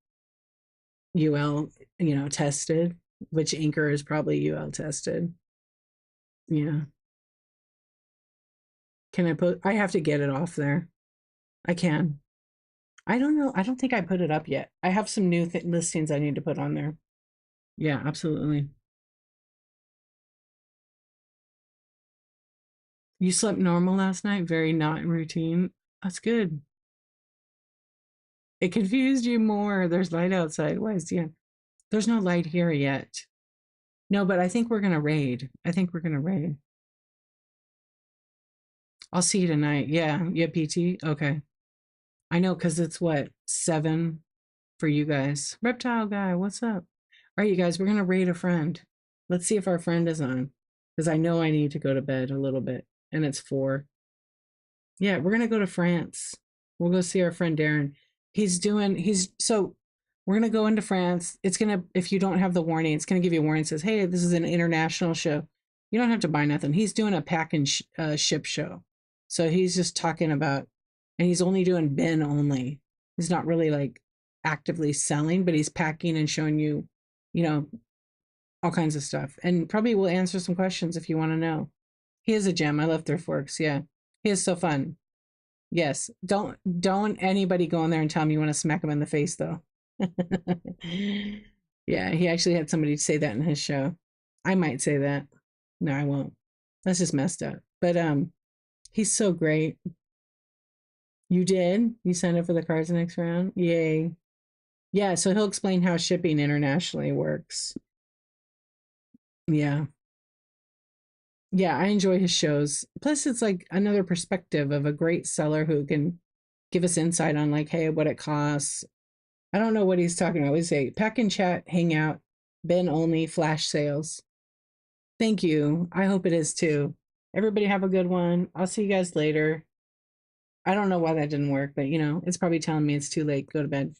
UL, tested, which Anchor is probably UL tested. Yeah. I have to get it off there. I can. I don't know. I don't think I put it up yet. I have some new listings I need to put on there. Yeah, absolutely. You slept normal last night? Very not routine. That's good. It confused you more. There's light outside. Why is yeah? There's no light here yet. No, but I think we're gonna raid. I think we're gonna raid. I'll see you tonight. Yeah, yeah, PT. Okay. I know because it's what, 7 for you guys. Reptile guy, what's up? All right, you guys, we're gonna raid a friend. Let's see if our friend is on. Because I know I need to go to bed a little bit. And it's 4. Yeah, we're gonna go to France. We'll go see our friend Darren. So we're gonna go into France. It's gonna, if you don't have the warning, it's gonna give you a warning. It says, hey, this is an international show. You don't have to buy nothing. He's doing a pack and ship show. So he's just talking about, and he's only doing bin only. He's not really like actively selling, but he's packing and showing you, you know, all kinds of stuff. And probably will answer some questions if you want to know. He is a gem. I love Thrift Works. Yeah. He is so fun. Yes. Don't anybody go in there and tell him you want to smack him in the face though. Yeah, he actually had somebody say that in his show. I might say that. No, I won't. That's just messed up. But he's so great. You did? You signed up for the cards next round? Yay. Yeah, so he'll explain how shipping internationally works. Yeah. Yeah, I enjoy his shows. Plus, it's like another perspective of a great seller who can give us insight on, like, hey, what it costs. I don't know what he's talking about. We say pack and chat, hang out, Ben only, flash sales. Thank you. I hope it is too. Everybody have a good one. I'll see you guys later. I don't know why that didn't work, but it's probably telling me it's too late. Go to bed.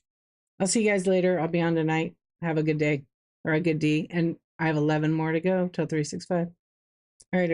I'll see you guys later. I'll be on tonight. Have a good day or a good D. And I have 11 more to go till 365. All right, everybody.